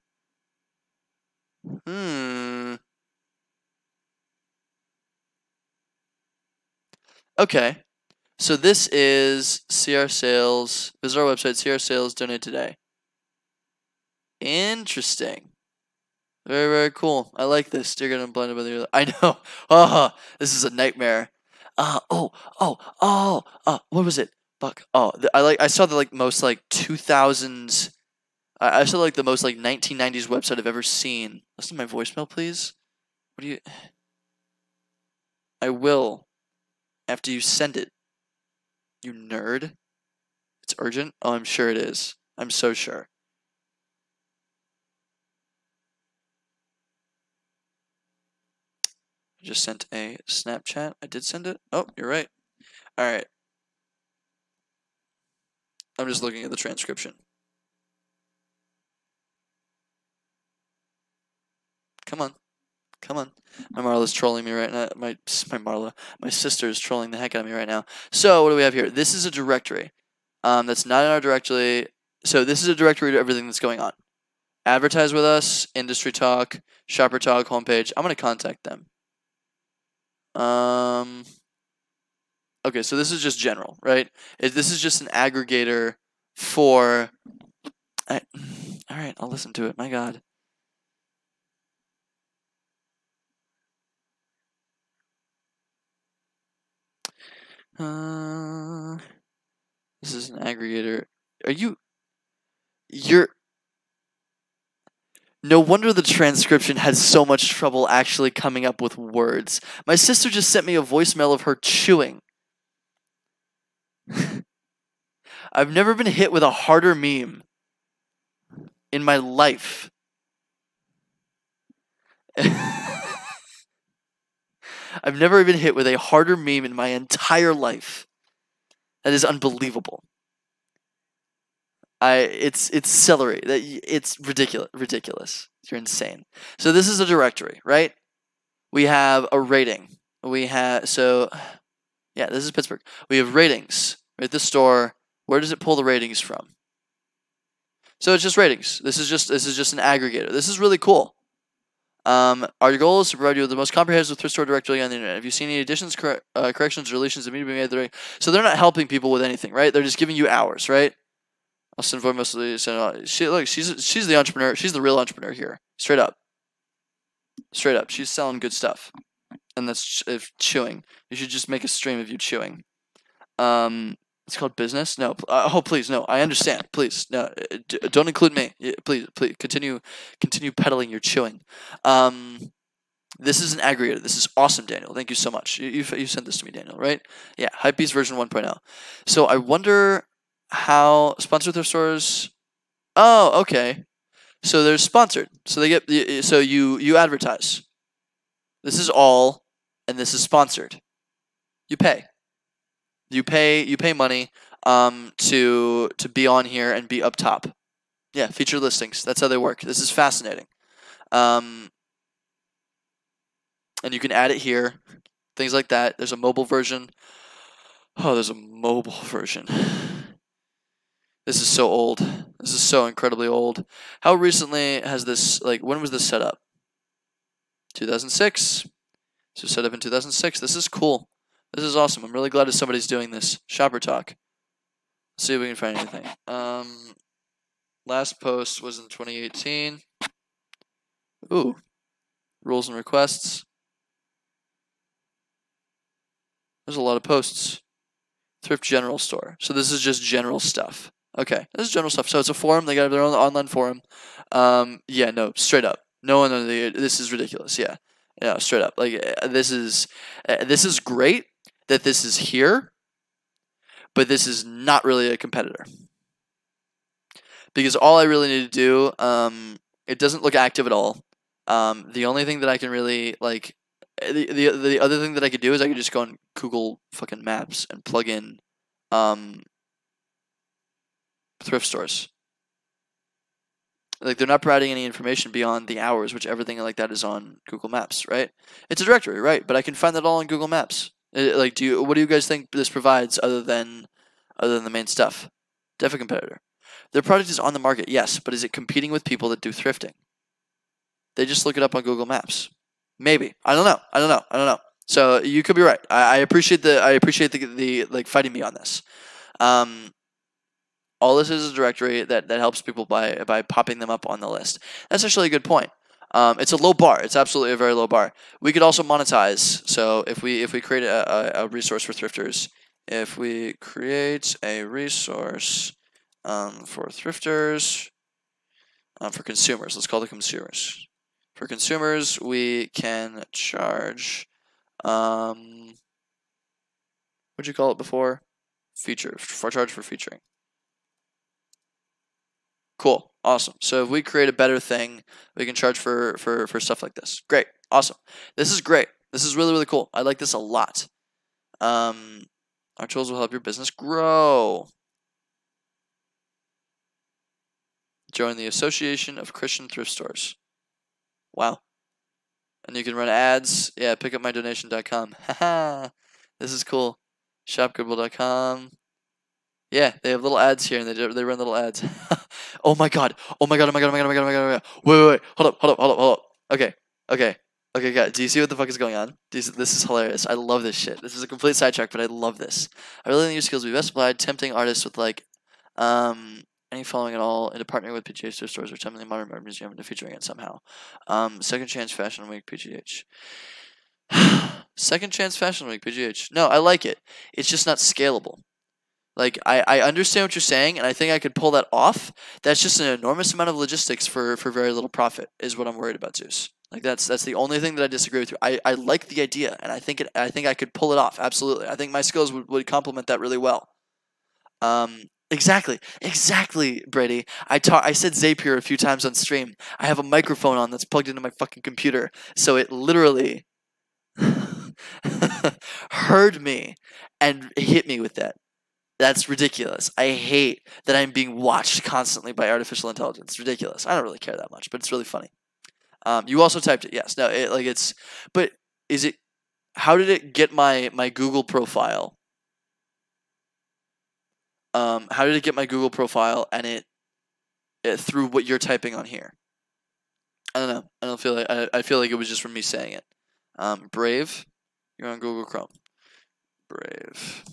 Okay. So this is CR Sales. Visit our website, CR Sales, donate today. Interesting. Very, very cool. I like this. You're getting blinded by the other. I know. Oh, this is a nightmare. What was it? Fuck. Oh, I saw the most 2000s. I saw the most 1990s website I've ever seen. Listen to my voicemail, please. What do you? I will after you send it. You nerd. It's urgent. Oh, I'm sure it is. I'm so sure. I just sent a Snapchat. I did send it. Oh, you're right. All right. I'm just looking at the transcription. Come on. Come on. My Marla's trolling me right now. My sister is trolling the heck out of me right now. So what do we have here? This is a directory. That's not in our directory. So this is a directory to everything that's going on. Advertise with us, industry talk, shopper talk, homepage. I'm gonna contact them. Okay, so this is just general, right? This is just an aggregator for. All right, I'll listen to it. My God. This is an aggregator. You're. No wonder the transcription had so much trouble actually coming up with words. My sister just sent me a voicemail of her chewing. I've never been hit with a harder meme in my life. I've never been hit with a harder meme in my entire life. That is unbelievable. It's celery. It's ridiculous. You're insane. So this is a directory, right? We have a rating. Yeah, this is Pittsburgh. We have ratings. Right, the store. Where does it pull the ratings from? So it's just ratings. This is just an aggregator. This is really cool. Our goal is to provide you with the most comprehensive thrift store directory on the internet. If you see any additions, corrections, or deletions that need to be made, so they're not helping people with anything, right? They're just giving you hours, right? I'll send voice messages. She's the entrepreneur. She's the real entrepreneur here. Straight up. She's selling good stuff, and that's chewing. You should just make a stream of you chewing. It's called business. No. Oh, please, no. I understand. Please, no. Don't include me. Please, continue peddling your chewing. This is an aggregator. This is awesome, Daniel. Thank you so much. You sent this to me, Daniel, right? Yeah, Hypebeast version 1.0. So I wonder how sponsored thrift stores. Oh, okay. So they're sponsored. So they get. So you advertise. This is all, and this is sponsored. You pay. You pay money to be on here and be up top. Yeah, featured listings. That's how they work. This is fascinating. And you can add it here. Things like that. There's a mobile version. Oh, there's a mobile version. This is so old. This is so incredibly old. How recently has this, when was this set up? 2006. So set up in 2006. This is cool. This is awesome. I'm really glad that somebody's doing this. Shopper talk. Let's see if we can find anything. Last post was in 2018. Ooh. Rules and requests. There's a lot of posts. Thrift general store. So this is just general stuff. Okay, this is general stuff. So it's a forum. They got their own online forum. Yeah, no, straight up. No one. This is ridiculous. Yeah, straight up. This is great that this is here, but this is not really a competitor. Because all I really need to do, it doesn't look active at all. The only thing that I can really the other thing that I could do is I could just go on Google fucking Maps and plug in thrift stores. They're not providing any information beyond the hours, which everything like that is on Google Maps, right? It's a directory, right? But I can find that all on Google Maps. What do you guys think this provides other than the main stuff? Definitely competitor. Their product is on the market, yes, but is it competing with people that do thrifting? They just look it up on Google Maps. Maybe. I don't know. So you could be right. I appreciate the like fighting me on this. All this is a directory that helps people by popping them up on the list. That's actually a good point. It's a low bar. It's absolutely a very low bar. We could also monetize. So if we create a resource for thrifters, if we create a resource for thrifters, for consumers, let's call it consumers. For consumers, we can charge, what'd you call it before? Charge for featuring. Cool, awesome. So if we create a better thing, we can charge for stuff like this. Great, awesome. This is great. This is really, really cool. I like this a lot. Our tools will help your business grow. Join the Association of Christian Thrift Stores. Wow. And you can run ads. Yeah, pickupmydonation.com. Haha. This is cool. Shopgoodwill.com. Yeah, they have little ads here, and they run little ads. Oh my god. Oh my god. Oh my god. Oh my god. Oh my god. Oh my god. Oh my god. Wait. Hold up. Okay, guys. Do you see what the fuck is going on? This is hilarious. I love this shit. This is a complete sidetrack, but I love this. I really think your skills will be best applied tempting artists with like any following at all into partnering with PGH thrift stores or tempting modern art museum into featuring it somehow. Second Chance Fashion Week PGH. Second Chance Fashion Week PGH. No, I like it. It's just not scalable. Like, I understand what you're saying, and I think I could pull that off. That's just an enormous amount of logistics for very little profit, is what I'm worried about, Zeus. Like, that's the only thing that I disagree with you. I like the idea, and I think I could pull it off, absolutely. I think my skills would complement that really well. Exactly, Brady. I said Zapier a few times on stream. I have a microphone on that's plugged into my fucking computer, so it literally heard me and hit me with that. That's ridiculous. I hate that I'm being watched constantly by artificial intelligence. It's ridiculous. I don't really care that much, but it's really funny. You also typed it. Yes. No. But is it? How did it get my Google profile? How did it get my Google profile and it through what you're typing on here? I don't know. I don't feel like I feel like it was just from me saying it. Brave. You're on Google Chrome. Brave.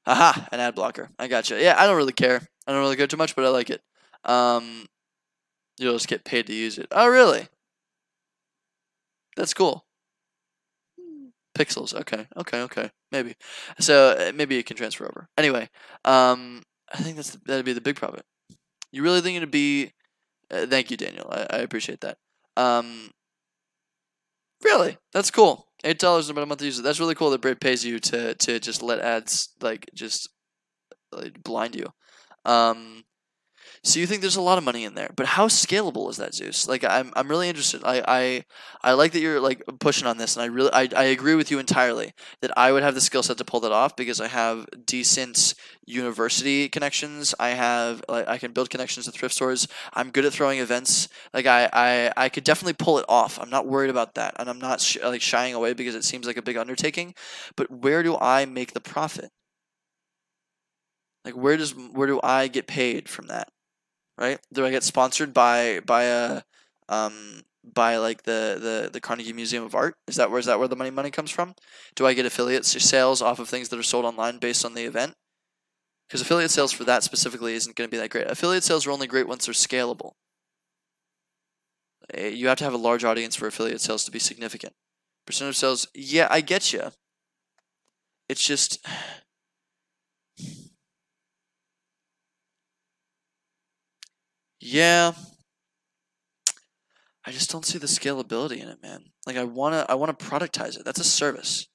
Aha, an ad blocker. I gotcha. Yeah, I don't really care. I don't really care too much, but I like it. You'll just get paid to use it. Oh, really? That's cool. Pixels. Okay. Maybe. So maybe it can transfer over. Anyway, I think that'd be the big profit. You really think it'd be? Thank you, Daniel. I appreciate that. Really, that's cool. $8 about a month to use it. That's really cool that Brave pays you to just let ads just blind you. So you think there's a lot of money in there, but how scalable is that, Zeus? Like I'm really interested. I like that you're like pushing on this, and I agree with you entirely that I would have the skill set to pull that off because I have decent university connections. I can build connections to thrift stores. I'm good at throwing events. Like I could definitely pull it off. I'm not worried about that, and I'm not shying away because it seems like a big undertaking. But where do I make the profit? Like where do I get paid from that? Right? Do I get sponsored by like the Carnegie Museum of Art? Is that where the money comes from? Do I get affiliate sales off of things that are sold online based on the event? Because affiliate sales for that specifically isn't going to be that great. Affiliate sales are only great once they're scalable. You have to have a large audience for affiliate sales to be significant. Percent of sales, yeah, I get you. It's just yeah. I just don't see the scalability in it, man. Like I wanna productize it. That's a service.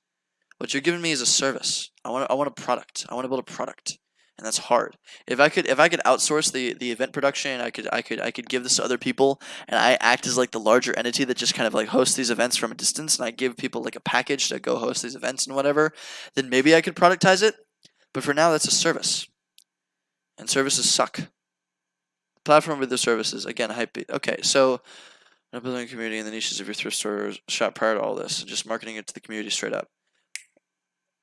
What you're giving me is a service. I want a product. I want to build a product, and that's hard. If I could outsource the event production, I could give this to other people, and I act as like the larger entity that just kind of like hosts these events from a distance, and I give people like a package to go host these events and whatever. Then maybe I could productize it. But for now, that's a service, and services suck. Platform with the services again, hype. Okay, so. Building a community in the niches of your thrift store shop prior to all this, and just marketing it to the community straight up.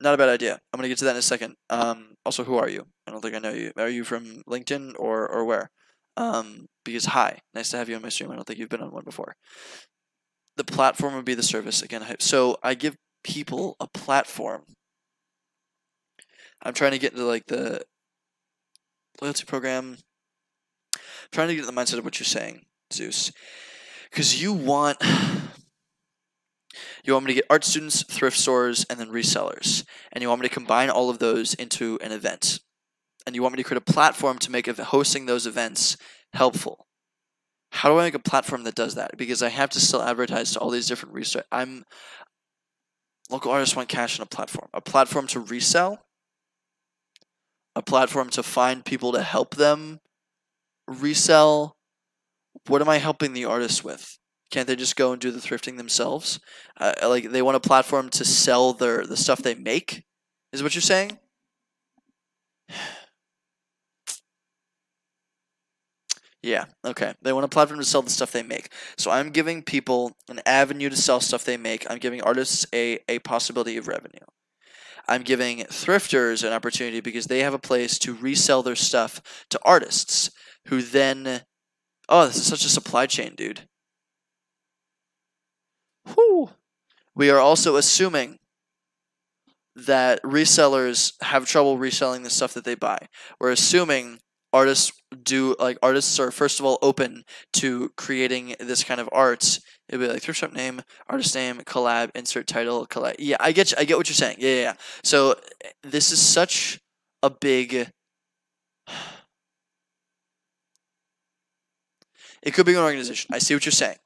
Not a bad idea. I'm gonna get to that in a second. Also, who are you? I don't think I know you. Are you from LinkedIn or where? Because hi, nice to have you on my stream. I don't think you've been on one before. The platform would be the service again. So I give people a platform. I'm trying to get into like the loyalty program. I'm trying to get in the mindset of what you're saying, Zeus, because you want me to get art students, thrift stores, and then resellers, and you want me to combine all of those into an event, and you want me to create a platform to make hosting those events helpful. How do I make a platform that does that? Because I have to still advertise to all these different resellers. Local artists want cash on a platform to resell, a platform to find people to help them resell. What am I helping the artists with? Can't they just go and do the thrifting themselves? Like they want a platform to sell the stuff they make, is what you're saying? Yeah, okay. They want a platform to sell the stuff they make. So I'm giving people an avenue to sell stuff they make. I'm giving artists a possibility of revenue. I'm giving thrifters an opportunity because they have a place to resell their stuff to artists who then... Oh, this is such a supply chain, dude. Whew. We are also assuming that resellers have trouble reselling the stuff that they buy. We're assuming artists are first of all open to creating this kind of art. It'd be like thrift shop name, artist name, collab, insert title, collab. Yeah, I get what you're saying. Yeah. So this is such a big... It could be an organization. I see what you're saying.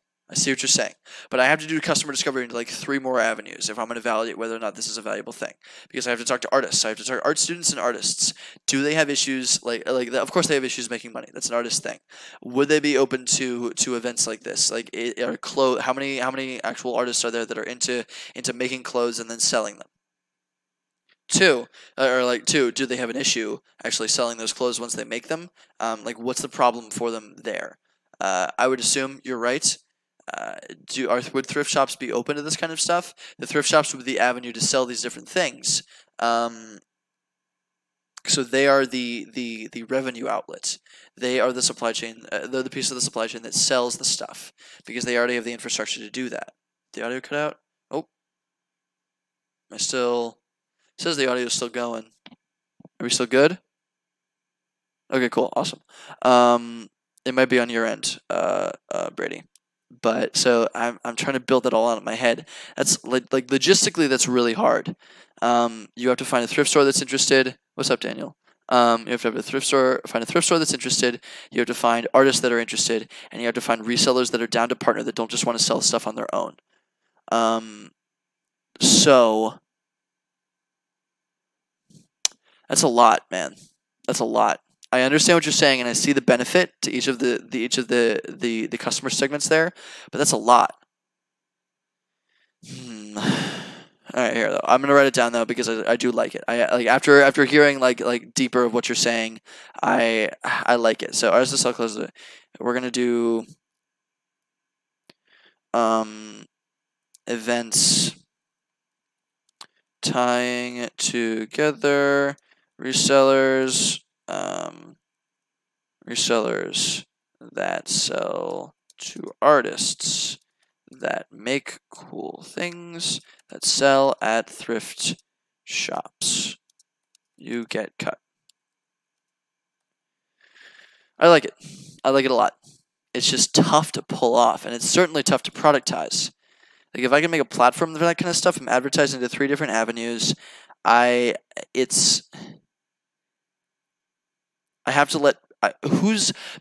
But I have to do customer discovery into like 3 more avenues if I'm going to validate whether or not this is a valuable thing. Because I have to talk to artists. I have to talk to art students and artists. Do they have issues? Like of course they have issues making money. That's an artist thing. Would they be open to events like this? Like how many actual artists are there that are into making clothes and then selling them? 2, do they have an issue actually selling those clothes once they make them? Like what's the problem for them there? I would assume you're right. Would thrift shops be open to this kind of stuff? The thrift shops would be the avenue to sell these different things. So they are the revenue outlet. They are the supply chain. They're the piece of the supply chain that sells the stuff because they already have the infrastructure to do that. The audio cut out. Oh, it says the audio is still going. Are we still good? Okay, cool, awesome. It might be on your end, Brady. But so I'm trying to build it all out in my head. That's like logistically that's really hard. You have to find a thrift store that's interested. What's up, Daniel? You have to have a thrift store, find a thrift store that's interested. You have to find artists that are interested, and you have to find resellers that are down to partner that don't just want to sell stuff on their own. So that's a lot, man. That's a lot. I understand what you're saying, and I see the benefit to each of the customer segments there, but that's a lot. All right, here though. I'm gonna write it down though because I do like it. I like after hearing like deeper of what you're saying, I like it. So ours is so close. We're gonna do events tying together resellers. Resellers that sell to artists that make cool things that sell at thrift shops. You get cut. I like it. I like it a lot. It's just tough to pull off, and it's certainly tough to productize. Like if I can make a platform for that kind of stuff, I'm advertising to 3 different avenues. I have to let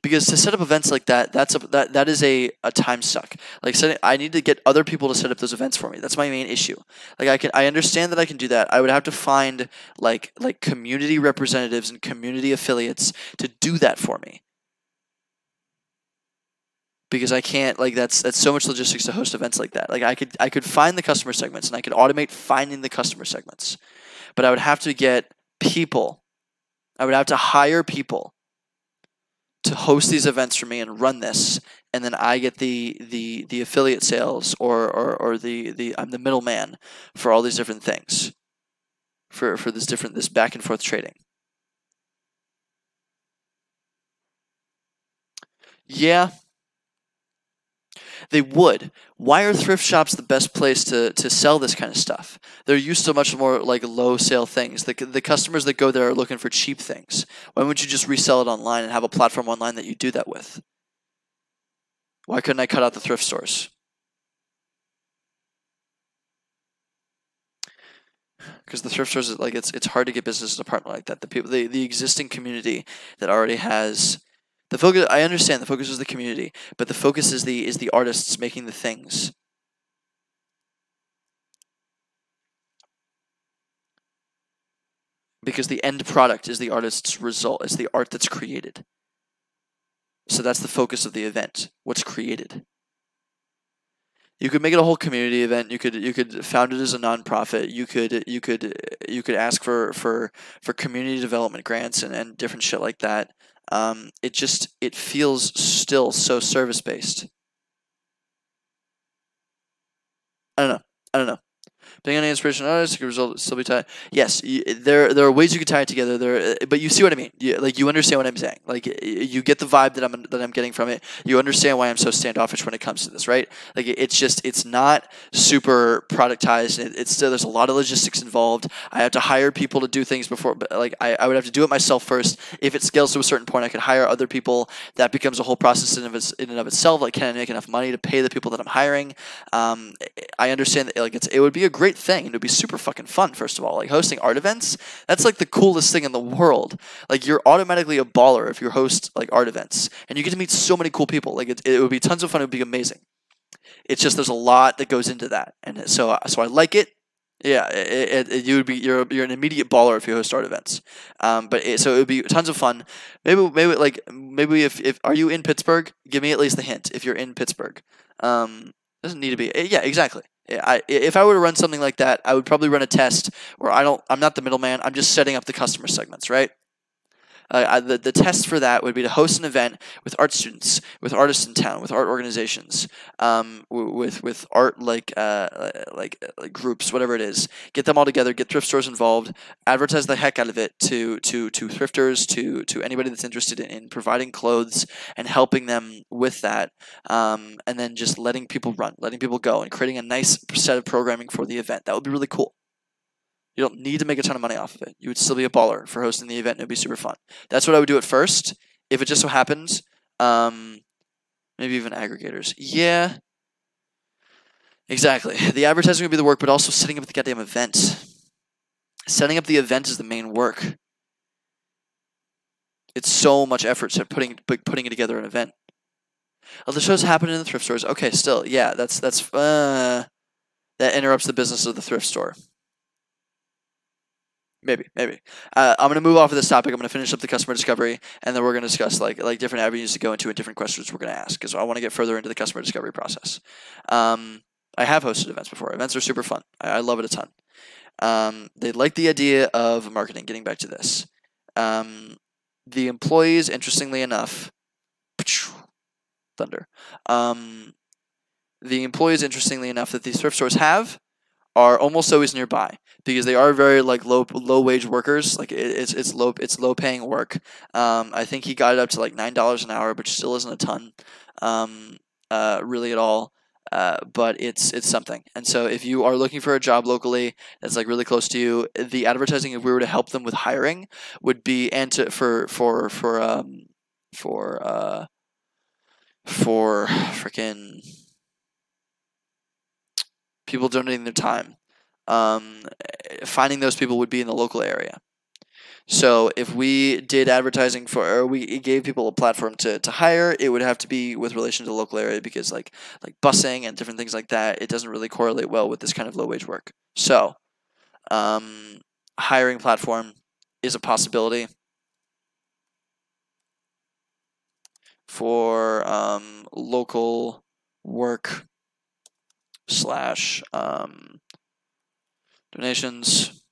because to set up events like that, that is a time suck. Like I need to get other people to set up those events for me. That's my main issue. Like I understand that I can do that. I would have to find like community representatives and community affiliates to do that for me. Because I can't, like that's so much logistics to host events like that. Like I could find the customer segments and I could automate finding the customer segments. But I would have to get people. I would have to hire people to host these events for me and run this, and then I get the affiliate sales or the I'm the middleman for all these different things for this back and forth trading. Yeah, they would. Why are thrift shops the best place to sell this kind of stuff? They're used to much more like low sale things. The customers that go there are looking for cheap things. Why wouldn't you just resell it online and have a platform online that you do that with? Why couldn't I cut out the thrift stores? Because the thrift stores, like it's hard to get business in a partner like that. The existing community that already has the focus. I understand the focus is the community, but the focus is the artists making the things. Because the end product is the artist's result. It's the art that's created. So that's the focus of the event. What's created. You could make it a whole community event. You could found it as a nonprofit. You could ask for community development grants and different shit like that. It feels still so service based. I don't know. I don't know. Depending on the inspiration of artist, it could result still be tied. Yes, there are ways you could tie it together. But you see what I mean. You understand what I'm saying. Like you get the vibe that I'm getting from it. You understand why I'm so standoffish when it comes to this, right? Like it's not super productized. It's still there's a lot of logistics involved. I have to hire people to do things before. But like I would have to do it myself first. If it scales to a certain point, I could hire other people. That becomes a whole process in and of itself. Like, can I make enough money to pay the people that I'm hiring? I understand that like it would be a great thing, and it would be super fucking fun. First of all, like hosting art events, that's like the coolest thing in the world. Like you're automatically a baller if you host like art events, and you get to meet so many cool people. Like it would be tons of fun. It would be amazing. It's just there's a lot that goes into that, and so I like it. Yeah, you're an immediate baller if you host art events. So it would be tons of fun. Maybe if are you in Pittsburgh? Give me at least the hint if you're in Pittsburgh. Doesn't need to be. Yeah, exactly. If I were to run something like that, I would probably run a test where I'm not the middleman. I'm just setting up the customer segments, right? The test for that would be to host an event with art students, with artists in town, with art organizations, with art like groups, whatever it is. Get them all together, get thrift stores involved, advertise the heck out of it to thrifters, to anybody that's interested in providing clothes and helping them with that, and then just letting people run, letting people go, and creating a nice set of programming for the event. That would be really cool. You don't need to make a ton of money off of it. You would still be a baller for hosting the event, and it would be super fun. That's what I would do at first. If it just so happens, maybe even aggregators. Yeah, exactly. The advertising would be the work, but also setting up the goddamn event. Setting up the event is the main work. It's so much effort to putting it together an event. Oh, the shows happen in the thrift stores. Okay, still, yeah, that interrupts the business of the thrift store. Maybe. I'm gonna move off of this topic. I'm gonna finish up the customer discovery, and then we're gonna discuss like different avenues to go into and different questions we're gonna ask, because I want to get further into the customer discovery process. I have hosted events before. Events are super fun. I love it a ton. They like the idea of marketing. Getting back to this, the employees, interestingly enough, thunder. The employees, interestingly enough, that these thrift stores have are almost always nearby, because they are very like low wage workers. Like it's low paying work. I think he got it up to like $9 an hour, which still isn't a ton, really at all. But it's something. And so if you are looking for a job locally that's like really close to you, the advertising, if we were to help them with hiring, would be for freaking people donating their time. Finding those people would be in the local area. So if we did advertising or we gave people a platform to hire, it would have to be with relation to the local area, because like busing and different things like that, it doesn't really correlate well with this kind of low wage work. So hiring platform is a possibility for local work / donations.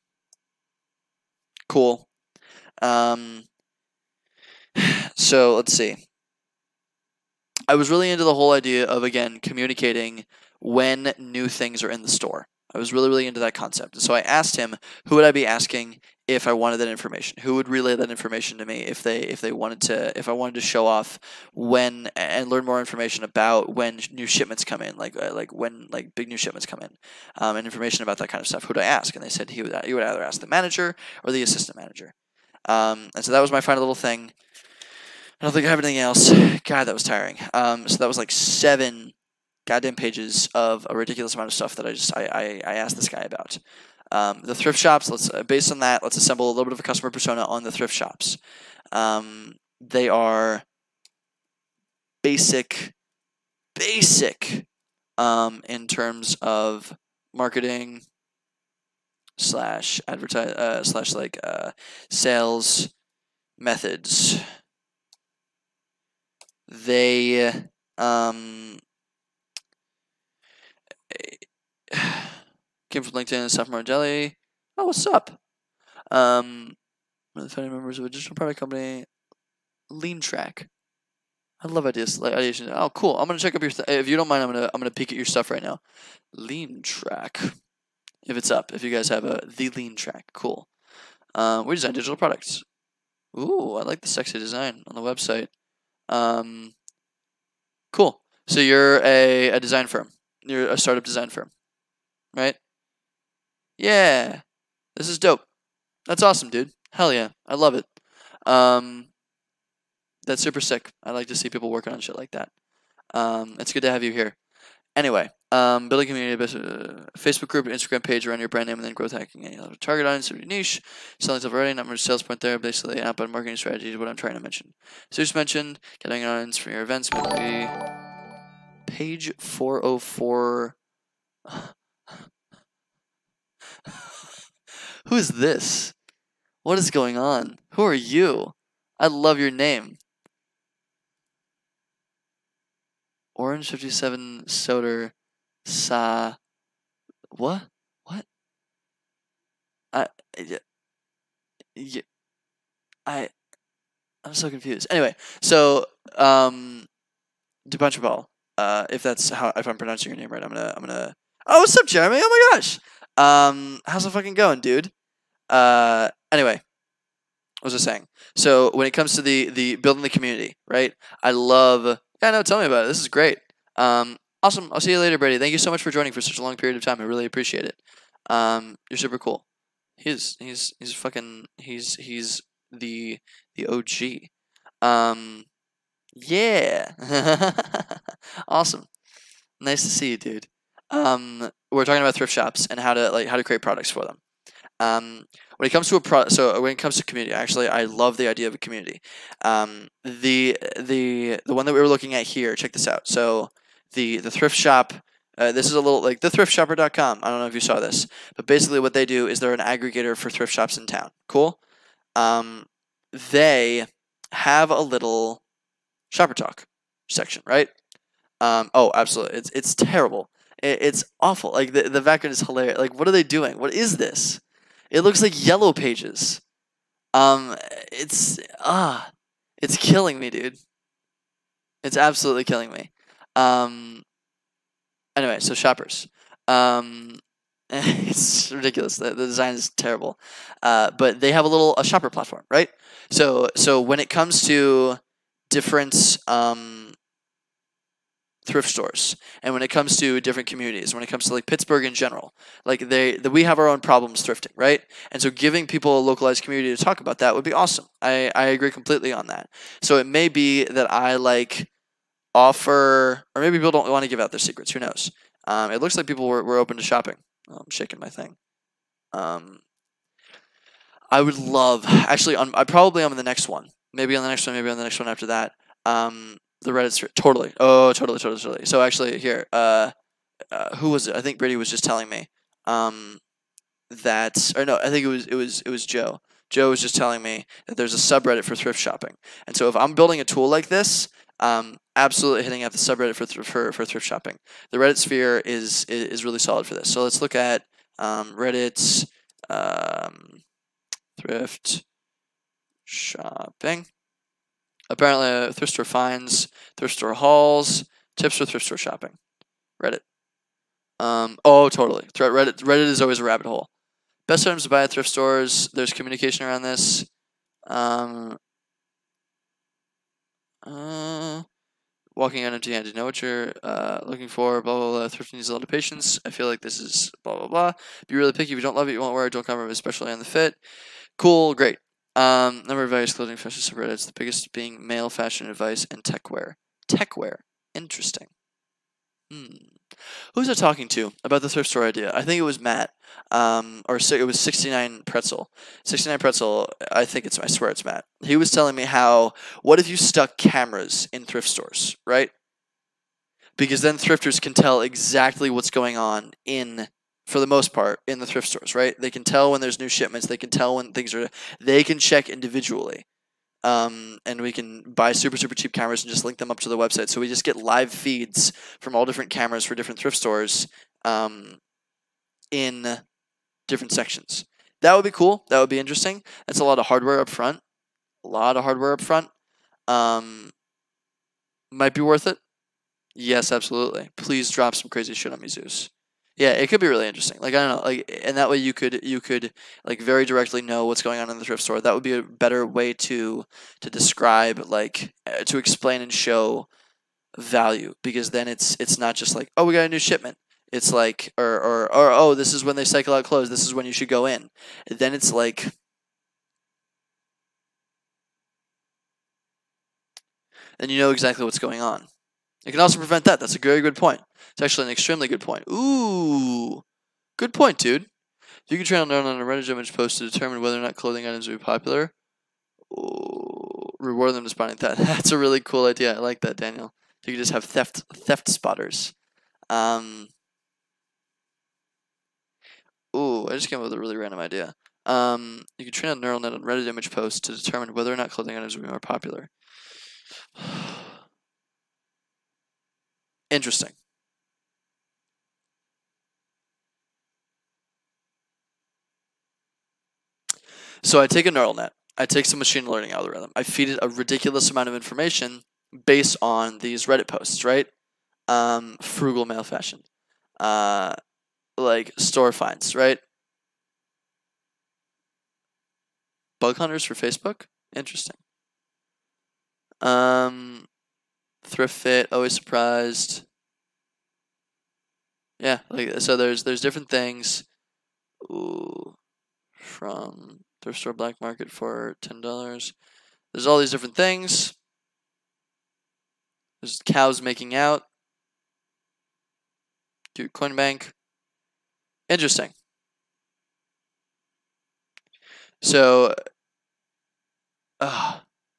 Cool. So let's see. I was really into the whole idea of, again, communicating when new things are in the store. I was really into that concept. So I asked him, who would I be asking if I wanted that information? Who would relay that information to me if I wanted to show off when and learn more information about when new shipments come in, like when big new shipments come in, and information about that kind of stuff? Who'd I ask? And they said you would either ask the manager or the assistant manager. And so that was my final little thing. I don't think I have anything else. God, that was tiring. So that was like 7 goddamn pages of a ridiculous amount of stuff that I asked this guy about. The thrift shops. Based on that, let's assemble a little bit of a customer persona on the thrift shops. They are basic, in terms of marketing / advertise / sales methods. They came from LinkedIn, sophomore Delhi. Oh, what's up? The founding members of a digital product company, Lean Track. I love ideas. Oh, cool. I'm gonna check up your. If you don't mind, I'm gonna peek at your stuff right now. Lean Track. If it's up, if you guys have the Lean Track, cool. We design digital products. Ooh, I like the sexy design on the website. Cool. So you're a design firm. You're a startup design firm, right? Yeah. This is dope. That's awesome, dude. Hell yeah. I love it. That's super sick. I like to see people working on shit like that. It's good to have you here. Anyway, building community, Facebook group, Instagram page around your brand name, and then growth hacking. Any other target audience, niche, selling stuff already, not much sales point there. Basically, outbound marketing strategy is what I'm trying to mention. So just mentioned getting an audience for your events. Maybe page 404. Who is this? What is going on? Who are you? I love your name. Orange 57 Soder Sa. What? I'm so confused. Anyway, so Dupanchapal, if I'm pronouncing your name right, I'm gonna. Oh, what's up, Jeremy? Oh my gosh. How's it fucking going, dude? Anyway, what was I saying? So when it comes to the building the community, right? I love. Yeah, no, tell me about it. This is great. Awesome. I'll see you later, Brady. Thank you so much for joining for such a long period of time. I really appreciate it. You're super cool. He's the OG. Yeah. Awesome. Nice to see you, dude. We're talking about thrift shops and how to create products for them. When it comes to when it comes to community, actually, I love the idea of a community. The one that we were looking at here, check this out. So the thrift shop. This is a little like thethtriftshopper.com. I don't know if you saw this, but basically what they do is they're an aggregator for thrift shops in town. Cool. They have a little shopper talk section, right? Oh, absolutely. It's terrible. It's awful. Like the background is hilarious. Like, what are they doing? What is this? It looks like Yellow Pages. It's killing me, dude. It's absolutely killing me. Anyway, so shoppers. It's ridiculous. The design is terrible. But they have a shopper platform, right? So when it comes to different thrift stores, and when it comes to different communities, when it comes to like Pittsburgh in general, like we have our own problems thrifting, right? And so giving people a localized community to talk about that would be awesome. I agree completely on that. So it may be that I offer, or maybe people don't want to give out their secrets. Who knows? It looks like people were open to shopping. Oh, I'm shaking my thing. I would love, actually, I probably am on the next one. Maybe on the next one, maybe on the next one after that. The Reddit stream, totally. Oh, totally. So actually, here, who was it? I think Brady was just telling me, that, or no, I think it was Joe. Joe was just telling me that there's a subreddit for thrift shopping, and so if I'm building a tool like this, absolutely hitting up the subreddit for thrift shopping. The Reddit sphere is really solid for this. So let's look at Reddit's thrift shopping. Apparently, thrift store finds, thrift store hauls, tips for thrift store shopping. Reddit. Oh, totally. Reddit is always a rabbit hole. Best items to buy at thrift stores. There's communication around this. Walking on empty-handed. Know what you're looking for. Blah blah blah. Thrift needs a lot of patience. I feel like this is blah blah blah. Be really picky. If you don't love it, you won't wear it. Don't compromise, especially on the fit. Cool, great. Number of various clothing fashion subreddits. The biggest being male fashion advice and tech wear. Tech wear. Interesting. Who's I talking to about the thrift store idea? I think it was Matt. Or it was 69 Pretzel. 69 Pretzel, I swear it's Matt. He was telling me how, what if you stuck cameras in thrift stores, right? Because then thrifters can tell exactly what's going on for the most part, in the thrift stores, right? They can tell when there's new shipments. They can tell when they can check individually. And we can buy super cheap cameras and just link them up to the website. So we just get live feeds from all different cameras for different thrift stores in different sections. That would be cool. That would be interesting. That's a lot of hardware up front. Might be worth it. Yes, absolutely. Please drop some crazy shit on me, Zeus. Yeah, it could be really interesting. Like, I don't know, like, and that way you could like very directly know what's going on in the thrift store. That would be a better way to describe, like, to explain and show value, because then it's not just like, oh, we got a new shipment. It's like, or oh, this is when they cycle out clothes. This is when you should go in. Then it's like, then you know exactly what's going on. It can also prevent that. That's a very good point. It's actually an extremely good point. Ooh, good point, dude. You can train on a Reddit image post to determine whether or not clothing items will be popular. Ooh, reward them responding to that. That's a really cool idea. I like that, Daniel. You can just have theft spotters. Ooh, I just came up with a really random idea. You can train a neural net on Reddit image posts to determine whether or not clothing items will be more popular. Interesting. So I take a neural net. I take some machine learning algorithm. I feed it a ridiculous amount of information based on these Reddit posts, right? Frugal male fashion. Like store finds, right? Bug hunters for Facebook? Interesting. Thrift fit, always surprised. Yeah, like, so there's different things. Ooh, from thrift store black market for $10. There's all these different things. There's cows making out. Dude, Coinbank. Interesting. So,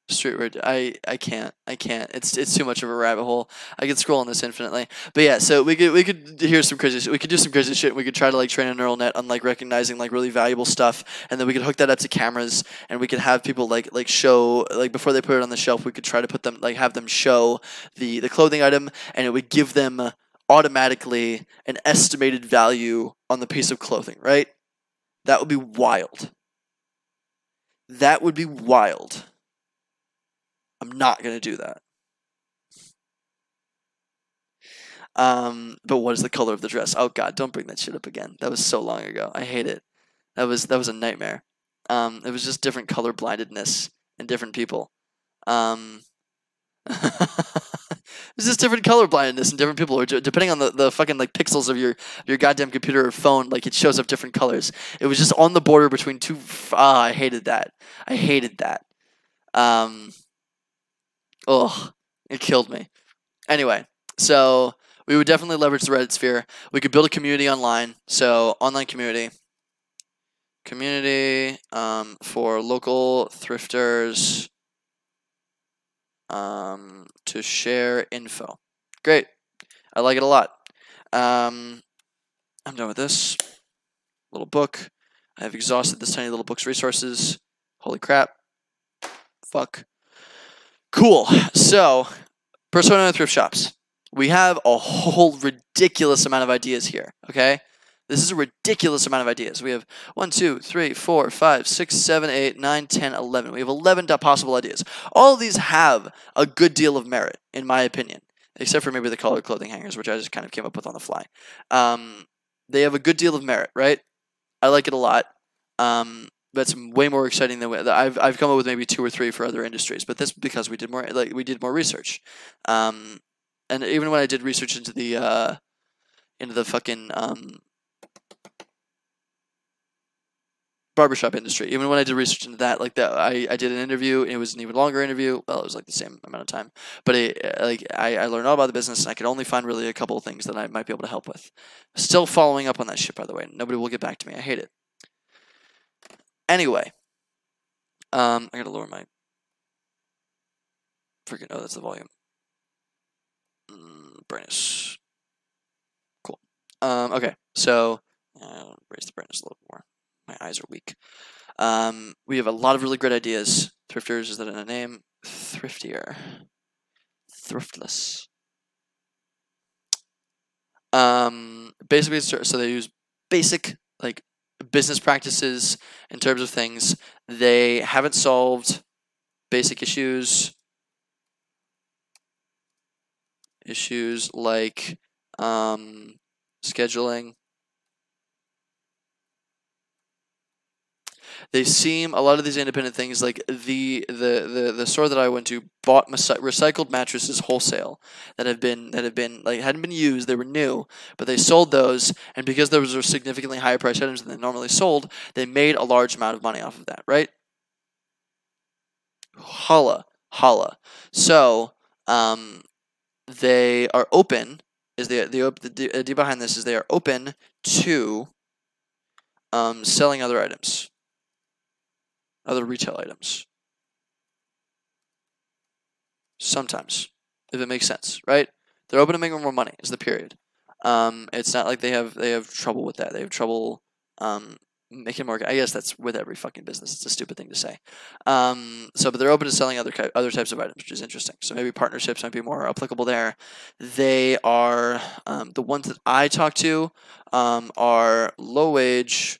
street word. I can't. It's too much of a rabbit hole. I could scroll on this infinitely. But yeah, so we could hear some crazy shit. We could do some crazy shit. We could try to like train a neural net on like recognizing like really valuable stuff, and then we could hook that up to cameras, and we could have people like show, like, before they put it on the shelf, we could try to put them, like, have them show the clothing item, and it would give them automatically an estimated value on the piece of clothing, right? That would be wild. That would be wild. I'm not going to do that. But what is the color of the dress? Oh God, don't bring that shit up again. That was so long ago. I hate it. That was a nightmare. It was just different color blindedness in different people. It's just different color blindness in different people, or depending on the fucking like pixels of your goddamn computer or phone, like it shows up different colors. It was just on the border between two. I hated that. I hated that. Ugh, it killed me. Anyway, so we would definitely leverage the Reddit sphere. We could build a community online. So online community for local thrifters to share info. Great. I like it a lot. I'm done with this little book. I have exhausted this tiny little book's resources. Holy crap. Fuck. Cool. So, persona and thrift shops. We have a whole ridiculous amount of ideas here, okay? This is a ridiculous amount of ideas. We have 1, 2, 3, 4, 5, 6, 7, 8, 9, 10, 11. We have 11 possible ideas. All of these have a good deal of merit, in my opinion, except for maybe the colored clothing hangers, which I just kind of came up with on the fly. They have a good deal of merit, right? I like it a lot. That's way more exciting than I've come up with maybe 2 or 3 for other industries, but that's because we did more research. And even when I did research into the fucking barbershop industry, even when I did research into that, like that, I did an interview, and it was an even longer interview. Well, it was like the same amount of time, but I learned all about the business, and I could only find really a couple of things that I might be able to help with. Still following up on that shit, by the way. Nobody will get back to me. I hate it. Anyway, I gotta lower my freaking. Oh, that's the volume. Brightness. Cool. Okay, so raise the brightness a little more. My eyes are weak. We have a lot of really great ideas. Thrifters, is that in a name? Thriftier. Thriftless. Basically, so they use basic like business practices in terms of things. They haven't solved basic issues. Issues like scheduling. They seem, a lot of these independent things, like the store that I went to bought recycled mattresses wholesale that have been like hadn't been used. They were new, but they sold those, and because those were significantly higher price items than they normally sold, they made a large amount of money off of that, right? Holla. So they are open. Is the idea behind this is they are open to selling other items. Other retail items. Sometimes, if it makes sense, right? They're open to making more money, is the period. It's not like they have trouble with that. They have trouble making more. I guess that's with every fucking business. It's a stupid thing to say. But they're open to selling other types of items, which is interesting. So maybe partnerships might be more applicable there. They are the ones that I talk to are low wage.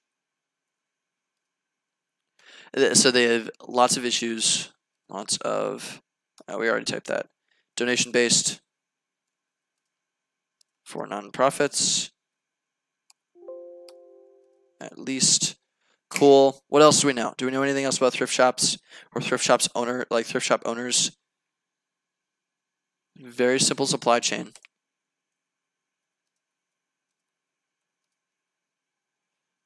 So they have lots of issues, lots of, we already typed that, donation-based for nonprofits, at least. Cool. What else do we know? Do we know anything else about thrift shops or thrift shop owners? Very simple supply chain.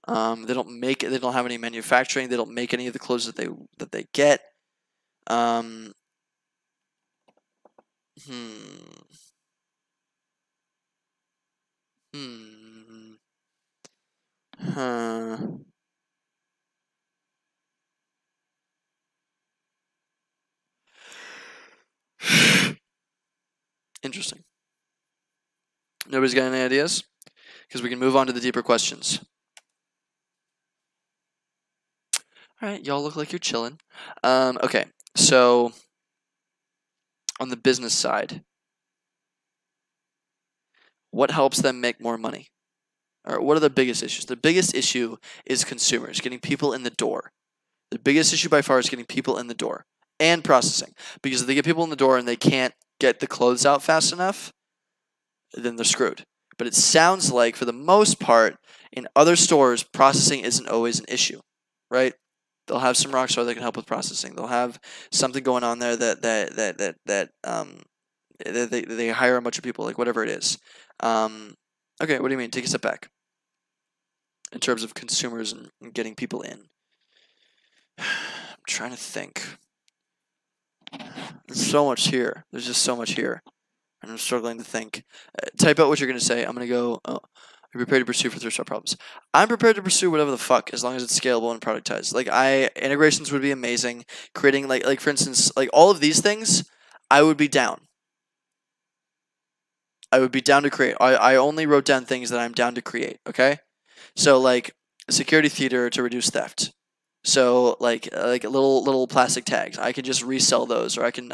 They don't have any manufacturing. They don't make any of the clothes that they get. Huh. Interesting. Nobody's got any ideas? Because we can move on to the deeper questions. All right, y'all look like you're chilling. Okay, so on the business side, what helps them make more money? Or what are the biggest issues? The biggest issue is consumers, getting people in the door. The biggest issue by far is getting people in the door and processing. Because if they get people in the door and they can't get the clothes out fast enough, then they're screwed. But it sounds like, for the most part, in other stores, processing isn't always an issue, right? They'll have some rock star that can help with processing. They'll have something going on there that they hire a bunch of people, like whatever it is. Okay, what do you mean? Take a step back. In terms of consumers and getting people in. I'm trying to think. There's so much here. There's just so much here. And I'm struggling to think. Type out what you're going to say. I'm going to go, are you prepared to pursue for thrift shop problems? I'm prepared to pursue whatever the fuck, as long as it's scalable and productized. Like, integrations would be amazing. Creating, like for instance, like all of these things, I would be down. I would be down to create. I only wrote down things that I'm down to create, okay? So, like, security theater to reduce theft. So, like little plastic tags. I can just resell those, or I can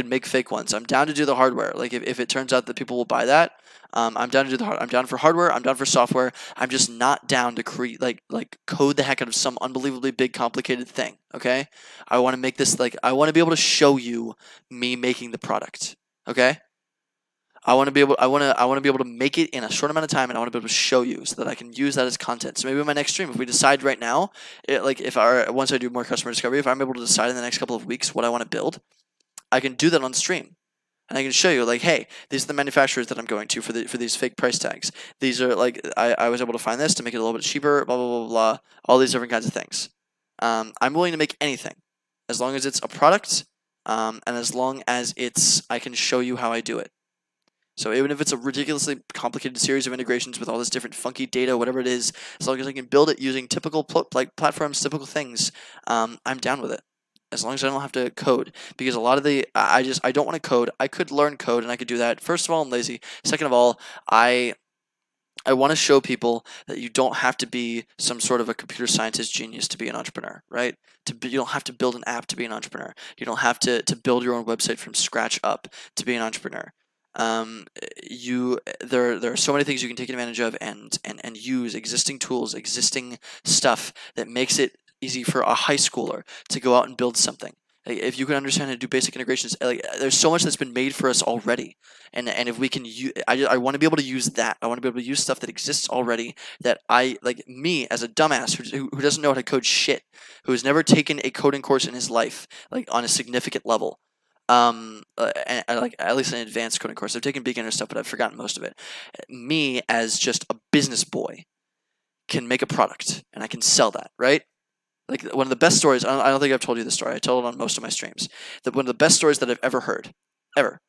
make fake ones. I'm down to do the hardware. Like, if it turns out that people will buy that, I'm down to do the I'm down for hardware. I'm down for software. I'm just not down to create like code the heck out of some unbelievably big complicated thing. Okay, I want to make this I want to be able to show you me making the product. Okay. I want to be able to make it in a short amount of time, and I want to be able to show you so that I can use that as content. So maybe in my next stream, if we decide right now, once I do more customer discovery, if I'm able to decide in the next couple of weeks what I want to build, I can do that on stream. And I can show you, like, hey, these are the manufacturers that I'm going to for these fake price tags. These are, like, I was able to find this to make it a little bit cheaper, blah, blah, blah, blah, all these different kinds of things. I'm willing to make anything, as long as it's a product, and as long as I can show you how I do it. So even if it's a ridiculously complicated series of integrations with all this different funky data, whatever it is, as long as I can build it using typical platforms, typical things, I'm down with it. As long as I don't have to code, because a lot of I don't want to code. I could learn code and I could do that. First of all, I'm lazy. Second of all, I want to show people that you don't have to be some sort of a computer scientist genius to be an entrepreneur, right? You don't have to build an app to be an entrepreneur. You don't have to build your own website from scratch up to be an entrepreneur. There are so many things you can take advantage of and use existing tools, existing stuff that makes it easy for a high schooler to go out and build something. Like, if you can understand how to do basic integrations, like, there's so much that's been made for us already, and if we can use, I want to be able to use that. I want to be able to use stuff that exists already, that me as a dumbass who doesn't know how to code shit, who has never taken a coding course in his life, like, on a significant level. And like, at least an advanced coding course. I've taken beginner stuff, but I've forgotten most of it. Me as just a business boy can make a product, and I can sell that, right? Like, one of the best stories, I don't think I've told you this story. I tell it on most of my streams. That one of the best stories that I've ever heard, ever,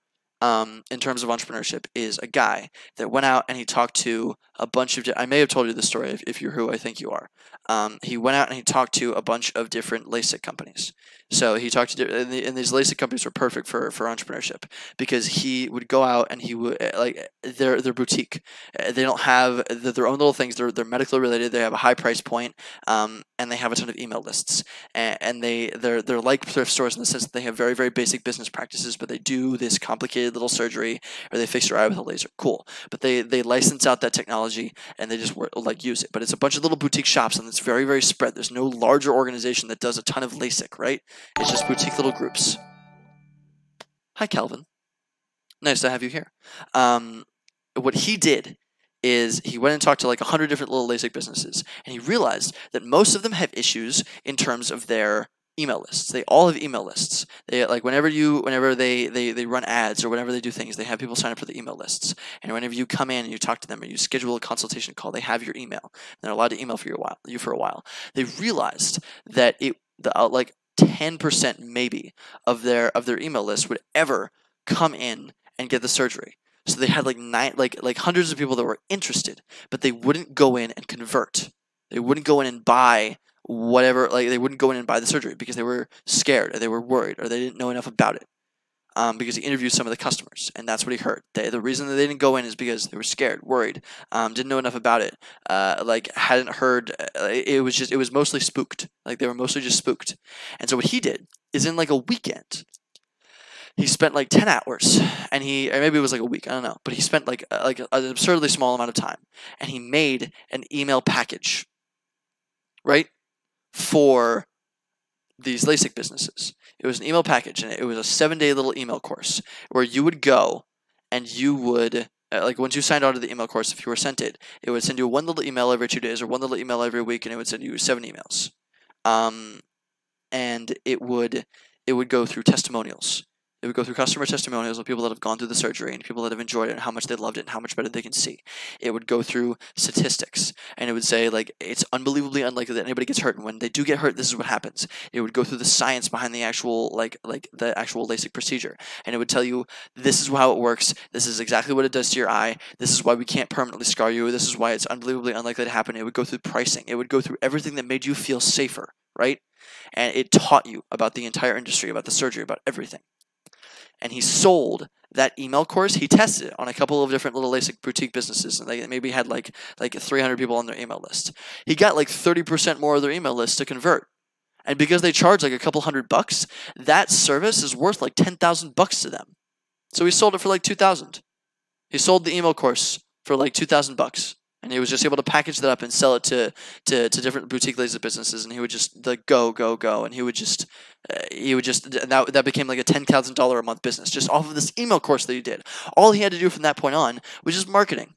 in terms of entrepreneurship, is a guy that went out and he talked to a bunch of, I may have told you this story if you're who I think you are. He went out and he talked to a bunch of different LASIK companies. So he talked to, and these LASIK companies were perfect for entrepreneurship, because he would go out and he would, like, they're boutique. They don't have their own little things. They're medically related. They have a high price point, and they have a ton of email lists. And they're like thrift stores in the sense that they have very, very basic business practices, but they do this complicated little surgery, or they fix your eye with a laser. Cool. But they license out that technology and they just use it. But it's a bunch of little boutique shops, and it's very, very spread. There's no larger organization that does a ton of LASIK, right? It's just boutique little groups. Hi, Calvin. Nice to have you here. What he did is he went and talked to like 100 different little LASIK businesses, and he realized that most of them have issues in terms of their email lists. They all have email lists. They, like, whenever they run ads or whenever they do things, they have people sign up for the email lists. And whenever you come in and you talk to them or you schedule a consultation call, they have your email. And they're allowed to email for you for a while. They realized that like 10% maybe of their email list would ever come in and get the surgery. So they had like hundreds of people that were interested, but they wouldn't go in and convert. They wouldn't go in and buy whatever, like, they wouldn't go in and buy the surgery because they were scared or they were worried or they didn't know enough about it. Because he interviewed some of the customers, and that's what he heard. The reason that they didn't go in is because they were scared, worried, didn't know enough about it, hadn't heard. It was mostly spooked. Like, they were mostly just spooked. And so what he did is, in like a weekend, he spent like 10 hours, and or maybe it was like a week, I don't know, but he spent like an absurdly small amount of time, and he made an email package, right, for these LASIK businesses. It was an email package, and it was a 7-day little email course where you would go and you would, like, once you signed on to the email course, if you were sent it, it would send you one little email every 2 days or one little email every week, and it would send you 7 emails. And it would go through testimonials. It would go through customer testimonials of people that have gone through the surgery and people that have enjoyed it and how much they loved it and how much better they can see. It would go through statistics, and it would say, like, it's unbelievably unlikely that anybody gets hurt, and when they do get hurt, this is what happens. It would go through the science behind the actual the actual LASIK procedure, and it would tell you, this is how it works, this is exactly what it does to your eye, this is why we can't permanently scar you, this is why it's unbelievably unlikely to happen. It would go through pricing. It would go through everything that made you feel safer, right? And it taught you about the entire industry, about the surgery, about everything. And he sold that email course. He tested it on a couple of different little LASIK boutique businesses, and they maybe had like 300 people on their email list. He got like 30% more of their email list to convert. And because they charge like a couple $100, that service is worth like $10,000 to them. So he sold it for like $2,000. He sold the email course for like $2,000, and he was just able to package that up and sell it to different boutique laser businesses, and he would just like go, and he would just and that became like a $10,000 a month business just off of this email course that he did. All he had to do from that point on was just marketing.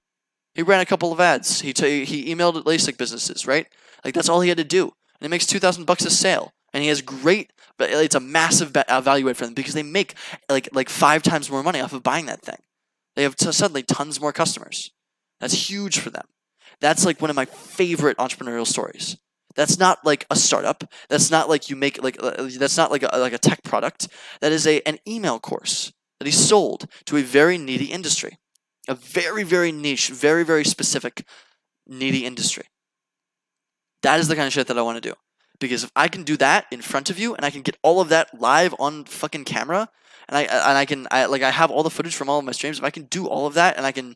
He ran a couple of ads. He emailed LASIK businesses, right? Like that's all he had to do, and it makes $2,000 a sale, and he has great. But it's a massive value add for them because they make like 5 times more money off of buying that thing. They have suddenly tons more customers. That's huge for them. That's like one of my favorite entrepreneurial stories. That's not like a startup. That's not like you make that's not like a tech product. That is an email course that he sold to a very needy industry. A very, very niche, very, very specific, needy industry. That is the kind of shit that I want to do. Because if I can do that in front of you, and I can get all of that live on fucking camera, and I have all the footage from all of my streams. If I can do all of that, and I can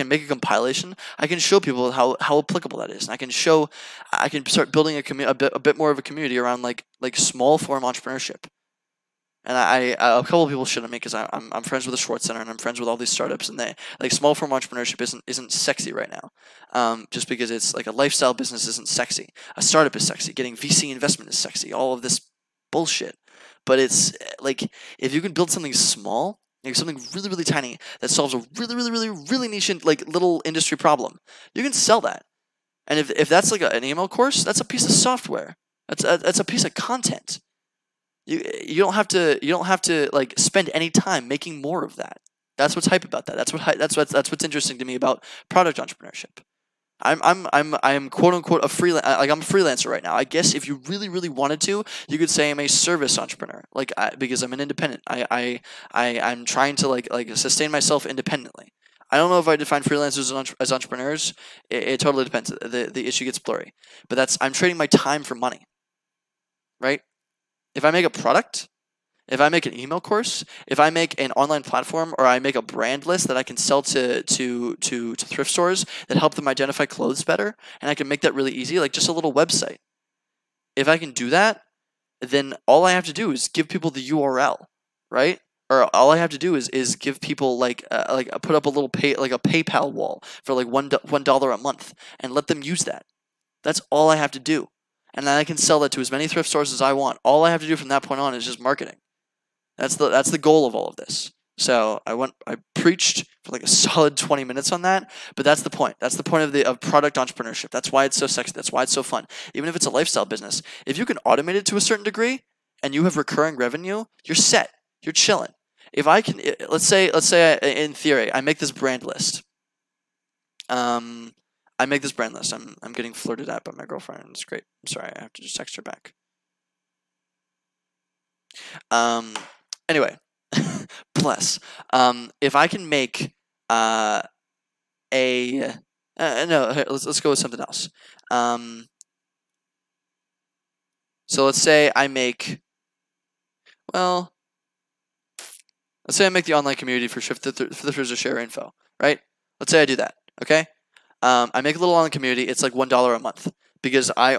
make a compilation, I can show people how applicable that is, and I can start building a bit more of a community around like small form entrepreneurship. And a couple of people shit on me because I'm friends with the Schwartz Center, and I'm friends with all these startups, and they like small form entrepreneurship isn't sexy right now, just because it's like a lifestyle business isn't sexy. A startup is sexy. Getting VC investment is sexy. All of this bullshit, but it's like if you can build something small, like something really, really tiny that solves a really, really, really, really niche like little industry problem, you can sell that. And if that's like an email course, that's a piece of software. That's a piece of content. You don't have to like spend any time making more of that. That's what's hype about that. That's what's interesting to me about product entrepreneurship. I'm quote unquote a freelance. Like I'm a freelancer right now. I guess if you really, really wanted to, you could say I'm a service entrepreneur. Like because I'm an independent. I'm trying to like sustain myself independently. I don't know if I define freelancers as entrepreneurs. It totally depends. The issue gets blurry. But I'm trading my time for money. Right? If I make a product, if I make an email course, if I make an online platform, or I make a brand list that I can sell to thrift stores that help them identify clothes better, and I can make that really easy, like just a little website. If I can do that, then all I have to do is give people the URL, right? Or all I have to do is give people like put up a little PayPal wall for like $1 a month and let them use that. That's all I have to do. And then I can sell that to as many thrift stores as I want. All I have to do from that point on is just marketing. That's the goal of all of this. So I preached for like a solid 20 minutes on that, but that's the point. That's the point of product entrepreneurship. That's why it's so sexy. That's why it's so fun. Even if it's a lifestyle business, if you can automate it to a certain degree and you have recurring revenue, you're set. You're chilling. If I can, let's say in theory, I make this brand list. I make this brand list. I'm getting flirted at by my girlfriend. It's great. I'm sorry. I have to just text her back. Anyway, bless. If I can make no, let's go with something else. So let's say I make, well, let's say I make the online community for the thrifters to share info, right? Let's say I do that, okay? I make a little online community. It's like $1 a month because I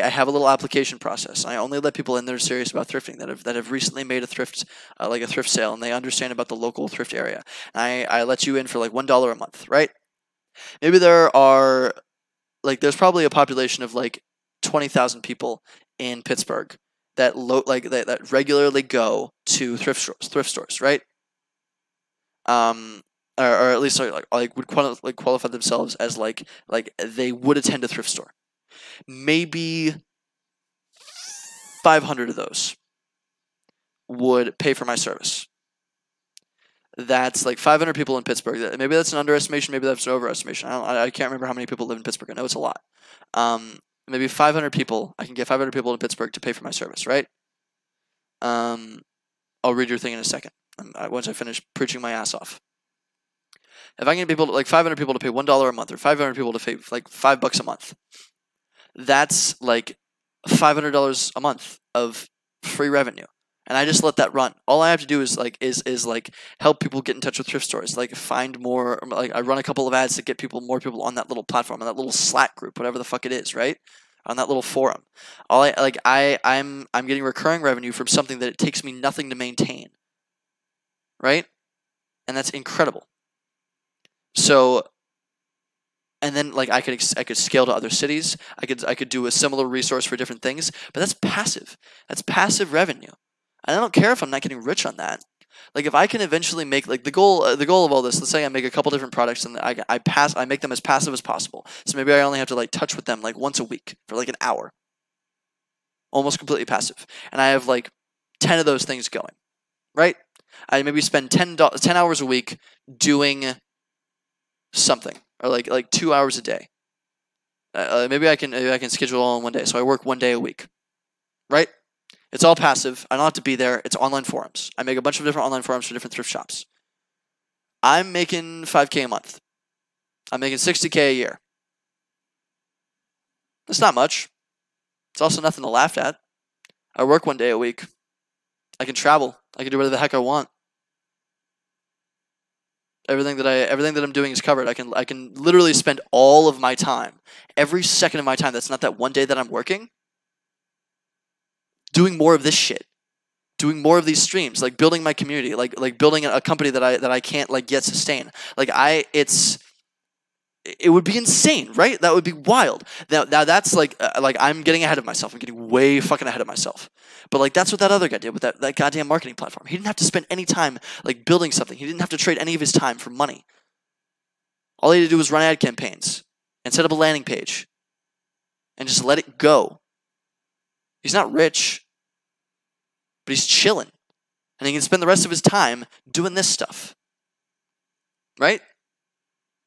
have a little application process. I only let people in that are serious about thrifting, that have recently made a thrift like a thrift sale, and they understand about the local thrift area. And I let you in for like $1 a month, right? Maybe there's probably a population of like 20,000 people in Pittsburgh that that regularly go to thrift stores, right? Or at least would qualify themselves as like they would attend a thrift store. Maybe 500 of those would pay for my service. That's like 500 people in Pittsburgh. Maybe that's an underestimation. Maybe that's an overestimation. I can't remember how many people live in Pittsburgh. I know it's a lot. Maybe 500 people. I can get 500 people in Pittsburgh to pay for my service, right? I'll read your thing in a second. Once I finish preaching my ass off. If I can get people like 500 people to pay $1 a month, or 500 people to pay like $5 a month, that's like $500 a month of free revenue, and I just let that run. All I have to do is help people get in touch with thrift stores, like find more. Like I run a couple of ads to get more people on that little platform, on that little Slack group, whatever the fuck it is, right? On that little forum. I'm getting recurring revenue from something that it takes me nothing to maintain, right? And that's incredible. So and then like I could scale to other cities. I could do a similar resource for different things, but that's passive. That's passive revenue. And I don't care if I'm not getting rich on that. Like if I can eventually make like the goal of all this. Let's say I make a couple different products and I make them as passive as possible. So maybe I only have to like touch with them like once a week for like an hour, almost completely passive, and I have like 10 of those things going, right? I maybe spend 10 hours a week doing something, or like 2 hours a day. Maybe I can schedule all in one day, so I work 1 day a week, right? It's all passive. I don't have to be there. It's online forums. I make a bunch of different online forums for different thrift shops. I'm making $5K a month. I'm making $60K a year. That's not much. It's also nothing to laugh at. I work 1 day a week. I can travel. I can do whatever the heck I want. Everything that I'm doing is covered. I can literally spend all of my time, every second of my time that's not that 1 day that I'm working, doing more of this shit, doing more of these streams, like building my community, like building a company that I can't like yet sustain. It would be insane, right? That would be wild. Now that's like I'm getting ahead of myself. I'm getting way fucking ahead of myself. But like that's what that other guy did with that goddamn marketing platform. He didn't have to spend any time like building something. He didn't have to trade any of his time for money. All he had to do was run ad campaigns and set up a landing page and just let it go. He's not rich, but he's chilling. And he can spend the rest of his time doing this stuff. Right?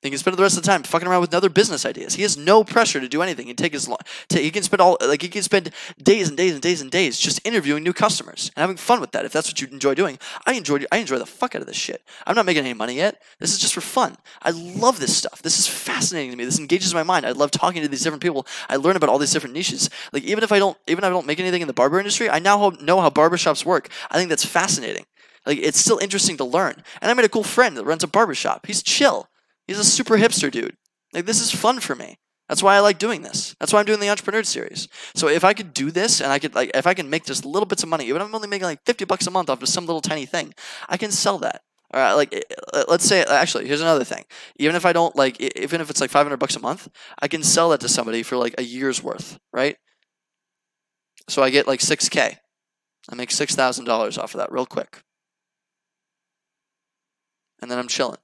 He can spend the rest of the time fucking around with other business ideas. He has no pressure to do anything. He can spend days and days and days and days just interviewing new customers and having fun with that. If that's what you enjoy doing, I enjoy the fuck out of this shit. I'm not making any money yet. This is just for fun. I love this stuff. This is fascinating to me. This engages my mind. I love talking to these different people. I learn about all these different niches. Like even if I don't make anything in the barber industry, I now know how barbershops work. I think that's fascinating. Like it's still interesting to learn. And I made a cool friend that runs a barbershop. He's chill. He's a super hipster dude. Like, this is fun for me. That's why I like doing this. That's why I'm doing the Entrepreneur Series. So if I could do this, and if I can make just little bits of money, even if I'm only making like $50 a month off of some little tiny thing, I can sell that. All right, let's say, actually, here's another thing. Even if I don't even if it's like $500 a month, I can sell that to somebody for like a year's worth, right? So I get like 6K. I make $6,000 off of that real quick. And then I'm chilling.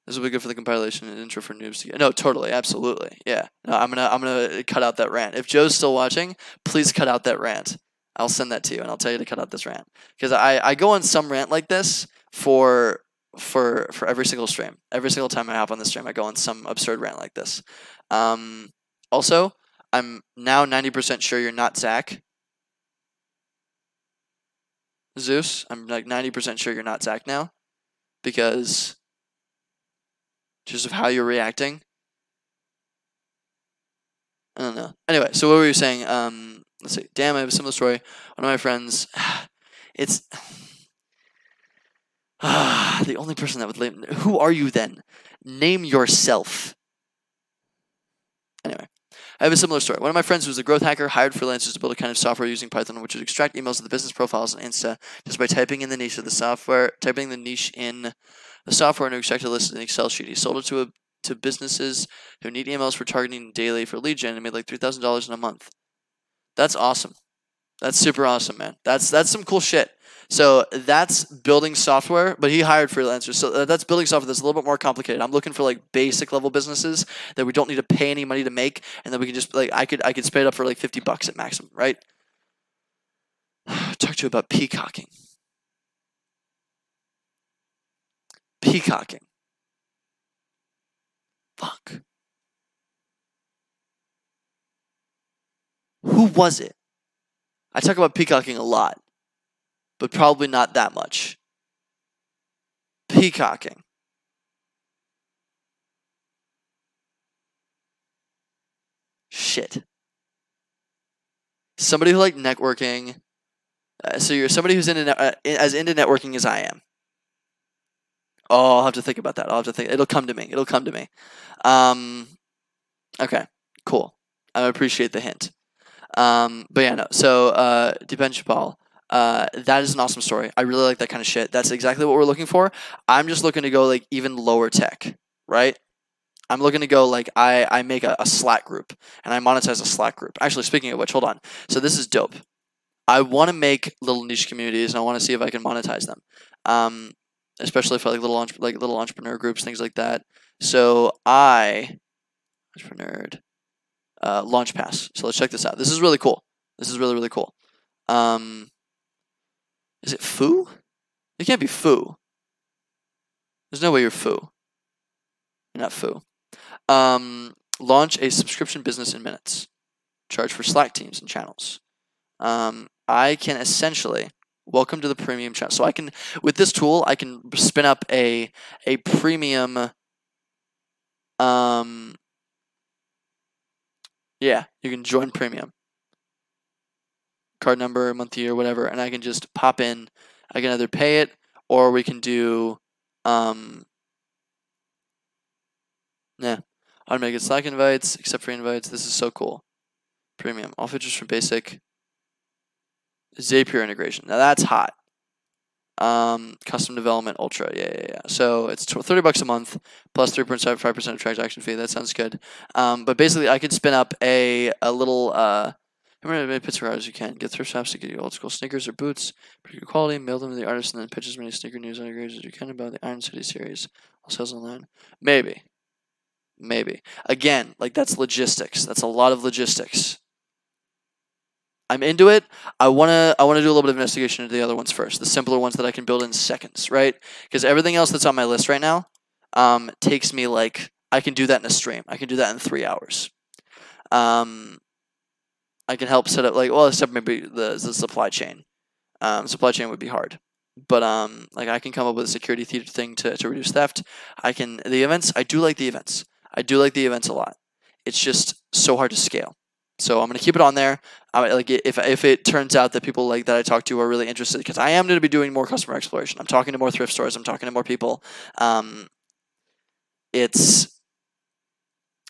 This will be good for the compilation and intro for noobs to get. No, totally, absolutely, yeah. No, I'm gonna cut out that rant. If Joe's still watching, please cut out that rant. I'll send that to you, and I'll tell you to cut out this rant because I go on some rant like this for every single stream. Every single time I hop on the stream, I go on some absurd rant like this. Also, I'm now 90% sure you're not Zach. Zeus, I'm like 90% sure you're not Zach now because just of how you're reacting. I don't know. Anyway, so what were you saying? Let's see. Damn, I have a similar story. One of my friends, it's the only person that would name. Who are you then? Name yourself. Anyway, I have a similar story. One of my friends who was a growth hacker hired freelancers to build a kind of software using Python, which would extract emails of the business profiles on Insta just by typing in the niche of the software, typing the niche in the software and extract a list in an Excel sheet. He sold it to businesses who need emails for targeting daily for lead gen and made like $3,000 in a month. That's awesome. That's super awesome, man. That's some cool shit. So that's building software, but he hired freelancers. So that's building software that's a little bit more complicated. I'm looking for like basic level businesses that we don't need to pay any money to make, and then we can just like I could split it up for like $50 at maximum, right? Talk to you about peacocking. Peacocking. Fuck. Who was it? I talk about peacocking a lot, but probably not that much. Peacocking. Shit. Somebody who liked networking. So you're somebody who's as into networking as I am. Oh, I'll have to think about that. I'll have to think. It'll come to me. It'll come to me. Okay. Cool. I appreciate the hint. But yeah, no. So, Deepanshapal, that is an awesome story. I really like that kind of shit. That's exactly what we're looking for. I'm just looking to go like even lower tech, right? I'm looking to go like I make a Slack group and I monetize a Slack group. Actually, speaking of which, hold on. So this is dope. I want to make little niche communities and I want to see if I can monetize them, especially for like little entrepreneur groups, things like that. So entrepreneur launch pass. So let's check this out. This is really cool. This is really cool. Is it Foo? It can't be Foo. There's no way you're Foo. You're not Foo. Launch a subscription business in minutes. Charge for Slack teams and channels. I can essentially welcome to the premium channel. So I can, with this tool, I can spin up a premium. Yeah, you can join premium. Card number, month, year, whatever, and I can just pop in. I can either pay it or we can do automated Slack invites, accept free invites. This is so cool. Premium, all features from basic. Zapier integration. Now that's hot. Custom development ultra. Yeah. So it's $30 a month plus 3.75% of transaction fee. That sounds good. But basically, I could spin up a little. How many picture as you can. Get thrift shops to get you old school sneakers or boots, pretty good quality. Mail them to the artist and then pitch as many sneaker news integrations as you can about the Iron City series. All sales online. Maybe. Again, like that's logistics. That's a lot of logistics. I'm into it. I wanna do a little bit of investigation into the other ones first, the simpler ones that I can build in seconds, right? Because everything else that's on my list right now takes me like I can do that in a stream. I can do that in 3 hours. I can help set up except maybe the supply chain. Supply chain would be hard, but like I can come up with a security thing to reduce theft. The events. I do like the events. I do like the events a lot. It's just so hard to scale. So I'm gonna keep it on there. Like if it turns out that people like that I talk to are really interested, because I am gonna be doing more customer exploration. I'm talking to more thrift stores. I'm talking to more people. It's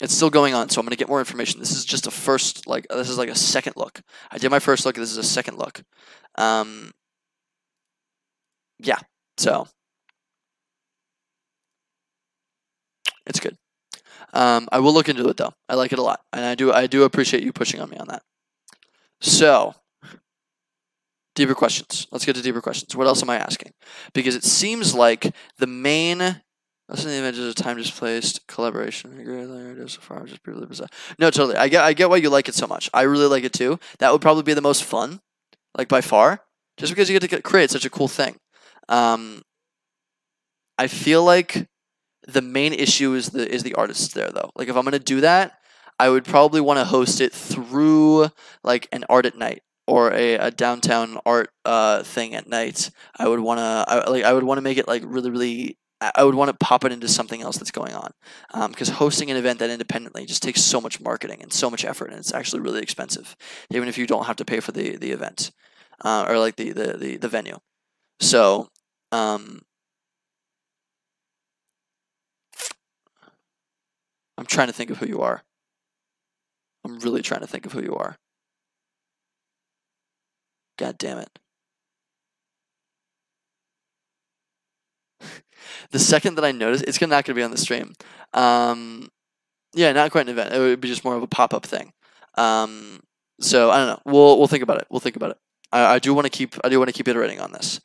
still going on, so I'm gonna get more information. This is just a first, this is like a second look. I did my first look. This is a second look. Yeah. So it's good. I will look into it though. I like it a lot, and I do appreciate you pushing on me on that. So, deeper questions. Let's get to deeper questions. What else am I asking? Because it seems like the main listen to the images of time displaced collaboration. So far, just really bizarre. No, totally. I get why you like it so much. I really like it too. That would probably be the most fun, like by far, just because you get to create such a cool thing. I feel like the main issue is the artists there though. Like if I'm gonna do that, I would probably want to host it through like an art at night or a downtown art thing at night. I would want to make it like really. I would want to pop it into something else that's going on, because hosting an event that independently just takes so much marketing and so much effort, and it's actually really expensive, even if you don't have to pay for the event or like the venue. So. I'm trying to think of who you are. I'm really trying to think of who you are. God damn it. The second that I notice, it's not going to be on the stream. Yeah, not quite an event. It would be just more of a pop-up thing. So I don't know. We'll think about it. We'll think about it. I do want to keep iterating on this.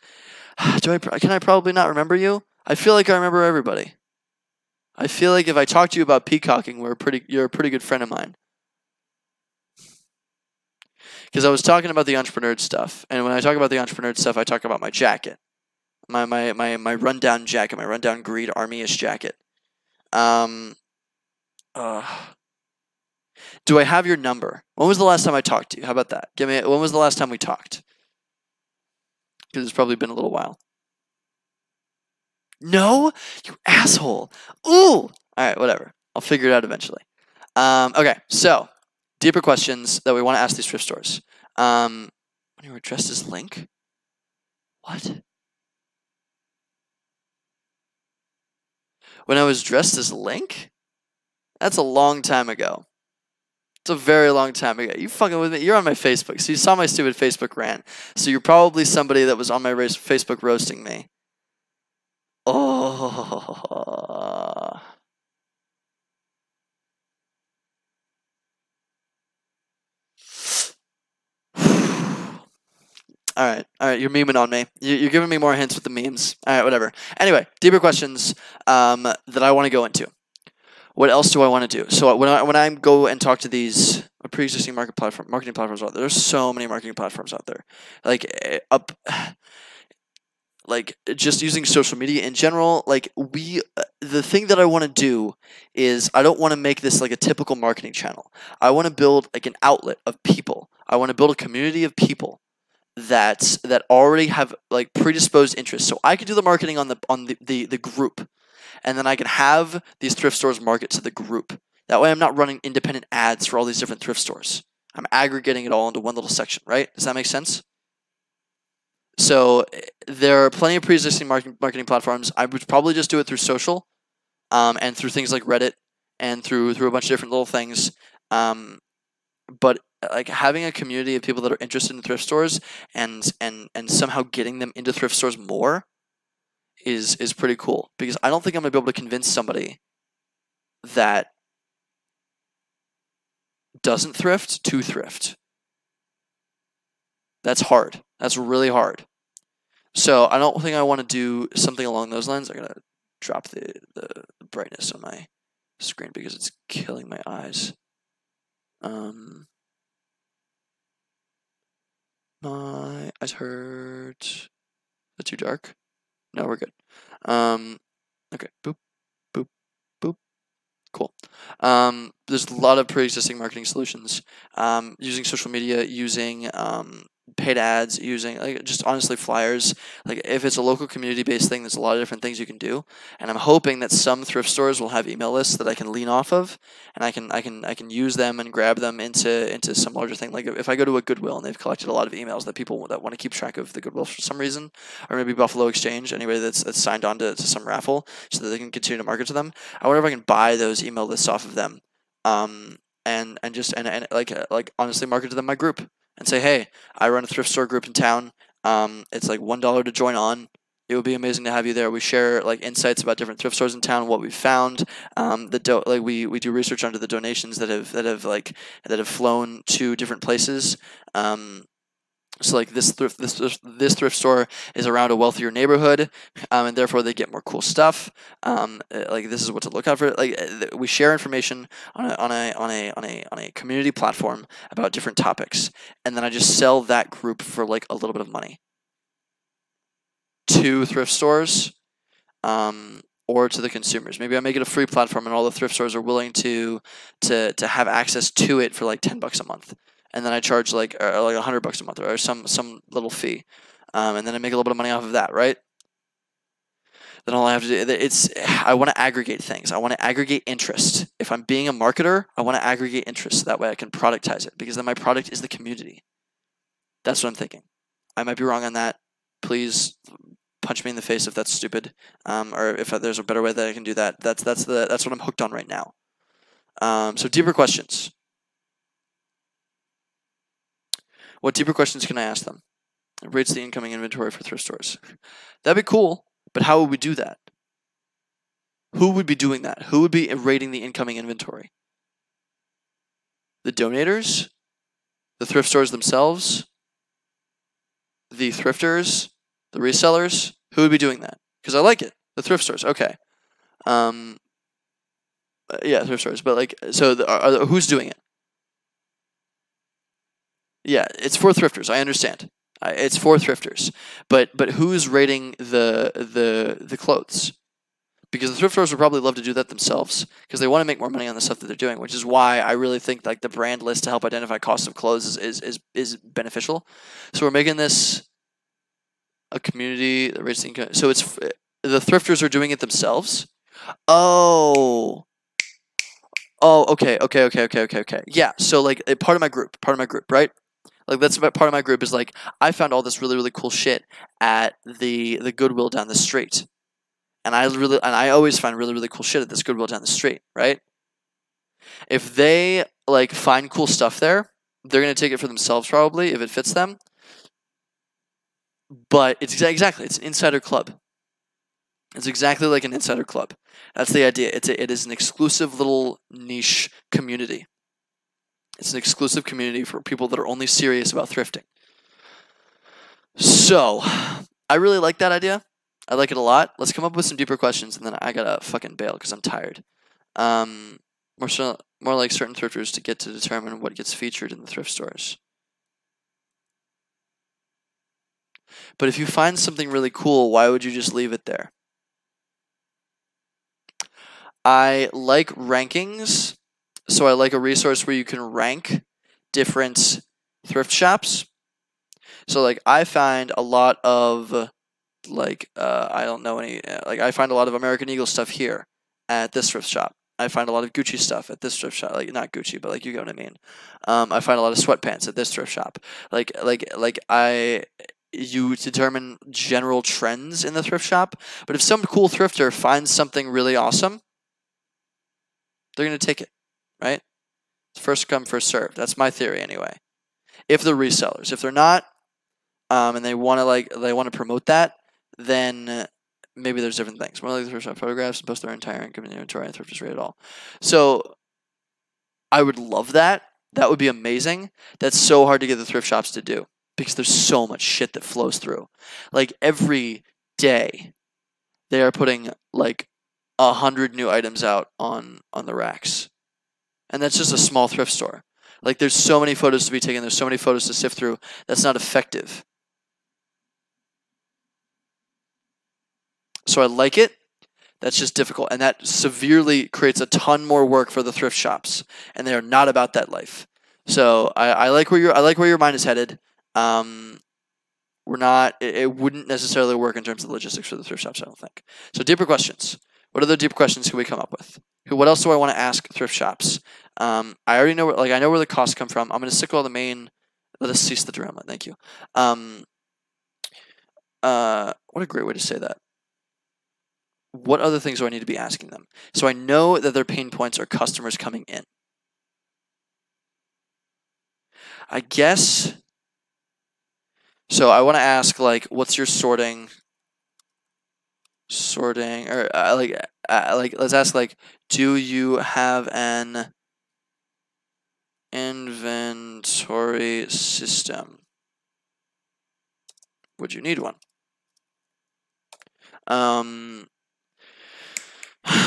Can I probably not remember you? I feel like I remember everybody. I feel like if I talk to you about peacocking, you're a pretty good friend of mine. Because I was talking about the entrepreneur stuff, and when I talk about the entrepreneur stuff, I talk about my jacket, my rundown jacket, my rundown greed army-ish jacket. Do I have your number? When was the last time I talked to you? How about that? When was the last time we talked? Because it's probably been a little while. No? You asshole. Ooh! Alright, whatever. I'll figure it out eventually. Okay, so, deeper questions that we want to ask these thrift stores. When you were dressed as Link? What? When I was dressed as Link? That's a long time ago. It's a very long time ago. You fucking with me? You're on my Facebook, so you saw my stupid Facebook rant. So you're probably somebody that was on my Facebook roasting me. Oh. All right. You're memeing on me. You're giving me more hints with the memes. All right, whatever. Anyway, deeper questions that I want to go into. What else do I want to do? So when I go and talk to these pre-existing marketing platforms out there, there's so many marketing platforms out there, like just using social media in general. Like the thing that I want to do is I don't want to make this like a typical marketing channel. I want to build like an outlet of people. I want to build a community of people that already have like predisposed interests. So I could do the marketing on the group, and then I can have these thrift stores market to the group. That way I'm not running independent ads for all these different thrift stores. I'm aggregating it all into one little section, right? Does that make sense? So there are plenty of pre-existing marketing platforms. I would probably just do it through social, and through things like Reddit, and through a bunch of different little things. But like having a community of people that are interested in thrift stores and somehow getting them into thrift stores more is pretty cool, because I don't think I'm gonna be able to convince somebody that doesn't thrift to thrift. That's hard. That's really hard. So I don't think I want to do something along those lines. I'm gonna drop the brightness on my screen because it's killing my eyes. My eyes hurt. Is that too dark? No, we're good. Okay, boop, boop, boop. Cool. There's a lot of pre-existing marketing solutions. Using social media, using paid ads, using like just honestly flyers. Like if it's a local community-based thing, there's a lot of different things you can do. And I'm hoping that some thrift stores will have email lists that I can lean off of, and I can use them and grab them into some larger thing. Like if I go to a Goodwill and they've collected a lot of emails that people that want to keep track of the Goodwill for some reason, or maybe Buffalo Exchange, anybody that's signed on to some raffle so that they can continue to market to them. I wonder if I can buy those email lists off of them, and like honestly market to them my group and say, hey, I run a thrift store group in town. It's like $1 to join on. It would be amazing to have you there. We share like insights about different thrift stores in town, what we've found. We do research onto the donations that have flown to different places. So like this thrift store is around a wealthier neighborhood, and therefore they get more cool stuff. Like this is what to look out for. Like we share information on a community platform about different topics, and then I just sell that group for like a little bit of money to thrift stores, or to the consumers. Maybe I make it a free platform, and all the thrift stores are willing to have access to it for like $10 a month. And then I charge like $100 a month or some little fee, and then I make a little bit of money off of that, right? Then all I have to do I want to aggregate things. I want to aggregate interest. If I'm being a marketer, I want to aggregate interest so that way I can productize it, because then my product is the community. That's what I'm thinking. I might be wrong on that. Please punch me in the face if that's stupid, or if there's a better way that I can do that. That's what I'm hooked on right now. So deeper questions. What deeper questions can I ask them? It rates the incoming inventory for thrift stores. That'd be cool, but how would we do that? Who would be doing that? Who would be rating the incoming inventory? The donators? The thrift stores themselves? The thrifters? The resellers? Who would be doing that? Because I like it. The thrift stores. Okay. Yeah, thrift stores. But like, so who's doing it? Yeah, it's for thrifters. I understand. It's for thrifters. But who's rating the clothes? Because the thrift stores would probably love to do that themselves, because they want to make more money on the stuff that they're doing, which is why I really think like the brand list to help identify cost of clothes is beneficial. So we're making this a community that rates the income. So it's the thrifters are doing it themselves. Oh, okay. Yeah, so like part of my group, right? Like that's part of my group is like I found all this really cool shit at the Goodwill down the street, and I always find really cool shit at this Goodwill down the street, right? If they like find cool stuff there, they're gonna take it for themselves probably if it fits them. But it's exactly it's an insider club. It's exactly like an insider club. That's the idea. It is an exclusive little niche community. It's an exclusive community for people that are only serious about thrifting. So, I really like that idea. I like it a lot. Let's come up with some deeper questions, and then I gotta fucking bail because I'm tired. More like certain thrifters to get to determine what gets featured in the thrift stores. But if you find something really cool, why would you just leave it there? I like rankings, so I like a resource where you can rank different thrift shops. So like I find a lot of I don't know any like I find a lot of American Eagle stuff here at this thrift shop. I find a lot of Gucci stuff at this thrift shop, like not Gucci, but like you get what I mean. I find a lot of sweatpants at this thrift shop. You determine general trends in the thrift shop, but if some cool thrifter finds something really awesome, they're gonna take it, right? First come, first served. That's my theory anyway. If they're resellers, if they're not, and they want to promote that, then maybe there's different things. More like the thrift shop photographs and post their entire income in the inventory and thrifters rate it all. So I would love that. That would be amazing. That's so hard to get the thrift shops to do because there's so much shit that flows through. Like every day, they are putting like 100 new items out on the racks, and that's just a small thrift store. Like there's so many photos to be taken. There's so many photos to sift through. That's not effective. So I like it. That's just difficult, and that severely creates a ton more work for the thrift shops, and they are not about that life. So I like where your mind is headed. We're not. It wouldn't necessarily work in terms of logistics for the thrift shops, I don't think. So deeper questions. What other deep questions can we come up with? What else do I want to ask thrift shops? I already know I know where the costs come from. I'm going to stick all the main. Let us cease the drama. Thank you. What a great way to say that. What other things do I need to be asking them? So I know that their pain points are customers coming in. I guess. So I want to ask like, what's your sorting, or let's ask like, do you have an inventory system? Would you need one?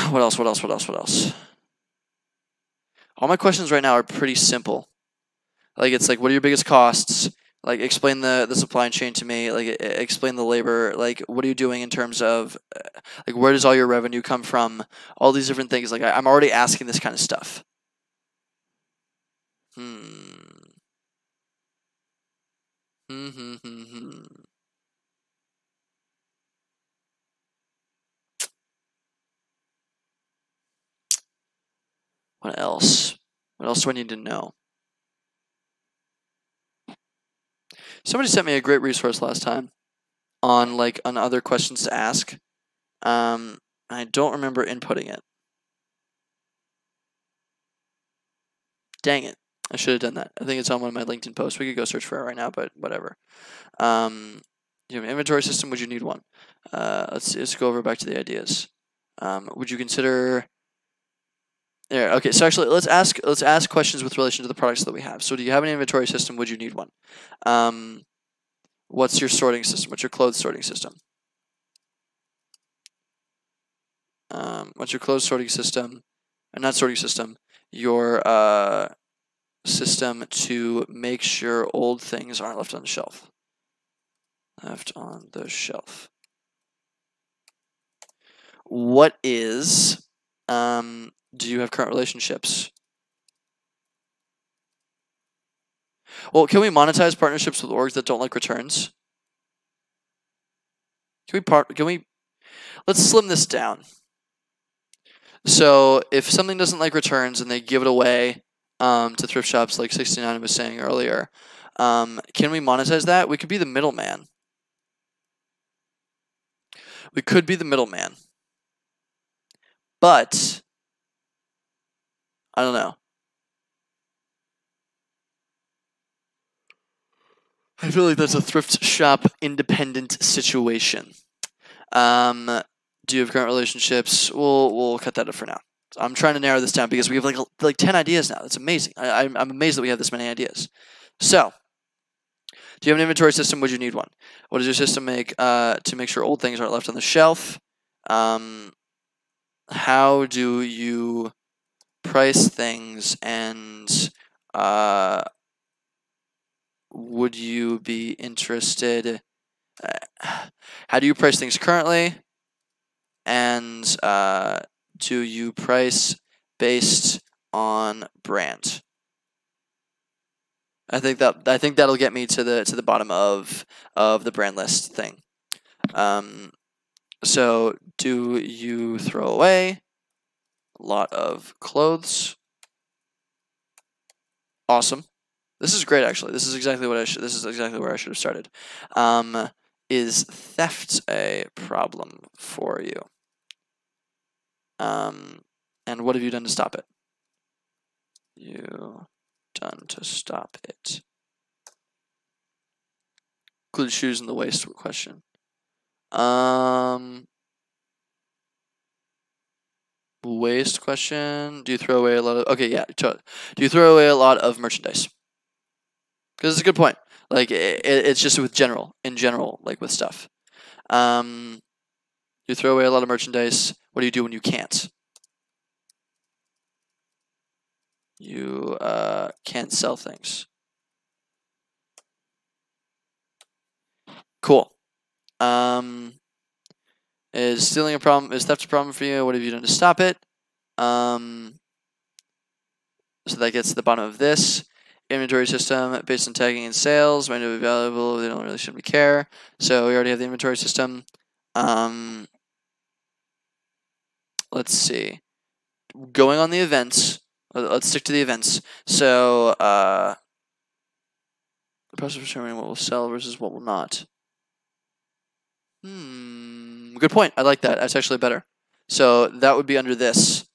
What else? All my questions right now are pretty simple. Like it's like, what are your biggest costs? Like explain the supply chain to me. Like explain the labor. Like what are you doing in terms of like where does all your revenue come from? All these different things. Like I'm already asking this kind of stuff. What else? What else do I need to know? Somebody sent me a great resource last time on other questions to ask. I don't remember inputting it. Dang it. I should have done that. I think it's on one of my LinkedIn posts. We could go search for it right now, but whatever. You have an inventory system? Would you need one? Let's go over back to the ideas. Would you consider... Yeah, okay, so actually let's ask questions with relation to the products that we have. So do you have an inventory system? Would you need one? What's your sorting system? What's your clothes sorting system? What's your clothes sorting system? Not sorting system. Your system to make sure old things aren't left on the shelf. Left on the shelf. What is do you have current relationships? Well, can we monetize partnerships with orgs that don't like returns? Let's slim this down. So if something doesn't like returns and they give it away to thrift shops like 69 was saying earlier, can we monetize that? We could be the middleman. We could be the middleman. But I don't know. I feel like that's a thrift shop independent situation. Do you have current relationships? We'll cut that up for now. I'm trying to narrow this down because we have like 10 ideas now. That's amazing. I'm amazed that we have this many ideas. So Do you have an inventory system? Would you need one? What does your system make to make sure old things aren't left on the shelf? How do you price things, and would you be interested? How do you price things currently? And do you price based on brand? I think that'll get me to the bottom of the brand list thing. So do you throw away a lot of clothes? Awesome. This is great, actually. This is exactly what this is exactly where I should have started. Is theft a problem for you? And what have you done to stop it? You done to stop it? Include shoes in the waste question. Waste question. Do you throw away a lot of? Okay, yeah. Do you throw away a lot of merchandise? Because it's a good point. Like it's just with in general, like with stuff. You throw away a lot of merchandise. What do you do when you can't? You can't sell things. Cool. Is stealing a problem? Is theft a problem for you? What have you done to stop it? So that gets to the bottom of this. Inventory system based on tagging and sales might not be valuable. They don't really shouldn't care. So we already have the inventory system. Let's see. Going on the events. Let's stick to the events. So the process of determining what will sell versus what will not. Good point. I like that. That's actually better. So that would be under this.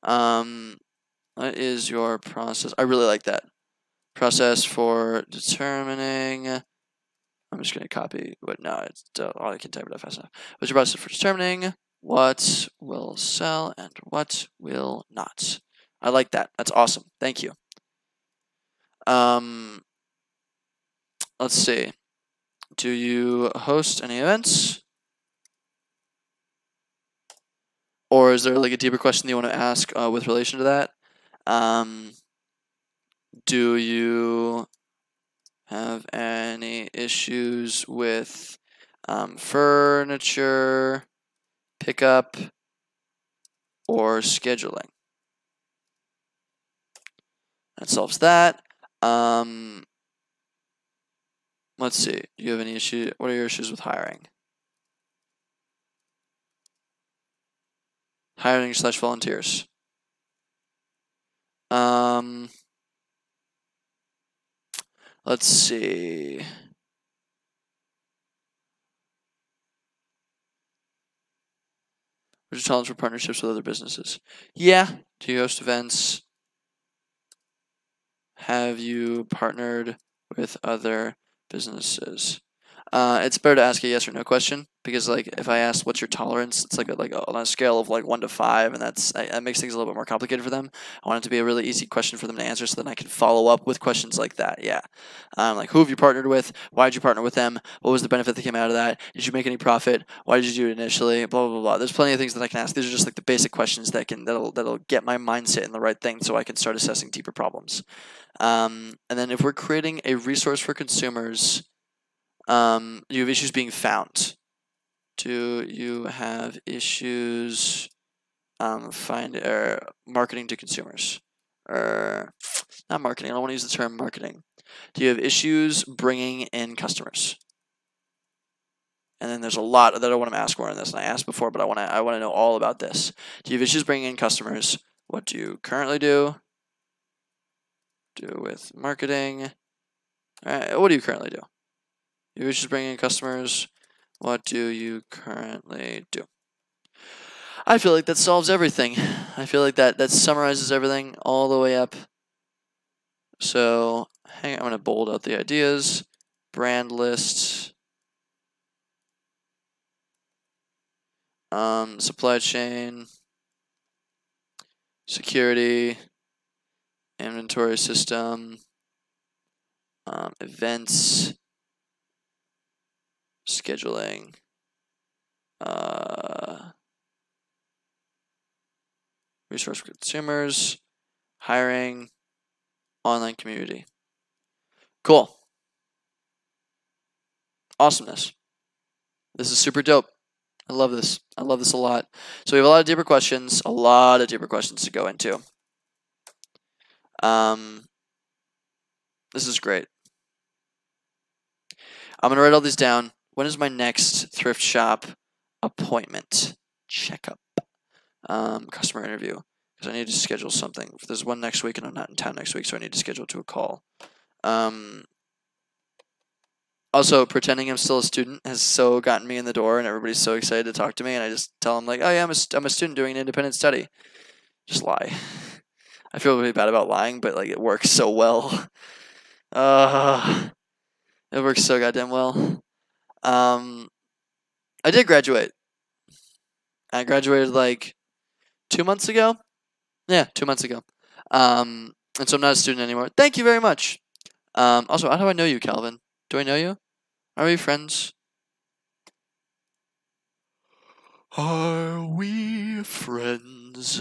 What is your process? I really like that. Process for determining. I'm just going to copy, but no, it's I can type it out fast enough. What's your process for determining what will sell and what will not? I like that. That's awesome. Thank you. Let's see. Do you host any events? Or is there like a deeper question you want to ask with relation to that? Do you have any issues with furniture pickup or scheduling? That solves that. Let's see. Do you have any issue? What are your issues with hiring? Hiring / volunteers. Let's see. What's your challenge for partnerships with other businesses? Yeah. Do you host events? Have you partnered with other businesses? It's better to ask a yes or no question, because like if I ask what's your tolerance, it's like on a scale of like 1 to 5, and that makes things a little bit more complicated for them. I want it to be a really easy question for them to answer, so then I can follow up with questions like that. Yeah, like who have you partnered with? Why did you partner with them? What was the benefit that came out of that? Did you make any profit? Why did you do it initially? Blah blah blah. There's plenty of things that I can ask. These are just like the basic questions that'll get my mindset in the right thing, so I can start assessing deeper problems. And then if we're creating a resource for consumers. You have issues being found. Do you have issues marketing to consumers? Not marketing. I don't want to use the term marketing. Do you have issues bringing in customers? And then there's a lot that I want to ask more on this, and I asked before, but I want to know all about this. Do you have issues bringing in customers? What do you currently do? Do with marketing? All right. What do you currently do? You have issues bringing in customers. What do you currently do? I feel like that solves everything. I feel like that summarizes everything all the way up. So, I'm going to bold out the ideas. Brand list. Supply chain. Security. Inventory system. Events. scheduling, resource for consumers, hiring, online community. Cool. Awesomeness. This is super dope. I love this. I love this a lot. So we have a lot of deeper questions, to go into. This is great. I'm going to write all these down. When is my next thrift shop appointment? Checkup. Customer interview. Because I need to schedule something. There's one next week and I'm not in town next week, so I need to schedule to a call. Also, pretending I'm still a student has so gotten me in the door, and everybody's so excited to talk to me, and I just tell them, like, oh yeah, I'm a student doing an independent study. Just lie. I feel really bad about lying, but, like, it works so well. It works so goddamn well. I did graduate. I graduated, like, 2 months ago? Yeah, 2 months ago. And so I'm not a student anymore. Thank you very much. Also, how do I know you, Calvin? Do I know you? Are we friends? Are we friends?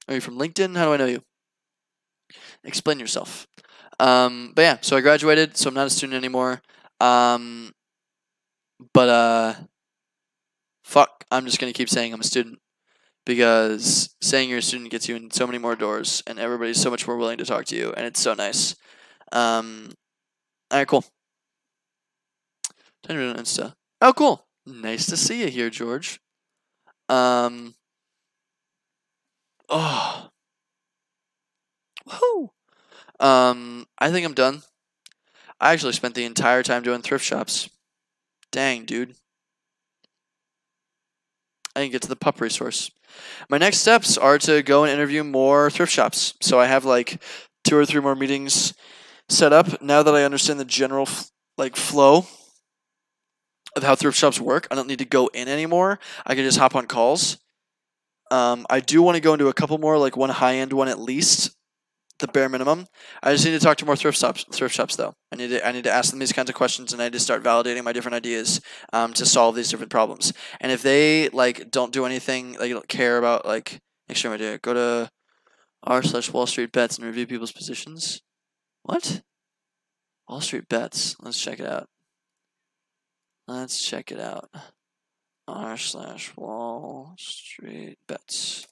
Are you from LinkedIn? How do I know you? Explain yourself. But yeah, so I graduated, so I'm not a student anymore. Fuck, I'm just gonna keep saying I'm a student. Because saying you're a student gets you in so many more doors, and everybody's so much more willing to talk to you, and it's so nice. Alright, cool. Time to do an Insta. Oh, cool. Nice to see you here, George. Oh. Woohoo. I think I'm done. I actually spent the entire time doing thrift shops. Dang, dude. I didn't get to the pup resource. My next steps are to go and interview more thrift shops. So I have like 2 or 3 more meetings set up. Now that I understand the general flow of how thrift shops work, I don't need to go in anymore. I can just hop on calls. I do want to go into a couple more, like one high-end one at least, the bare minimum. I just need to talk to more thrift shops though. I need to ask them these kinds of questions, and I need to start validating my different ideas to solve these different problems. And if they like don't do anything, like don't care about like extreme idea, go to r/Wall Street Bets and review people's positions. What? Wall Street Bets. Let's check it out. r/Wall Street Bets.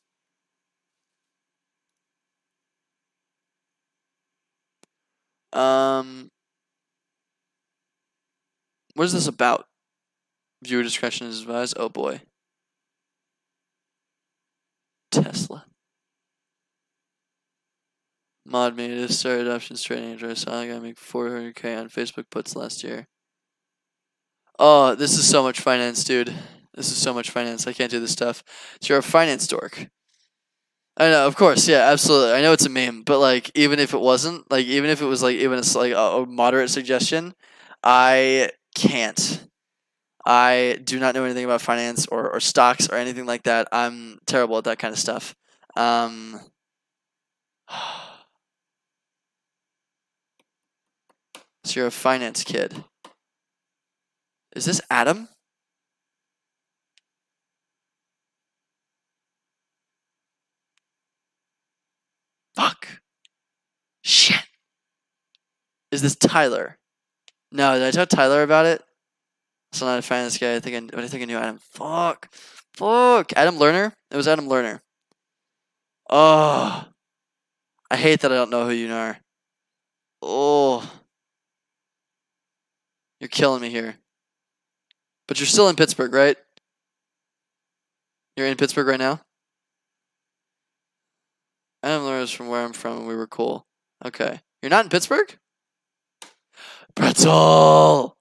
What is this about? Viewer discretion is advised. Oh boy. Tesla. Mod me to start options trading address. I got to make 400K on Facebook puts last year. Oh, this is so much finance, dude. This is so much finance. I can't do this stuff. So you're a finance dork. I know, of course, yeah, absolutely. I know it's a meme, but like, even if it wasn't, like, even if it was like, even a moderate suggestion, I can't. I do not know anything about finance or stocks or anything like that. I'm terrible at that kind of stuff. So you're a finance kid. Is this Adam? Fuck. Shit. Is this Tyler? No, did I tell Tyler about it? So not a finance guy. I think I knew Adam. Fuck. Adam Lerner? It was Adam Lerner. Oh. I hate that I don't know who you are. Oh. You're killing me here. But you're still in Pittsburgh, right? You're in Pittsburgh right now? Adam Lerner's from where I'm from, and we were cool. Okay. You're not in Pittsburgh? Pretzel!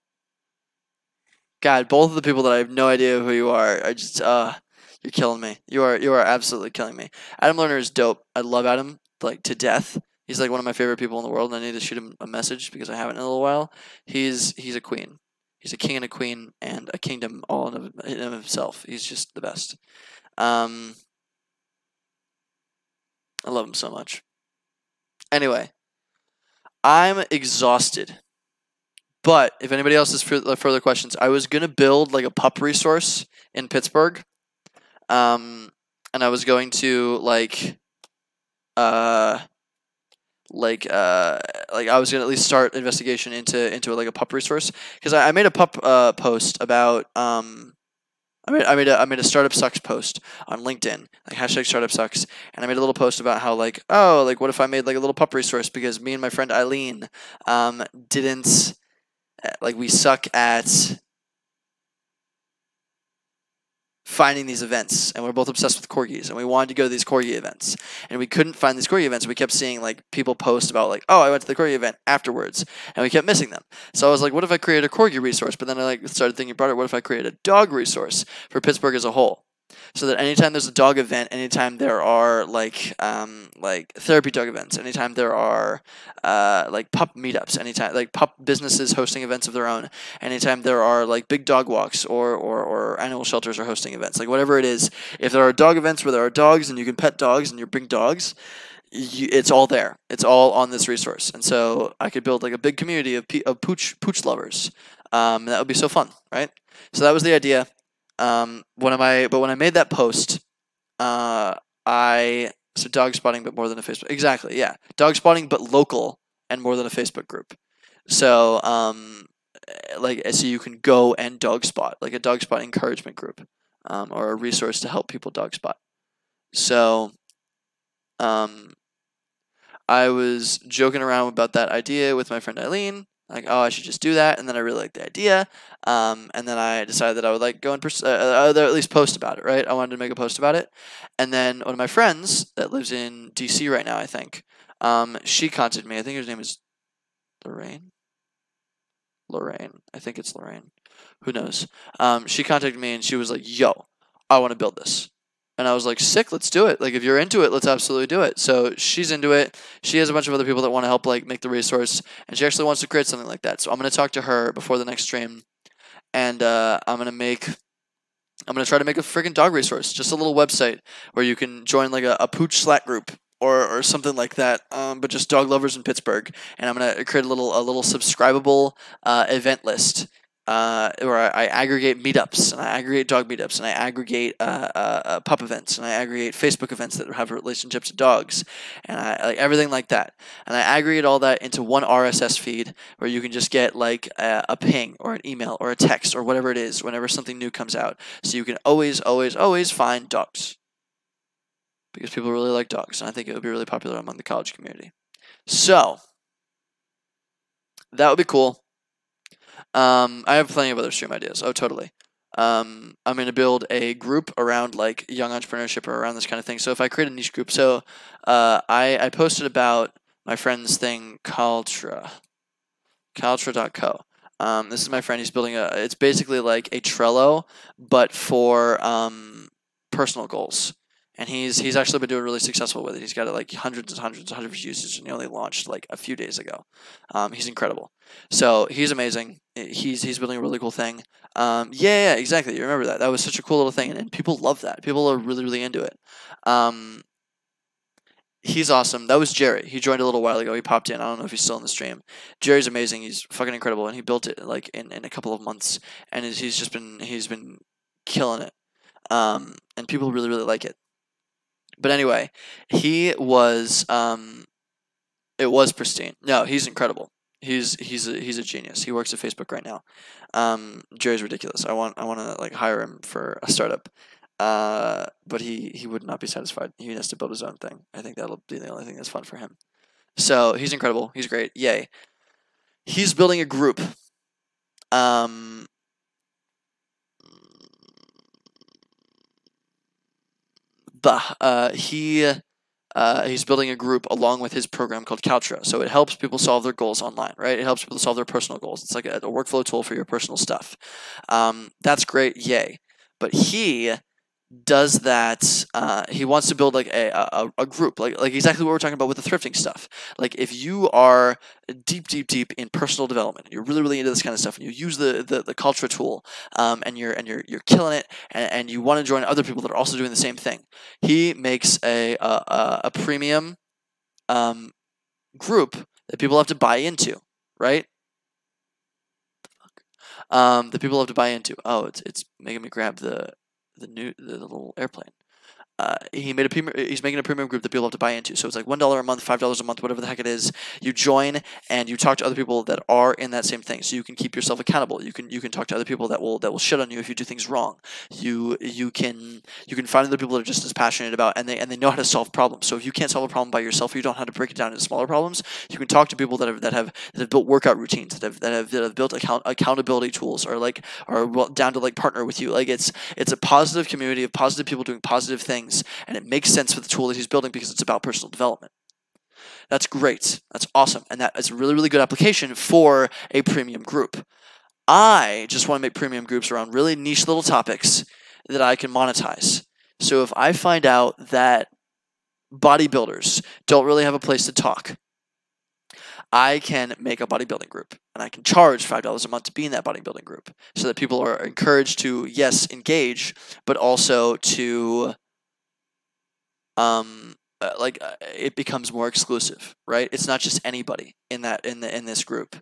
God, both of the people that I have no idea who you are, I just, you're killing me. You are absolutely killing me. Adam Lerner is dope. I love Adam, like, to death. He's, like, one of my favorite people in the world, and I need to shoot him a message because I haven't in a little while. He's a queen. He's a king and a queen and a kingdom all in of himself. He's just the best. I love him so much. Anyway, I'm exhausted, But if anybody else has further questions, I was gonna build like a pup resource in Pittsburgh, and I was going to uh, I was gonna at least start investigation into like a pup resource, because I made a pup post about I made a startup sucks post on LinkedIn, like hashtag startup sucks, and I made a little post about how like, oh, like what if I made like a little pup resource, because me and my friend Eileen didn't like, we suck at finding these events, and we're both obsessed with corgis, and we wanted to go to these corgi events, and we couldn't find these corgi events. We kept seeing like people post about like, oh, I went to the corgi event afterwards, and we kept missing them. So I was like, what if I create a corgi resource? But then I like started thinking about it. What if I create a dog resource for Pittsburgh as a whole? So that anytime there's a dog event, anytime there are like therapy dog events, anytime there are like pup meetups, anytime like pup businesses hosting events of their own, anytime there are like big dog walks or animal shelters are hosting events, like whatever it is, if there are dog events where there are dogs and you can pet dogs and you bring dogs, it's all there. It's all on this resource, and so I could build like a big community of pooch lovers. That would be so fun, right? So that was the idea. When I made that post, so dog spotting, but more than a Facebook. Exactly, yeah, dog spotting, but local and more than a Facebook group. So, so you can go and dog spot, like a dog spot encouragement group, or a resource to help people dog spot. So, I was joking around about that idea with my friend Eileen. Like, oh, I should just do that, and then I really liked the idea, and then I decided that I would like go and at least post about it, right? I wanted to make a post about it, and then one of my friends that lives in DC right now, I think, she contacted me. I think her name is Lorraine. I think it's Lorraine. Who knows? She contacted me and she was like, "Yo, I want to build this." And I was like, sick, let's do it. Like, if you're into it, let's absolutely do it. So she's into it. She has a bunch of other people that want to help, like, make the resource. And she actually wants to create something like that. So I'm going to talk to her before the next stream. And I'm going to try to make a freaking dog resource. Just a little website where you can join, like, a pooch Slack group or something like that, but just dog lovers in Pittsburgh. And I'm going to create a little subscribable event list. Where I aggregate meetups, and I aggregate dog meetups, and I aggregate pup events, and I aggregate Facebook events that have relationships to dogs, and I like everything like that. And I aggregate all that into one RSS feed where you can just get like a ping or an email or a text or whatever it is whenever something new comes out. So you can always find dogs, because people really like dogs, and I think it would be really popular among the college community. So that would be cool. I have plenty of other stream ideas. Oh, totally. I'm going to build a group around like young entrepreneurship or around this kind of thing. So if I create a niche group, so I posted about my friend's thing, Caltra.co. This is my friend. He's building it's basically like a Trello, but for personal goals. And he's actually been doing really successful with it. He's got like hundreds of users, and he only launched like a few days ago. He's incredible. So he's amazing. He's building a really cool thing. Yeah, exactly. You remember that? That was such a cool little thing, and people love that. People are really into it. He's awesome. That was Jerry. He joined a little while ago. He popped in. I don't know if he's still in the stream. Jerry's amazing. He's fucking incredible, and he built it like in a couple of months, and he's been killing it. And people really like it. But anyway, it was pristine. No, he's incredible. He's a genius. He works at Facebook right now. Jerry's ridiculous. I want to like hire him for a startup. But he would not be satisfied. He has to build his own thing. I think that'll be the only thing that's fun for him. So he's incredible. He's great. Yay. He's building a group. He's building a group along with his program called Caltra. So it helps people solve their goals online, right? It helps people solve their personal goals. It's like a workflow tool for your personal stuff. That's great, yay. But he does that. He wants to build like a group, like exactly what we're talking about with the thrifting stuff. Like if you are deep in personal development, you're really into this kind of stuff, and you use the Culture tool, and you're killing it, and you want to join other people that are also doing the same thing. He makes a premium group that people have to buy into, right? that people have to buy into. Oh, it's making me grab the little airplane. He's making a premium group that people have to buy into. So it's like $1 a month, $5 a month, whatever the heck it is. You join and you talk to other people that are in that same thing. So you can keep yourself accountable. You can talk to other people that will shit on you if you do things wrong. You can find other people that are just as passionate about and they know how to solve problems. So if you can't solve a problem by yourself, or you don't know how to break it down into smaller problems, you can talk to people that have built workout routines, that have built accountability tools, or down to like partner with you. Like it's a positive community of positive people doing positive things. And it makes sense for the tool that he's building because it's about personal development. That's great. That's awesome. And that is a really, really good application for a premium group. I just want to make premium groups around really niche little topics that I can monetize. So if I find out that bodybuilders don't really have a place to talk, I can make a bodybuilding group and I can charge $5 a month to be in that bodybuilding group so that people are encouraged to, yes, engage, but also to it becomes more exclusive, right? It's not just anybody in this group.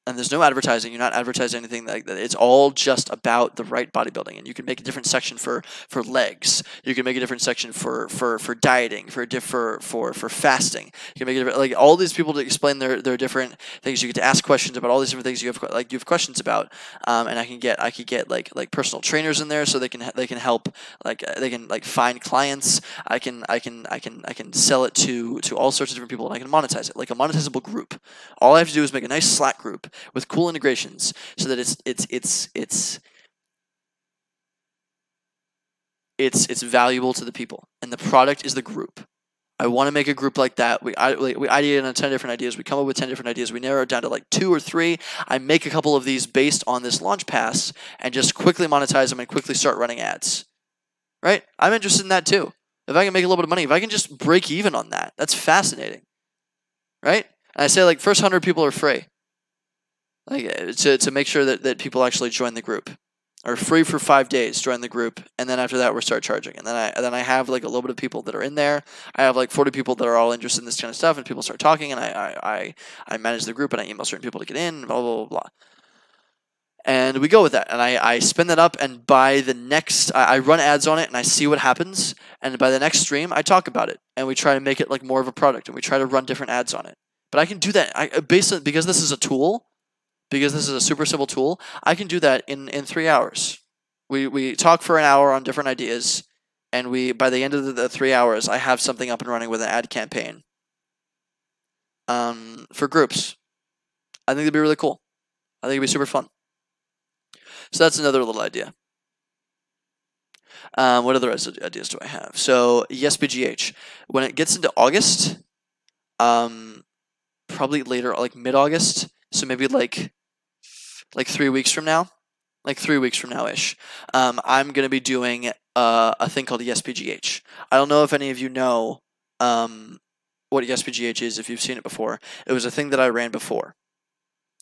And there's no advertising. You're not advertising anything like that. It's all just about the right bodybuilding. And you can make a different section for legs. You can make a different section for dieting, for fasting. You can make it like all these people to explain their different things. You get to ask questions about all these different things you have questions about. And I could get like personal trainers in there so they can help they can find clients. I can sell it to all sorts of different people, and I can monetize it like a monetizable group. All I have to do is make a nice Slack group with cool integrations so that it's valuable to the people, and the product is the group. I want to make a group like that. We ideate on 10 different ideas. We come up with 10 different ideas. We narrow it down to like 2 or 3. I make a couple of these based on this launch pass and just quickly monetize them and quickly start running ads. Right? I'm interested in that too. If I can make a little bit of money, if I can just break even on that, that's fascinating. Right? And I say like first 100 people are free. Like to make sure that people actually join the group, or free for 5 days, join the group, and then after that we'll start charging. And then I have like a little bit of people that are in there. I have like 40 people that are all interested in this kind of stuff, and people start talking, and I manage the group, and I email certain people to get in, blah blah blah blah. And we go with that, and I spin that up, and by the next, I run ads on it, and I see what happens, and by the next stream, I talk about it, and we try to make it like more of a product, and we try to run different ads on it. But I can do that, basically, because this is a tool. Because this is a super simple tool, I can do that in 3 hours. We talk for an hour on different ideas, and by the end of the 3 hours, I have something up and running with an ad campaign for groups. I think it'd be really cool. I think it'd be super fun. So that's another little idea. What other ideas do I have? So YesBGH. When it gets into August, probably later, like mid-August, so maybe like 3 weeks from now, like 3 weeks from now-ish, I'm going to be doing a thing called YesBGH. I don't know if any of you know what YesBGH is, if you've seen it before. It was a thing that I ran before.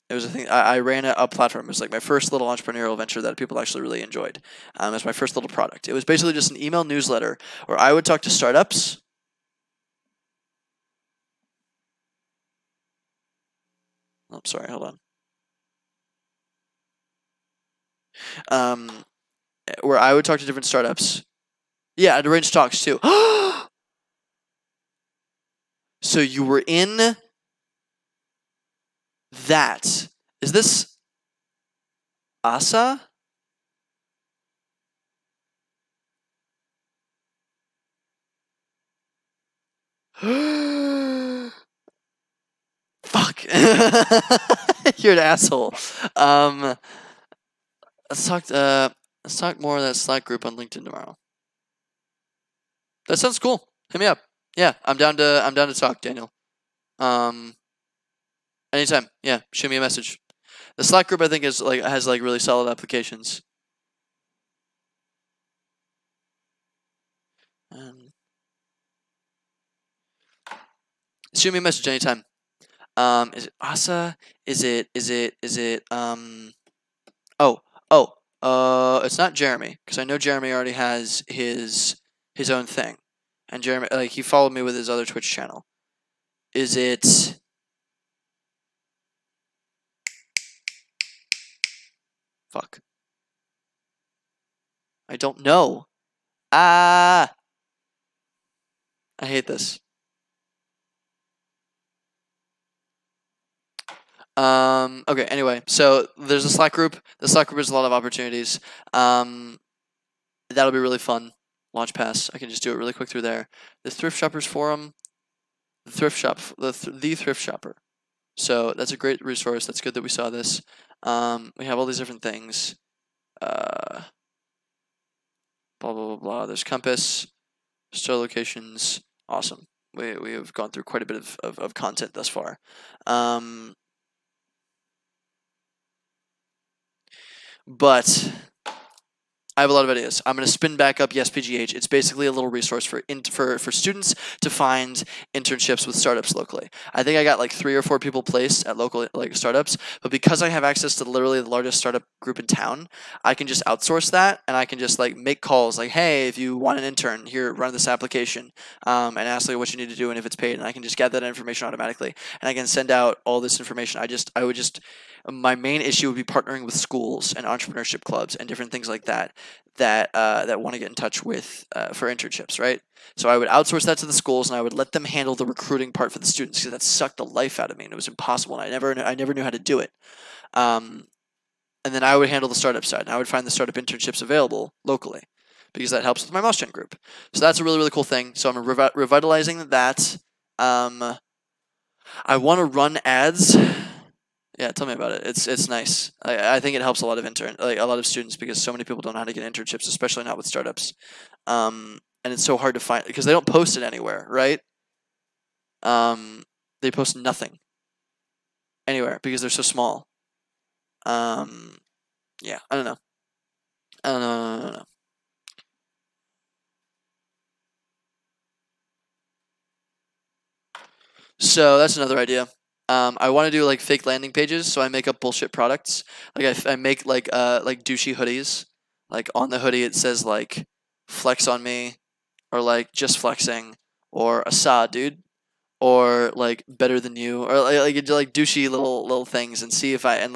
It was a thing, I ran a platform. It was like my first little entrepreneurial venture that people actually really enjoyed. It was my first little product. It was basically just an email newsletter where I would talk to startups. Oh, sorry, hold on. Where I would talk to different startups. Yeah, I'd arrange talks too. So you were in that. Is this Asa? Fuck. You're an asshole. Let's talk more of that Slack group on LinkedIn tomorrow. That sounds cool. Hit me up. Yeah, I'm down to talk, Daniel. Anytime. Yeah, shoot me a message. The Slack group I think has really solid applications. Shoot me a message anytime. Is it Asa? Is it it's not Jeremy, because I know Jeremy already has his own thing. And Jeremy, like, he followed me with his other Twitch channel. Is it Fuck. I don't know. Ah! I hate this. Okay, anyway, so there's a Slack group. The Slack group has a lot of opportunities. That'll be really fun. Launch Pass. I can just do it really quick through there. The Thrift Shoppers Forum. The Thrift Shop. The Thrift Shopper. So that's a great resource. That's good that we saw this. We have all these different things. Blah, blah, blah, blah. There's Compass. Store locations. Awesome. We have gone through quite a bit of content thus far. But I have a lot of ideas. I'm going to spin back up YesPGH. It's basically a little resource for students to find internships with startups locally. I think I got like 3 or 4 people placed at local like startups, but because I have access to literally the largest startup group in town, I can just outsource that, and I can just like make calls like, hey, if you want an intern, here, run this application, and ask like what you need to do and if it's paid, and I can just gather that information automatically, and I can send out all this information. My main issue would be partnering with schools and entrepreneurship clubs and different things like that want to get in touch with for internships, right? So I would outsource that to the schools, and I would let them handle the recruiting part for the students, because that sucked the life out of me, and it was impossible, and I never knew how to do it. And then I would handle the startup side, and I would find the startup internships available locally, because that helps with my Mouse Gen group. So that's a really, really cool thing. So I'm revitalizing that. I want to run ads. Yeah, tell me about it. It's nice. I think it helps a lot of students, because so many people don't know how to get internships, especially not with startups. And it's so hard to find because they don't post it anywhere, right? They post nothing anywhere because they're so small. Yeah, I don't know. I don't know. So that's another idea. I want to do like fake landing pages, so I make up bullshit products. Like I make like douchey hoodies. Like on the hoodie it says like flex on me, or like just flexing, or asa dude, or like better than you, or like douchey little things, and see if I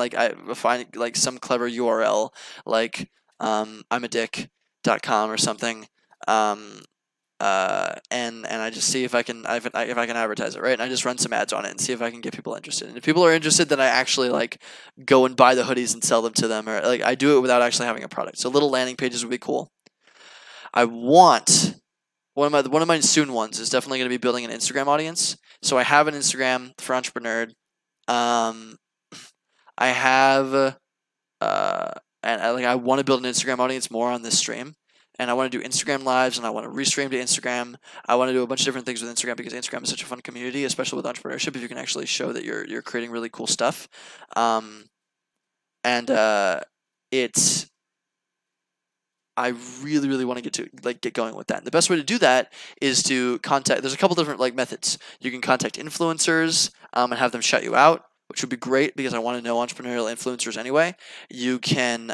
find like some clever URL like I'm a dick.com or something. And I just see if I can advertise it, right? And I just run some ads on it and see if I can get people interested. And if people are interested, then I actually like go and buy the hoodies and sell them to them, or like I do it without actually having a product. So little landing pages would be cool. I want one of my soon ones is definitely going to be building an Instagram audience. So I have an Instagram for Entrepreneur. I have I want to build an Instagram audience more on this stream. And I want to do Instagram lives, and I want to restream to Instagram. I want to do a bunch of different things with Instagram, because Instagram is such a fun community, especially with entrepreneurship, if you can actually show that you're creating really cool stuff. I really, really want to get going with that. And the best way to do that is to contact. There's a couple different like methods. You can contact influencers and have them shut you out, which would be great, because I want to know entrepreneurial influencers anyway. You can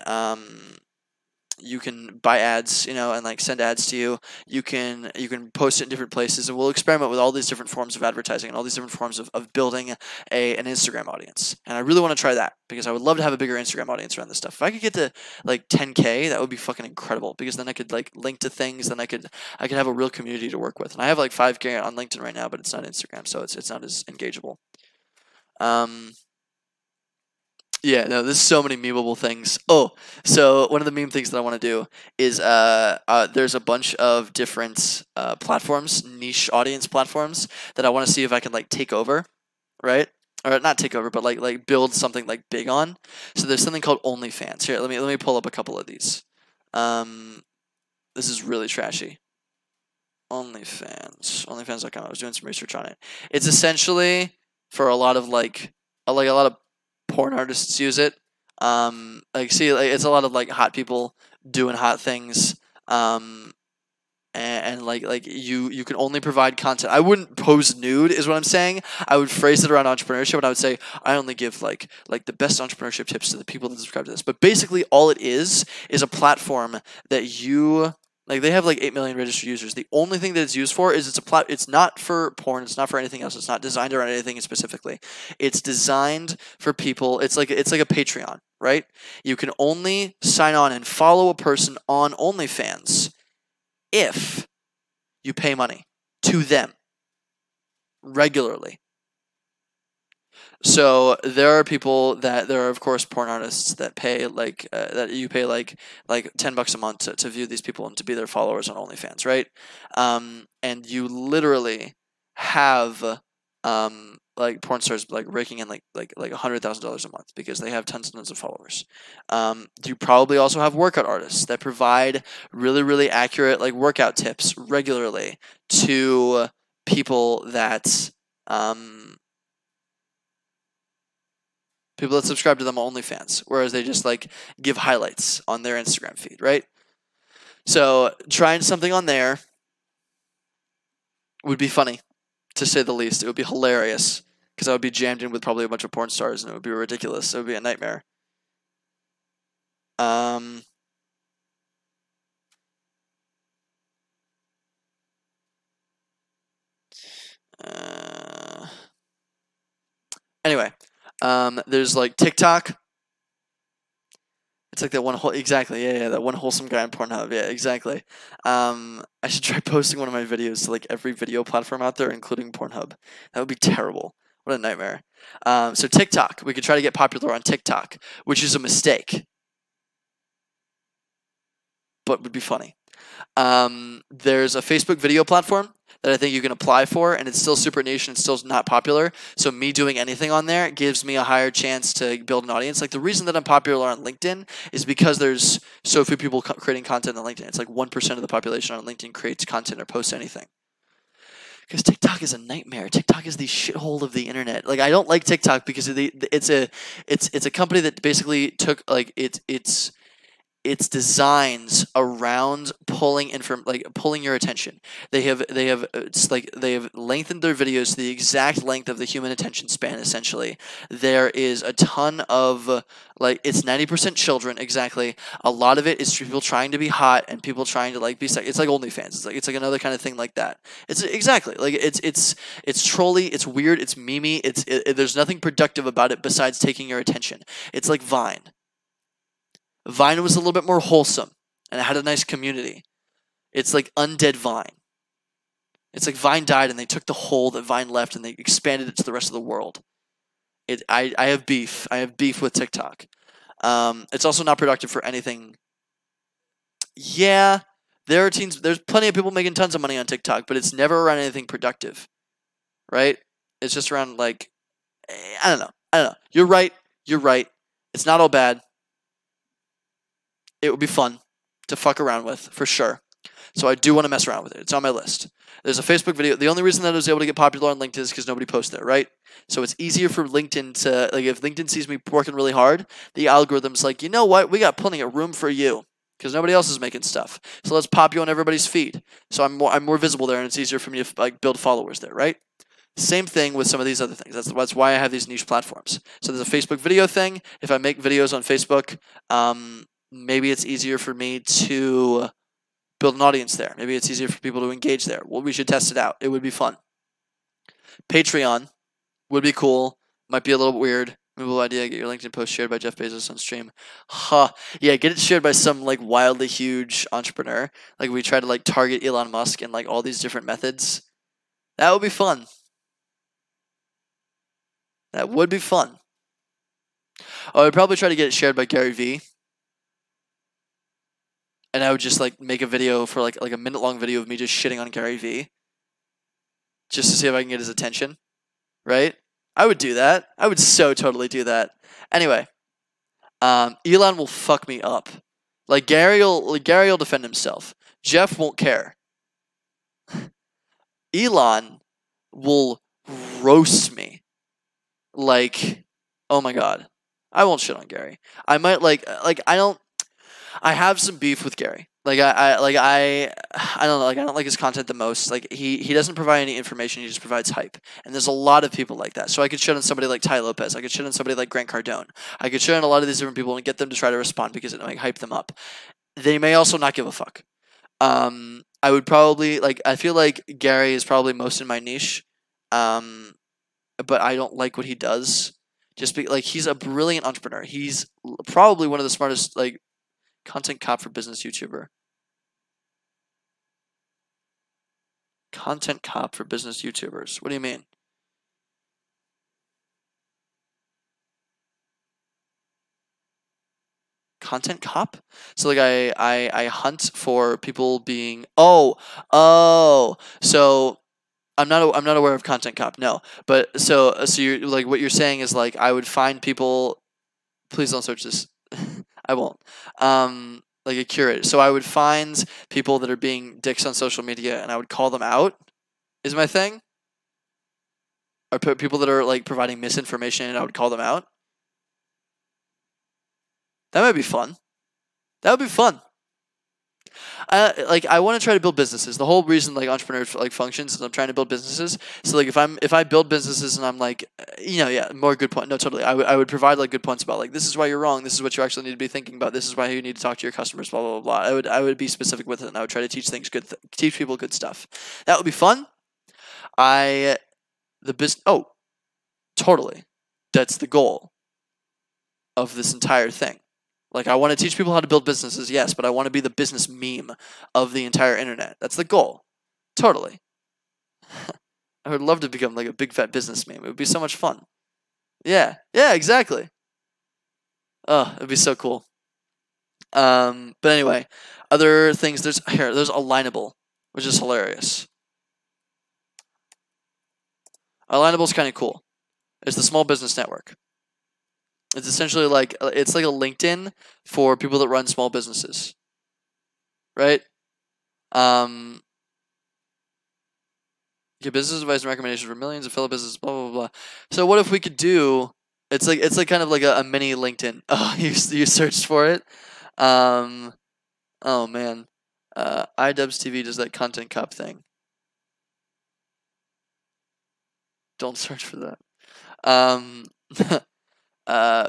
buy ads, and like send ads to you. You can post it in different places, and we'll experiment with all these different forms of advertising and all these different forms of building an Instagram audience. And I really want to try that, because I would love to have a bigger Instagram audience around this stuff. If I could get to like 10K, that would be fucking incredible, because then I could like link to things, then I could have a real community to work with. And I have like 5K on LinkedIn right now, but it's not Instagram, so it's not as engageable. Yeah, no, there's so many memeable things. Oh, so one of the meme things that I want to do is there's a bunch of different platforms, niche audience platforms, that I want to see if I can like take over, right? Or not take over, but like build something like big on. So there's something called OnlyFans. Here, let me pull up a couple of these. This is really trashy. OnlyFans.com. I was doing some research on it. It's essentially for a lot of a lot of porn artists use it. It's a lot of like hot people doing hot things. And you can only provide content. I wouldn't pose nude, is what I'm saying. I would phrase it around entrepreneurship, and I would say I only give like the best entrepreneurship tips to the people that subscribe to this. But basically, all it is a platform that you. Like, they have like 8 million registered users. The only thing that it's used for is it's not for porn. It's not for anything else. It's not designed around anything specifically. It's designed for people. It's like a Patreon, right? You can only sign on and follow a person on OnlyFans if you pay money to them regularly. So there are of course porn artists that pay that you pay like $10 a month to view these people and to be their followers on OnlyFans, right? And you literally have like porn stars like raking in like $100,000 a month because they have tons and tons of followers. You probably also have workout artists that provide really accurate like workout tips regularly to people that subscribe to them on OnlyFans, whereas they just like give highlights on their Instagram feed, right? So trying something on there would be funny, to say the least. It would be hilarious because I would be jammed in with probably a bunch of porn stars, and it would be ridiculous. It would be a nightmare. Anyway, there's like TikTok. It's like that one whole exactly yeah that one wholesome guy on Pornhub, yeah, exactly. I should try posting one of my videos to like every video platform out there, including Pornhub. That would be terrible. What a nightmare. So TikTok, we could try to get popular on TikTok, which is a mistake, but would be funny. There's a Facebook video platform that I think you can apply for, and it's still super niche and it's still not popular. So me doing anything on there gives me a higher chance to build an audience. Like the reason that I'm popular on LinkedIn is because there's so few people creating content on LinkedIn. It's like 1% of the population on LinkedIn creates content or posts anything. Because TikTok is a nightmare. TikTok is the shithole of the internet. Like I don't like TikTok because it's a company that basically took like its designs around pulling your attention. They have lengthened their videos to the exact length of the human attention span. Essentially, there is a ton of it's 90% children. Exactly, a lot of it is people trying to be hot and people trying to like be. It's like OnlyFans. It's like another kind of thing like that. It's exactly like it's trolly. It's weird. It's memey. There's nothing productive about it besides taking your attention. It's like Vine. Vine was a little bit more wholesome, and it had a nice community. It's like undead Vine. It's like Vine died, and they took the hole that Vine left, and they expanded it to the rest of the world. I have beef. I have beef with TikTok. It's also not productive for anything. Yeah, there's plenty of people making tons of money on TikTok, but it's never around anything productive, right? It's just around like, I don't know. You're right. It's not all bad. It would be fun to fuck around with, for sure. So I do want to mess around with it. It's on my list. There's a Facebook video. The only reason that I was able to get popular on LinkedIn is because nobody posts there, right? So it's easier for LinkedIn to, like, if LinkedIn sees me working really hard, the algorithm's like, you know what? We got plenty of room for you because nobody else is making stuff. So let's pop you on everybody's feed. So I'm more visible there, and it's easier for me to like build followers there, right? Same thing with some of these other things. That's why I have these niche platforms. So there's a Facebook video thing. If I make videos on Facebook, maybe it's easier for me to build an audience there. Maybe it's easier for people to engage there. Well, we should test it out. It would be fun. Patreon would be cool. Might be a little weird. Movable idea. Get your LinkedIn post shared by Jeff Bezos on stream. Yeah, get it shared by some like wildly huge entrepreneur. Like we try to like target Elon Musk and like all these different methods. That would be fun. That would be fun. Oh, I'd probably try to get it shared by Gary Vee. And I would just like make a video for like a minute-long video of me just shitting on Gary Vee, just to see if I can get his attention, right? I would do that. I would so totally do that. Anyway, Elon will fuck me up. Like Gary will defend himself. Jeff won't care. Elon will roast me. Like, oh my god, I won't shit on Gary. I might I have some beef with Gary. Like I don't know. Like I don't like his content the most. Like he doesn't provide any information. He just provides hype. And there's a lot of people like that. So I could shit on somebody like Ty Lopez. I could shit on somebody like Grant Cardone. I could shit on a lot of these different people and get them to try to respond because it might hype them up. They may also not give a fuck. I would probably I feel like Gary is probably most in my niche. But I don't like what he does. Just be like, he's a brilliant entrepreneur. He's probably one of the smartest, like, content cop for business YouTuber. Content cop for business YouTubers. What do you mean? Content cop? So like I hunt for people being so I'm not aware of content cop, no. But so you're like, what you're saying is like, I would find people, please don't search this. I won't. Like a curator. So I would find people that are being dicks on social media and I would call them out, is my thing. Or people that are like providing misinformation and I would call them out. That might be fun. That would be fun. I want to try to build businesses. The whole reason like entrepreneur like functions is I'm trying to build businesses. So like if I build businesses and I'm like, more good point. No, totally. I would provide like good points about like, this is why you're wrong. This is what you actually need to be thinking about. This is why you need to talk to your customers. Blah blah blah. I would be specific with it and I would try to teach teach people good stuff. That would be fun. Totally. That's the goal of this entire thing. Like, I want to teach people how to build businesses, yes, but I want to be the business meme of the entire internet. That's the goal. Totally. I would love to become like a big fat business meme. It would be so much fun. Yeah, exactly. Oh, it'd be so cool. But anyway, other things. There's Alignable, which is hilarious. Alignable is kind of cool. It's the small business network. It's essentially like a LinkedIn for people that run small businesses, right? Get business advice and recommendations for millions of fellow businesses. Blah blah blah. So what if we could do? It's like kind of like a mini LinkedIn. Oh, you searched for it. Oh man, iDubbbz TV does that content cop thing. Don't search for that.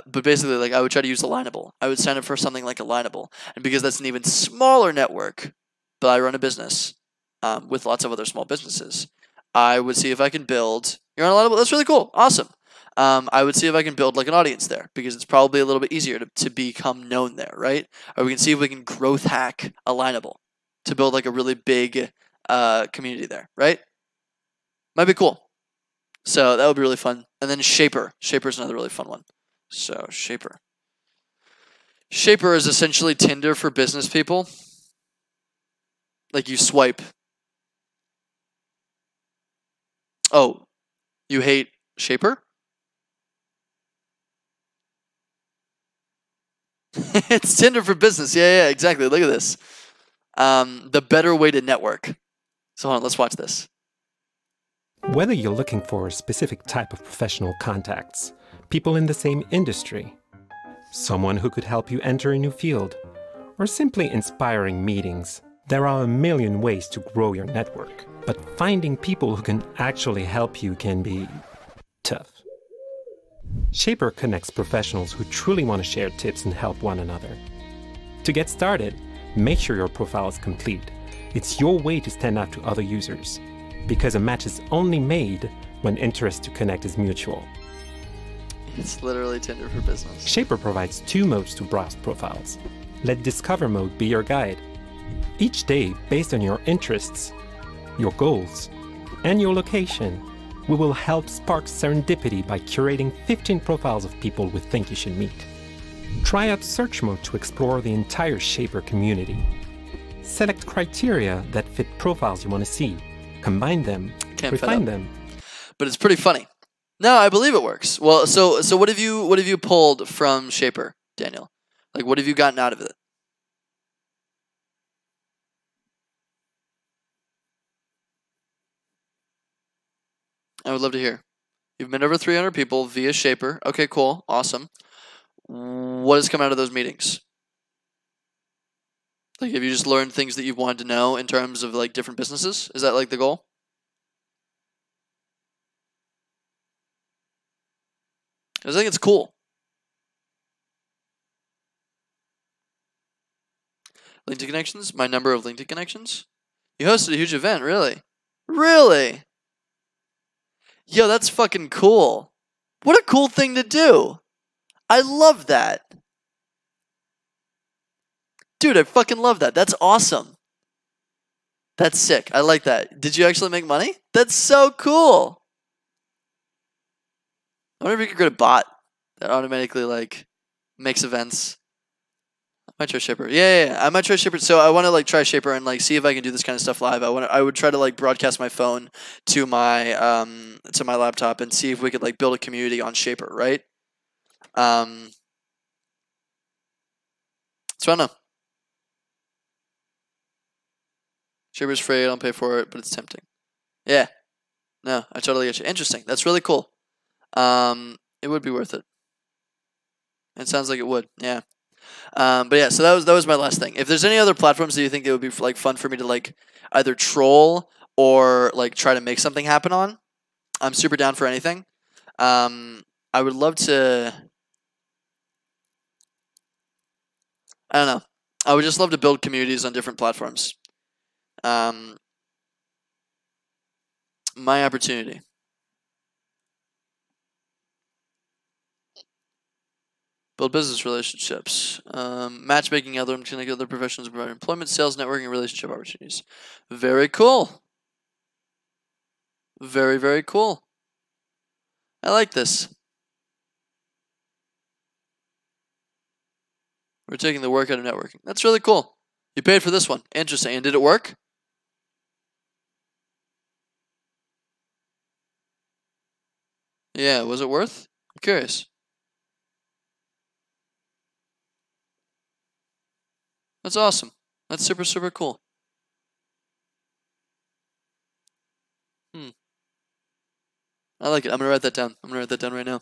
But basically, like, I would try to use Alignable. I would sign up for something like Alignable, and because that's an even smaller network, but I run a business with lots of other small businesses, I would see if I can build. You're on Alignable. That's really cool. Awesome. I would see if I can build like an audience there because it's probably a little bit easier to become known there, right? Or we can see if we can growth hack Alignable to build like a really big community there, right? Might be cool. So that would be really fun. And then Shaper. Shaper is another really fun one. So Shaper. Shaper is essentially Tinder for business people. Like you swipe. Oh, you hate Shaper? It's Tinder for business. Yeah, exactly. Look at this. The better way to network. So hold on, let's watch this. Whether you're looking for a specific type of professional contacts, people in the same industry, someone who could help you enter a new field, or simply inspiring meetings, there are a million ways to grow your network. But finding people who can actually help you can be tough. Shaper connects professionals who truly want to share tips and help one another. To get started, make sure your profile is complete. It's your way to stand out to other users. Because a match is only made when interest to connect is mutual. It's literally Tinder for business. Shaper provides 2 modes to browse profiles. Let Discover mode be your guide. Each day, based on your interests, your goals, and your location, we will help spark serendipity by curating 15 profiles of people we think you should meet. Try out Search mode to explore the entire Shaper community. Select criteria that fit profiles you want to see. Combine them, refine them. But it's pretty funny. No, I believe it works. Well, so what have you pulled from Shaper, Daniel? Like, what have you gotten out of it? I would love to hear. You've met over 300 people via Shaper. Okay, cool, awesome. What has come out of those meetings? Like, have you just learned things that you wanted to know in terms of like different businesses? Is that like the goal? I think it's cool. LinkedIn connections? My number of LinkedIn connections? You hosted a huge event, really? Really? Yo, that's fucking cool. What a cool thing to do. I love that. Dude, I fucking love that. That's awesome. That's sick. I like that. Did you actually make money? That's so cool. I wonder if you could create a bot that automatically like makes events. I might try Shaper. Yeah. I might try Shaper. So I want to like try Shaper and like see if I can do this kind of stuff live. I would try to like broadcast my phone to my laptop and see if we could like build a community on Shaper, right? So I don't know. Shaper's free. I don't pay for it, but it's tempting. Yeah. No, I totally get you. Interesting. That's really cool. It would be worth it. It sounds like it would. Yeah. But yeah, so that was my last thing. If there's any other platforms that you think it would be like fun for me to like either troll or like try to make something happen on, I'm super down for anything. I would love to. I don't know. I would just love to build communities on different platforms. My opportunity. Build business relationships. Matchmaking connect other professions, provide employment, sales, networking, relationship opportunities. Very cool. Very, very cool. I like this. We're taking the work out of networking. That's really cool. You paid for this one. Interesting. And did it work? Yeah, was it worth? I'm curious. That's awesome. That's super, super cool. I like it. I'm going to write that down. I'm going to write that down right now.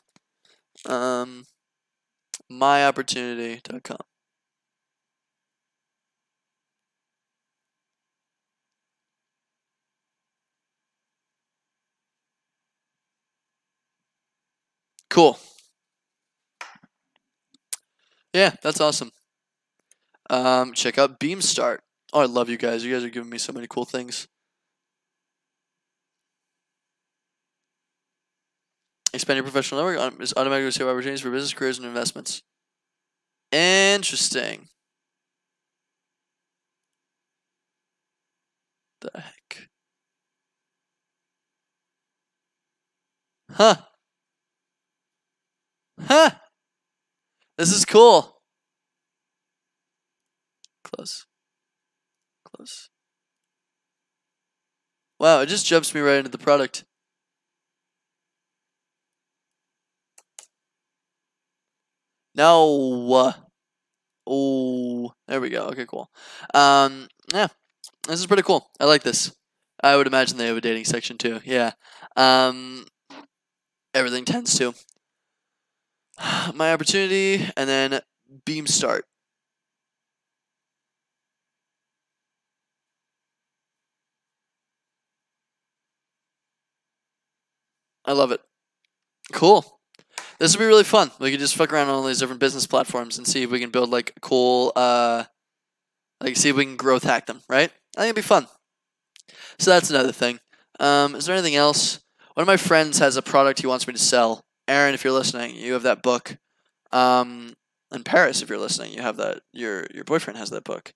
Myopportunity.com. Cool. Yeah, that's awesome. Check out Beamstart. Oh, I love you guys. You guys are giving me so many cool things. Expand your professional network is automatically save opportunities for business, careers, and investments. Interesting. The heck? Huh. Huh. This is cool. Close. Close. Wow, it just jumps me right into the product. No. Oh, there we go. Okay, cool. Yeah, this is pretty cool. I like this. I would imagine they have a dating section too. Yeah. Everything tends to. My opportunity, and then Beamstart. I love it. Cool. This would be really fun. We could just fuck around on all these different business platforms and see if we can build like cool, like see if we can growth hack them, right? I think it'd be fun. So that's another thing. Is there anything else? One of my friends has a product he wants me to sell. Aaron, if you're listening, you have that book. In Paris, if you're listening, you have that. Your boyfriend has that book.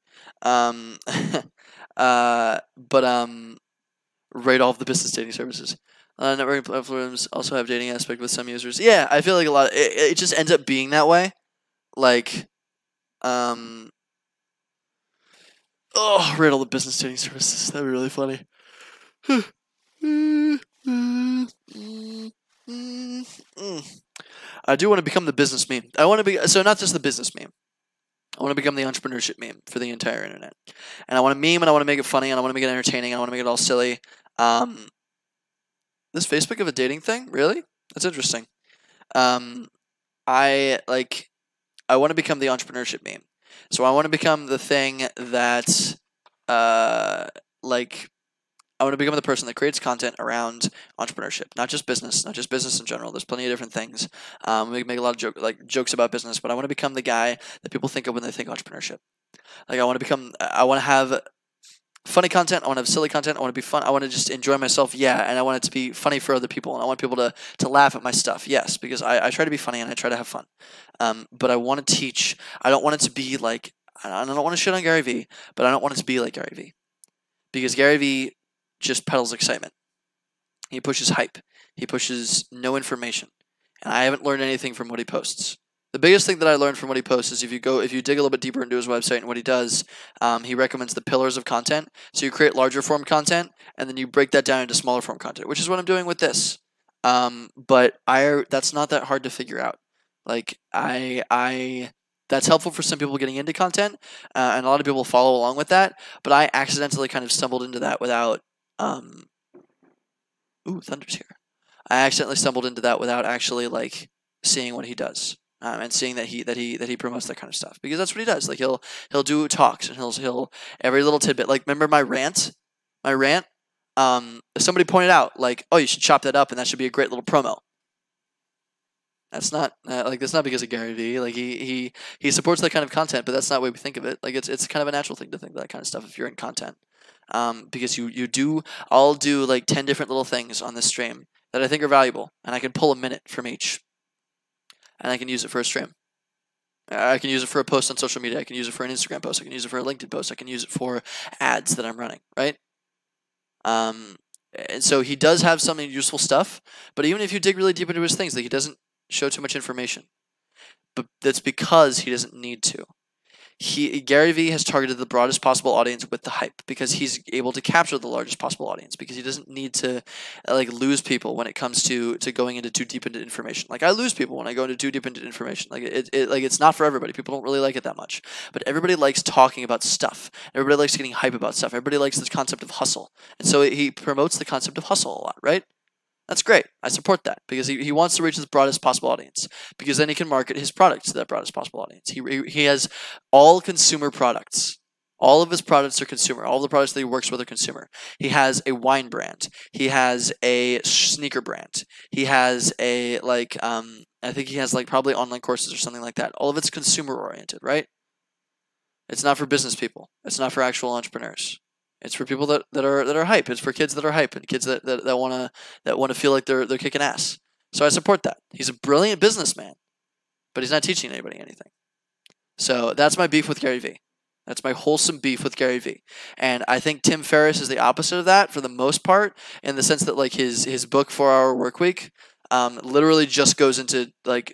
Rate all of the business dating services. Networking platforms also have dating aspect with some users. Yeah, I feel like a lot. It just ends up being that way. Like, rate all the business dating services. That'd be really funny. I do want to become the business meme. I want to be so not just the business meme. I want to become the entrepreneurship meme for the entire internet. And I want to meme and I want to make it funny and I want to make it entertaining and I want to make it all silly. This Facebook of a dating thing? Really? That's interesting. I want to become the entrepreneurship meme. So I want to become the thing that I want to become the person that creates content around entrepreneurship, not just business in general. There's plenty of different things. We can make a lot of jokes about business, but I want to become the guy that people think of when they think entrepreneurship. Like I want to have funny content. I want to have silly content. I want to be fun. I want to just enjoy myself. Yeah. And I want it to be funny for other people. And I want people to laugh at my stuff. Yes. Because I try to be funny and I try to have fun. But I want to teach. I don't want it to be like, I don't want to shit on Gary Vee, but I don't want it to be like Gary Vee. Because Gary Vee just peddles excitement. He pushes hype. He pushes no information. And I haven't learned anything from what he posts. The biggest thing that I learned from what he posts is if you dig a little bit deeper into his website and what he does, he recommends the pillars of content. So you create larger form content, and then you break that down into smaller form content, which is what I'm doing with this. But that's not that hard to figure out. Like that's helpful for some people getting into content, and a lot of people follow along with that. But I accidentally kind of stumbled into that without. Ooh, thunder's here. I accidentally stumbled into that without actually like seeing what he does. And seeing that he promotes that kind of stuff, because that's what he does. Like he'll do talks and he'll every little tidbit. Like remember my rant. Somebody pointed out like, oh, you should chop that up and that should be a great little promo. That's not that's not because of Gary Vee. Like he supports that kind of content, but that's not the way we think of it. Like it's kind of a natural thing to think that kind of stuff if you're in content. Because I'll do like 10 different little things on this stream that I think are valuable, and I can pull a minute from each. And I can use it for a stream. I can use it for a post on social media. I can use it for an Instagram post. I can use it for a LinkedIn post. I can use it for ads that I'm running, right? And so he does have some useful stuff, but even if you dig really deep into his things, like he doesn't show too much information. But that's because he doesn't need to. Gary Vee has targeted the broadest possible audience with the hype because he's able to capture the largest possible audience, because he doesn't need to like lose people when it comes to going into too deep into information. Like I lose people when I go into too deep into information. Like it's not for everybody. People don't really like it that much. But everybody likes talking about stuff. Everybody likes getting hype about stuff. Everybody likes the concept of hustle. And so he promotes the concept of hustle a lot, right? That's great. I support that because he wants to reach the broadest possible audience, because then he can market his products to that broadest possible audience. He has all consumer products. All of his products are consumer. All the products that he works with are consumer. He has a wine brand. He has a sneaker brand. He has a I think he has like probably online courses or something like that. All of it's consumer oriented, right? It's not for business people. It's not for actual entrepreneurs. It's for people that are hype. It's for kids that are hype and kids that wanna feel like they're kicking ass. So I support that. He's a brilliant businessman, but he's not teaching anybody anything. So that's my beef with Gary Vee. That's my wholesome beef with Gary Vee. And I think Tim Ferriss is the opposite of that for the most part, in the sense that like his book 4-Hour Workweek literally just goes into like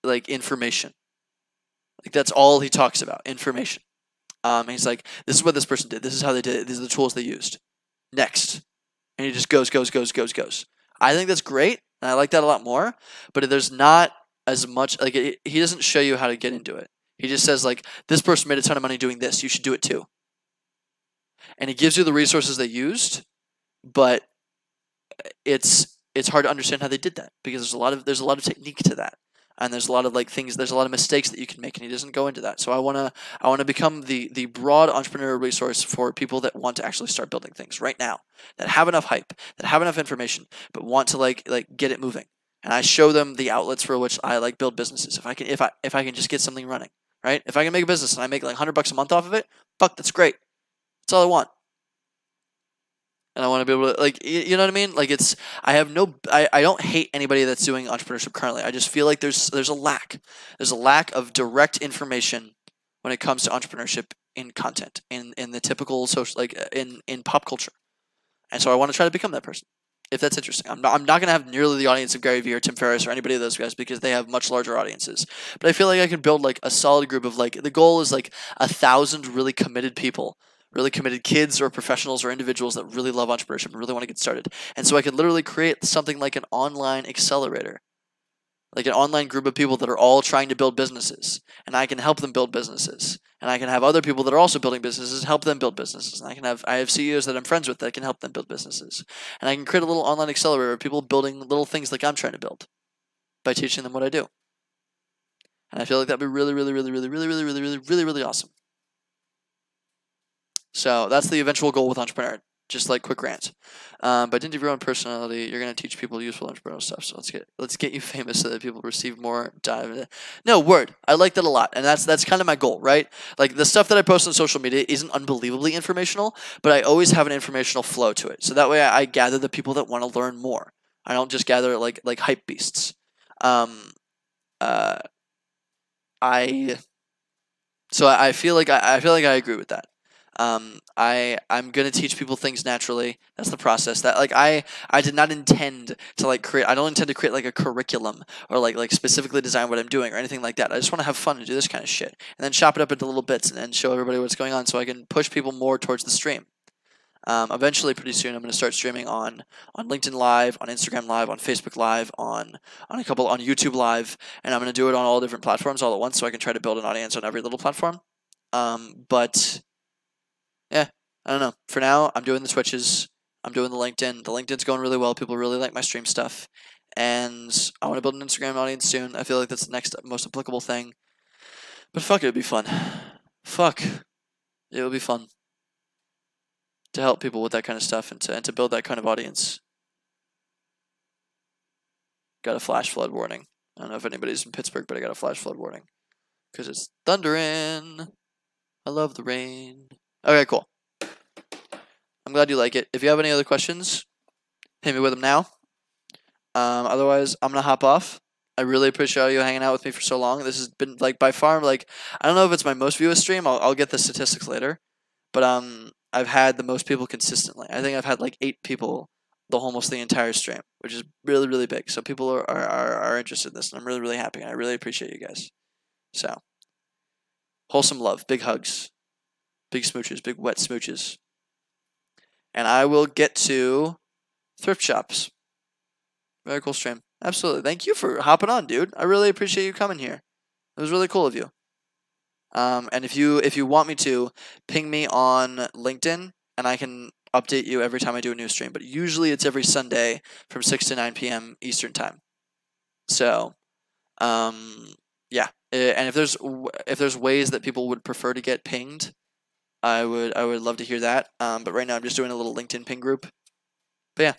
information. Like that's all he talks about, information. He's like, this is what this person did. This is how they did it. These are the tools they used. Next. And he just goes. I think that's great, and I like that a lot more, but there's not as much, like, he doesn't show you how to get into it. He just says, like, this person made a ton of money doing this. You should do it too. And he gives you the resources they used, but it's hard to understand how they did that, because there's a lot of technique to that. And there's a lot of there's a lot of mistakes that you can make, and he doesn't go into that. So I wanna become the broad entrepreneurial resource for people that want to actually start building things right now, that have enough hype, that have enough information, but want to like get it moving. And I show them the outlets for which I like build businesses. If I can just get something running, right? If I can make a business and I make like $100 a month off of it, fuck, that's great. That's all I want. And I want to be able to, like, you know what I mean? Like, I don't hate anybody that's doing entrepreneurship currently. I just feel like there's a lack. There's a lack of direct information when it comes to entrepreneurship in content, in the typical social, like, in pop culture. And so I want to try to become that person, if that's interesting. I'm not going to have nearly the audience of Gary Vee or Tim Ferriss or anybody of those guys, because they have much larger audiences. But I feel like I can build, like, a solid group of, like, the goal is, like, 1,000 really committed people. Really committed kids or professionals or individuals that really love entrepreneurship and really want to get started. And so I could literally create something like an online accelerator, like an online group of people that are all trying to build businesses, and I can help them build businesses. And I can have other people that are also building businesses help them build businesses. And I have CEOs that I'm friends with that can help them build businesses. And I can create a little online accelerator of people building little things like I'm trying to build by teaching them what I do. And I feel like that'd be really, really, really, really, really, really, really, really, really, really awesome. So that's the eventual goal with Entrepreneur, just like quick rant. By dint of your own personality, you're gonna teach people useful entrepreneurial stuff. So let's get you famous so that people receive more dive. No, word. I like that a lot, and that's kind of my goal, right? Like the stuff that I post on social media isn't unbelievably informational, but I always have an informational flow to it. So that way I gather the people that want to learn more. I don't just gather like hype beasts. Uh, I So I feel like I feel like I agree with that. I'm gonna teach people things naturally. That's the process. That like I did not intend to like create. I don't intend to create like a curriculum or like specifically design what I'm doing or anything like that. I just want to have fun and do this kind of shit, and then chop it up into little bits and then show everybody what's going on, so I can push people more towards the stream. Eventually, pretty soon, I'm going to start streaming on LinkedIn Live, on Instagram Live, on Facebook Live, on YouTube Live, and I'm going to do it on all different platforms all at once, so I can try to build an audience on every little platform. But yeah, I don't know. For now, I'm doing the Twitches, I'm doing the LinkedIn. The LinkedIn's going really well. People really like my stream stuff, and I want to build an Instagram audience soon. I feel like that's the next most applicable thing. But fuck, it would be fun. Fuck, it would be fun to help people with that kind of stuff and to build that kind of audience. Got a flash flood warning. I don't know if anybody's in Pittsburgh, but I got a flash flood warning because it's thundering. I love the rain. Okay, cool. I'm glad you like it. If you have any other questions, hit me with them now. Otherwise, I'm gonna hop off. I really appreciate you hanging out with me for so long. This has been like by far like I don't know if it's my most viewed stream. I'll get the statistics later, but I've had the most people consistently. I think I've had like 8 people almost the entire stream, which is really, really big. So people are interested in this, and I'm really, really happy, and I really appreciate you guys. So, wholesome love, big hugs, big smooches, big wet smooches. And I will get to thrift shops. Very cool stream. Absolutely. Thank you for hopping on, dude. I really appreciate you coming here. It was really cool of you. And if you want me to, ping me on LinkedIn, and I can update you every time I do a new stream. But usually it's every Sunday from 6 to 9 p.m. Eastern time. So, yeah. And if there's ways that people would prefer to get pinged, I would love to hear that. But right now I'm just doing a little LinkedIn ping group. But yeah,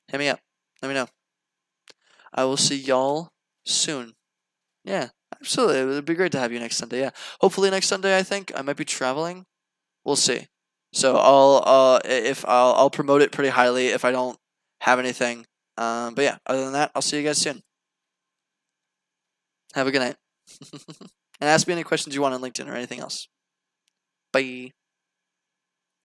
hit me up. Let me know. I will see y'all soon. Yeah, absolutely. It would be great to have you next Sunday. Yeah, hopefully next Sunday. I think I might be traveling. We'll see. So I'll promote it pretty highly if I don't have anything. But yeah, other than that, I'll see you guys soon. Have a good night. And ask me any questions you want on LinkedIn or anything else. Bye.